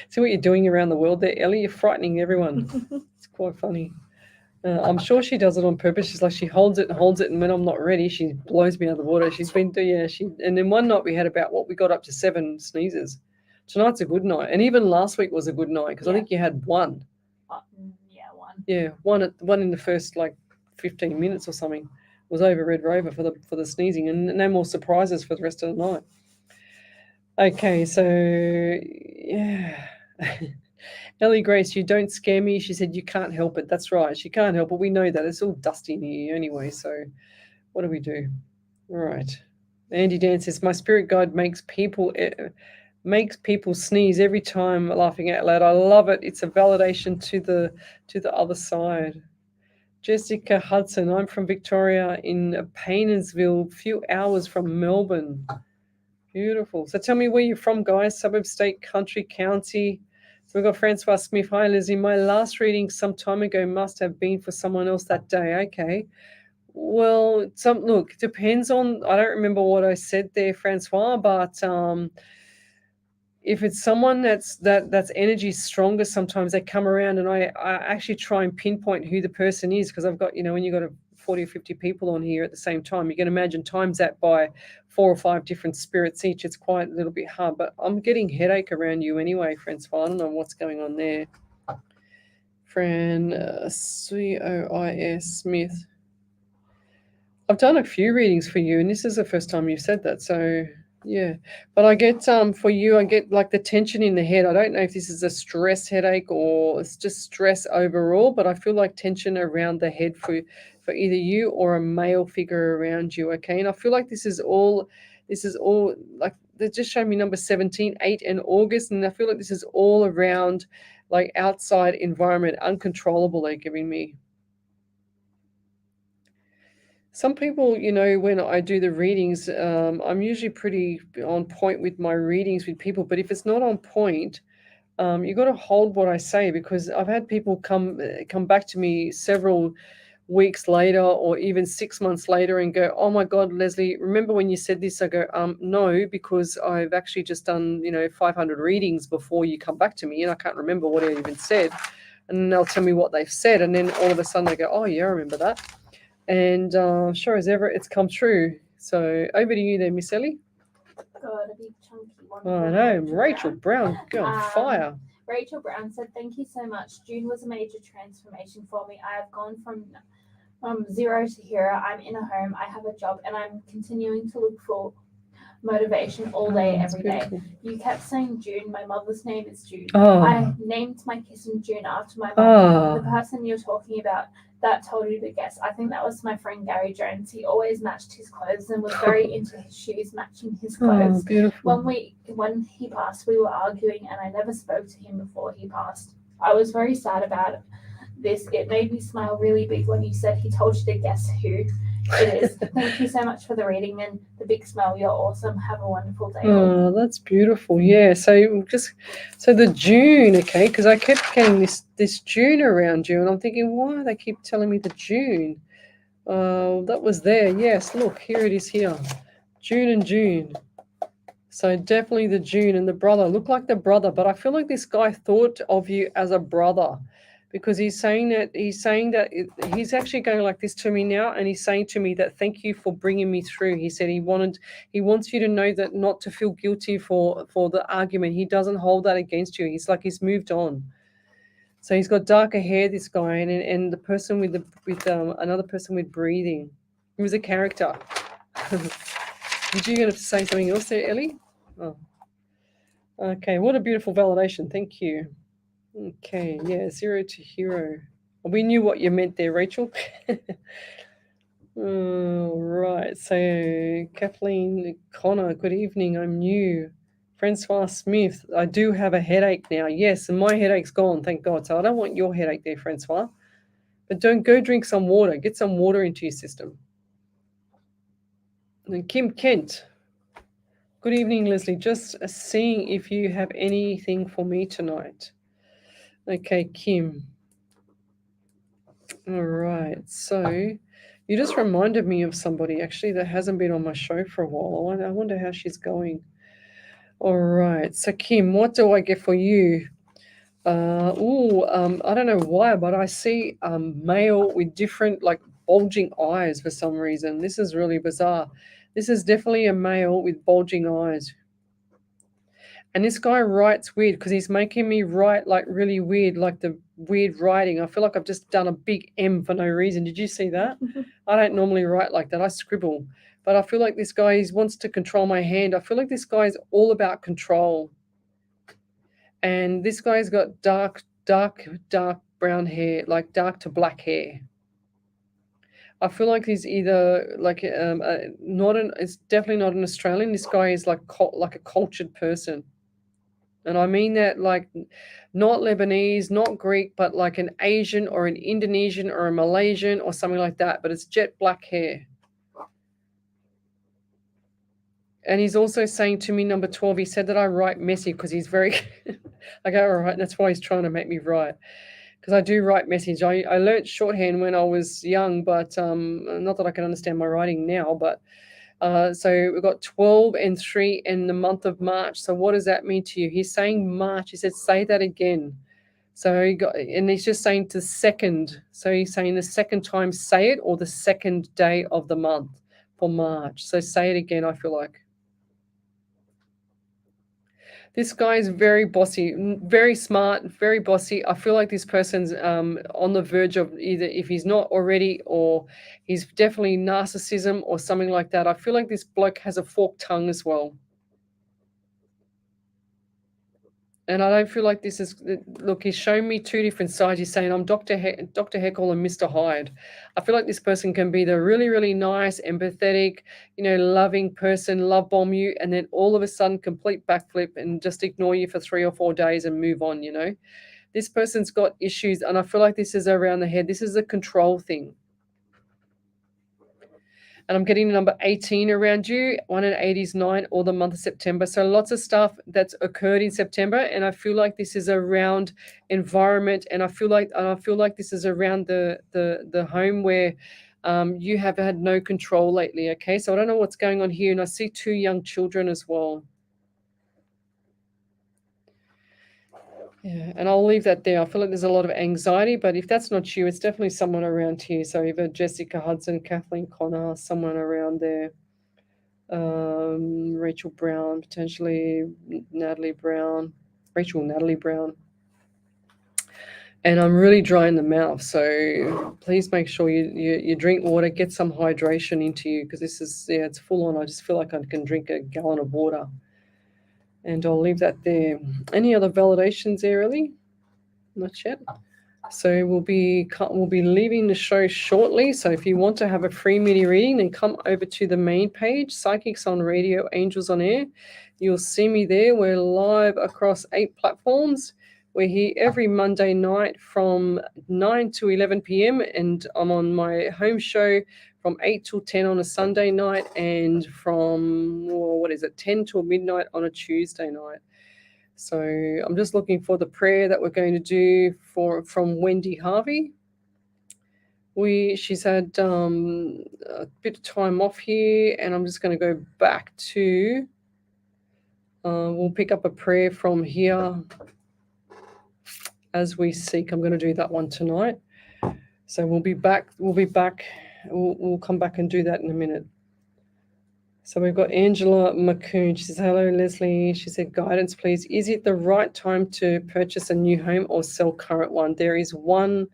See what you're doing around the world there, Ellie? You're frightening everyone. It's quite funny. I'm sure she does it on purpose. She's like, she holds it, and when I'm not ready, she blows me out of the water. She's been doing, and then one night we had we got up to 7 sneezes. Tonight's a good night. And even last week was a good night because I think you had one. One. Yeah, one in the first 15 minutes or something. Was over Red Rover for the sneezing, and no more surprises for the rest of the night. Okay, so yeah. Ellie Grace, you don't scare me. She said you can't help it. That's right. She can't help it. We know that. It's all dusty in here anyway, so what do we do? All right. Andy Dan says, my spirit guide makes people sneeze every time, laughing out loud. I love it. It's a validation to the other side. Jessica Hudson, I'm from Victoria in Paynesville, a few hours from Melbourne. Beautiful. So tell me where you're from, guys. Suburb, state, country, county. So we've got Francois Smith. Hi, Lizzie. My last reading some time ago must have been for someone else that day. Okay. Well, look, it depends on, I don't remember what I said there, Francois, but if it's someone that's energy stronger, sometimes they come around, and I actually try and pinpoint who the person is, because I've got, when you've got 40 or 50 people on here at the same time, you can imagine times that by 4 or 5 different spirits each. It's quite a little bit hard, but I'm getting headache around you anyway, Francois. I don't know what's going on there. Fran COIS Smith. I've done a few readings for you, and this is the first time you've said that, so yeah. But I get for you, I get the tension in the head. I don't know if this is a stress headache or it's just stress overall, but I feel like tension around the head for either you or a male figure around you. Okay, and I feel like this is all like they just showed me number 17, 8, and August, and I feel like this is all around outside environment, uncontrollable. They're giving me. Some people, when I do the readings, I'm usually pretty on point with my readings with people. But if it's not on point, you've got to hold what I say, because I've had people come back to me several weeks later or even 6 months later and go, oh my God, Lesley, remember when you said this? I go, no, because I've actually just done, 500 readings before you come back to me, and I can't remember what I even said. And they'll tell me what they've said. And then all of a sudden I go, oh yeah, I remember that. And sure as ever, it's come true. So over to you there, Miss Ellie. Got a big chunky one. Oh, I know. Rachel Brown, go on fire. Rachel Brown said, thank you so much. June was a major transformation for me. I have gone from zero to hero. I'm in a home. I have a job, and I'm continuing to look motivation all day, that's every day. beautiful. You kept saying June. My mother's name is June. Oh. I named my kissing June after my mom. The Oh. person you're talking about that told you to guess, I think that was my friend Gary Jones. He always matched his clothes and was very into his shoes matching his Oh, clothes. beautiful. When he passed, we were arguing, and I never spoke to him before he passed. I was very sad about this. It made me smile really big when you said he told you to guess who it is. Thank you so much for the reading and the big smile. You're awesome. Have a wonderful day. Oh, that's beautiful. Yeah. So the June, okay, because I kept getting this June around you, and I'm thinking, why do they keep telling me the June? That was there. Yes. Look, here it is here. June and June. So definitely the June and the brother. Look like the brother, but I feel like this guy thought of you as a brother, because he's saying that he's actually going like this to me now, and he's saying to me that thank you for bringing me through. He said he wants you to know that not to feel guilty for the argument. He doesn't hold that against you. He's moved on. So he's got darker hair, this guy, and the person with another person with breathing. He was a character. Did you going to say something else there, Ellie? Oh, okay. What a beautiful validation. Thank you. Okay, yeah, 0 to hero. We knew what you meant there, Rachel. All right. So Kathleen Connor, good evening. I'm new. Francois Smith, I do have a headache now. Yes, and my headache's gone, thank God. So I don't want your headache there, Francois. But don't go drink some water. Get some water into your system. And Kim Kent. Good evening, Lesley. Just seeing if you have anything for me tonight. Okay, Kim. All right. So you just reminded me of somebody actually that hasn't been on my show for a while. I wonder how she's going. All right. So Kim, what do I get for you? I don't know why, but I see male with different like bulging eyes for some reason. This is really bizarre. This is definitely a male with bulging eyes. And this guy writes weird because he's making me write like really weird, like the weird writing. I feel like I've just done a big M for no reason. Did you see that? I don't normally write like that. I scribble. But I feel like this guy wants to control my hand. I feel like this guy is all about control. And this guy's got dark brown hair, like dark to black hair. I feel like he's either like it's definitely not an Australian. This guy is like a cultured person. And I mean that like not Lebanese, not Greek, but like an Asian or an Indonesian or a Malaysian or something like that. But it's jet black hair. And he's also saying to me, number 12, he said that I write messy because he's very, I go, all right, that's why he's trying to make me write. Because I do write message. I learnt shorthand when I was young, but not that I can understand my writing now, but so we've got 12 and 3 in the month of March. So what does that mean to you? He's saying March. He said, say that again. So he's just saying the second. So he's saying the second time say it, or the second day of the month for March. So say it again, I feel like. This guy is very bossy, very smart, very bossy. I feel like this person's on the verge of either, if he's not already, or he's definitely narcissism or something like that. I feel like this bloke has a forked tongue as well. And I don't feel like this is, look, he's showing me two different sides. He's saying, I'm Dr. Heckle and Mr. Hyde. I feel like this person can be the really, really nice, empathetic, loving person, love bomb you, and then all of a sudden complete backflip and just ignore you for 3 or 4 days and move on, This person's got issues, and I feel like this is around the head. This is a control thing. And I'm getting number 18 around you. 1 and 8 is 9, or the month of September. So lots of stuff that's occurred in September, and I feel like this is around environment, and I feel like this is around the home where you have had no control lately. Okay, so I don't know what's going on here, and I see 2 young children as well. Yeah, and I'll leave that there. I feel like there's a lot of anxiety, but if that's not you, it's definitely someone around here. So either Jessica Hudson, Kathleen Connor, someone around there. Rachel Brown, potentially Natalie Brown. and I'm really dry in the mouth. So please make sure you drink water, get some hydration into you, because this is, it's full on. I just feel like I can drink a gallon of water. And I'll leave that there. Any other validations there, Ellie? Not yet. So we'll be leaving the show shortly. So if you want to have a free mini reading, then come over to the main page, Psychics on Radio, Angels on Air. You'll see me there. We're live across 8 platforms. We're here every Monday night from 9 to 11 p.m. and I'm on my home show from 8 till 10 on a Sunday night, and from 10 till midnight on a Tuesday night. So I'm just looking for the prayer that we're going to do from Wendy Harvey. She's had a bit of time off here, and I'm just going to go back to. We'll pick up a prayer from here as we seek. I'm going to do that one tonight. So we'll be back. We'll come back and do that in a minute. So we've got Angela McCoon. She says, hello, Lesley. She said, guidance, please. Is it the right time to purchase a new home or sell current one? There is one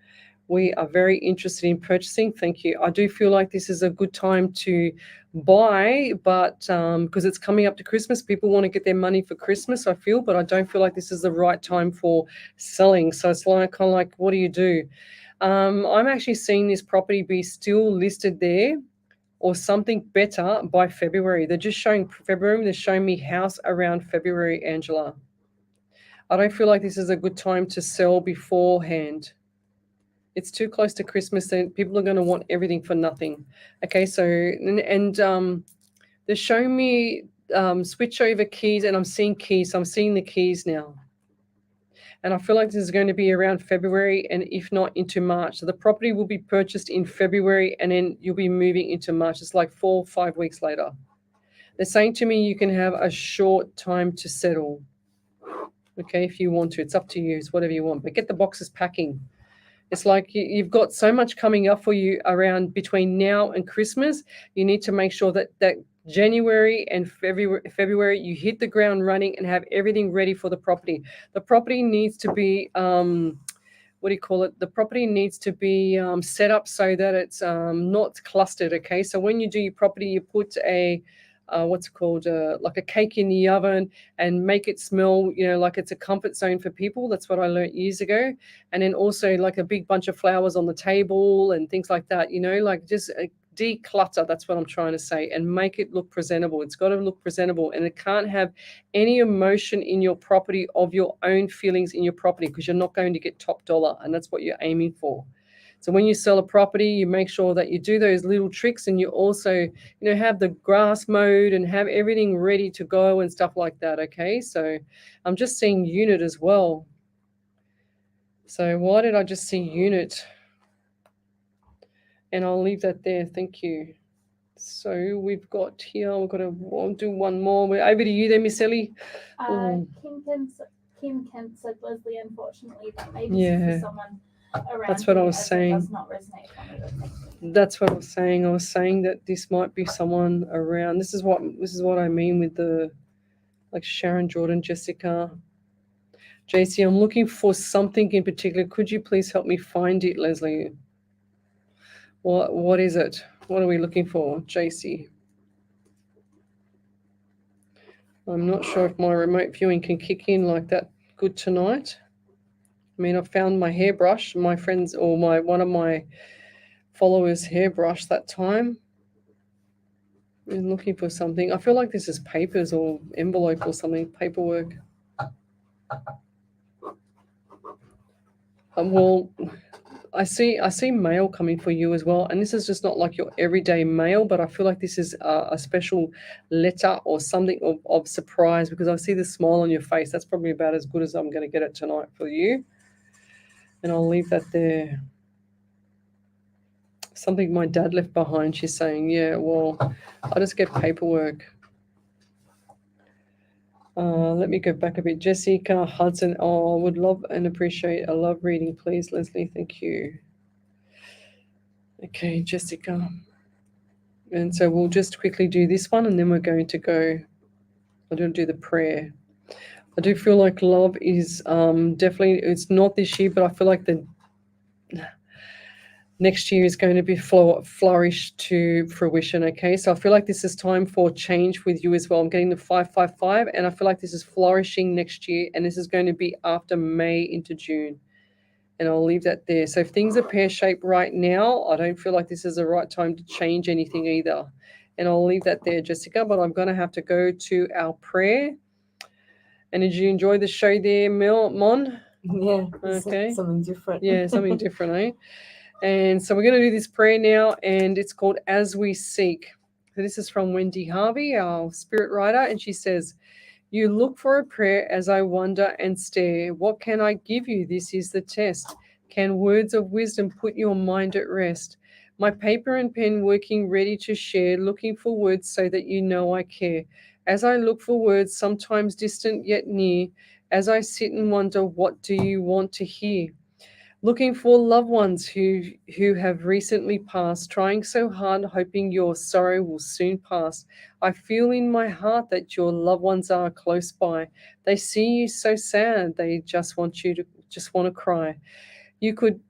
we are very interested in purchasing. Thank you. I do feel like this is a good time to buy, but because it's coming up to Christmas, people want to get their money for Christmas, I feel, but I don't feel like this is the right time for selling. So it's like, kind of like, what do you do? I'm actually seeing this property be still listed there or something better by February. They're just showing February. They're showing me house around February, Angela. I don't feel like this is a good time to sell beforehand. It's too close to Christmas, and people are going to want everything for nothing. Okay, so, and they're showing me switch over keys, and I'm seeing keys. So I'm seeing the keys now. And I feel like this is going to be around February, and if not, into March. So the property will be purchased in February, and then you'll be moving into March. It's like 4 or 5 weeks later. They're saying to me you can have a short time to settle. Okay, if you want to. It's up to you. It's whatever you want. But get the boxes packing. It's like you've got so much coming up for you around between now and Christmas. You need to make sure that January and February, you hit the ground running and have everything ready for the property. The property needs to be, The property needs to be set up so that it's not clustered, okay? So when you do your property, you put like a cake in the oven and make it smell, like it's a comfort zone for people. That's what I learned years ago. And then also like a big bunch of flowers on the table and things like that, like just declutter. That's what I'm trying to say, and make it look presentable. It's got to look presentable, and it can't have any emotion in your property of your own feelings in your property, because you're not going to get top dollar, and that's what you're aiming for. So when you sell a property, you make sure that you do those little tricks, and you also, have the grass mowed and have everything ready to go and stuff like that, okay? So I'm just seeing unit as well. So why did I just see unit? And I'll leave that there. Thank you. So we've got here, we'll do one more. We're over to you there, Miss Ellie. Kim Kent said, Lesley, unfortunately, that may be for someone around. That's what I was saying. It does not resonate for me, but thank you. That's what I was saying. I was saying that this might be someone around. This is what I mean with the, like, Sharon, Jordan, Jessica. JC, I'm looking for something in particular. Could you please help me find it, Lesley? What is it? What are we looking for, JC? I'm not sure if my remote viewing can kick in like that good tonight. I mean, I found my hairbrush, my friends, or one of my followers' hairbrush that time. I'm looking for something. I feel like this is papers or envelope or something, paperwork. Well, I see mail coming for you as well, and this is just not like your everyday mail, but I feel like this is a special letter or something of surprise, because I see the smile on your face. That's probably about as good as I'm going to get it tonight for you, and I'll leave that there. Something my dad left behind, she's saying. Yeah, well, I'll just get paperwork. Let me go back a bit. Jessica Hudson. Oh, I would love and appreciate a love reading, please, Lesley. Thank you. Okay, Jessica. And so we'll just quickly do this one, and then we're going to go. I'm going to do the prayer. I do feel like love is definitely, it's not this year, but I feel like the next year is going to be flourish to fruition. Okay, so I feel like this is time for change with you as well. I'm getting the 555, and I feel like this is flourishing next year, and this is going to be after May into June. And I'll leave that there. So if things are pear-shaped right now, I don't feel like this is the right time to change anything either. And I'll leave that there, Jessica, but I'm going to have to go to our prayer. And did you enjoy the show there, Mon? Yeah. Okay. Something different. Yeah, something different, eh? And so we're going to do this prayer now, and it's called As We Seek. So this is from Wendy Harvey, our spirit writer, and she says, "You look for a prayer as I wonder and stare. What can I give you? This is the test. Can words of wisdom put your mind at rest? My paper and pen working ready to share, looking for words so that you know I care. As I look for words, sometimes distant yet near, as I sit and wonder, what do you want to hear? Looking for loved ones who have recently passed, trying so hard, hoping your sorrow will soon pass. I feel in my heart that your loved ones are close by. They see you so sad, they just want to cry. You could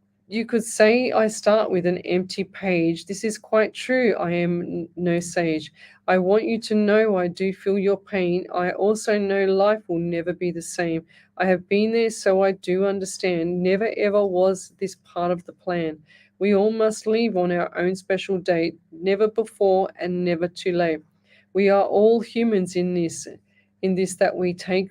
say I start with an empty page. This is quite true. I am no sage. I want you to know I do feel your pain. I also know life will never be the same. I have been there, so I do understand. Never ever was this part of the plan. We all must leave on our own special date, never before and never too late. We are all humans in this that we take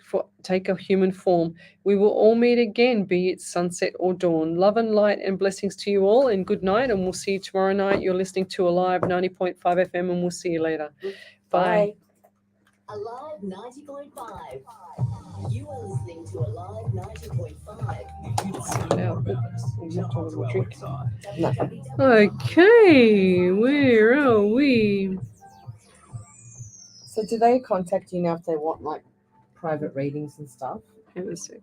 a human form. We will all meet again, be it sunset or dawn. Love and light and blessings to you all, and good night, and we'll see you tomorrow night. You're listening to Alive 90.5 FM, and we'll see you later. Bye. Alive 90.5. You are listening to Alive 90.5. Okay, where are we? So do they contact you now if they want like private readings and stuff? Hang on a sec.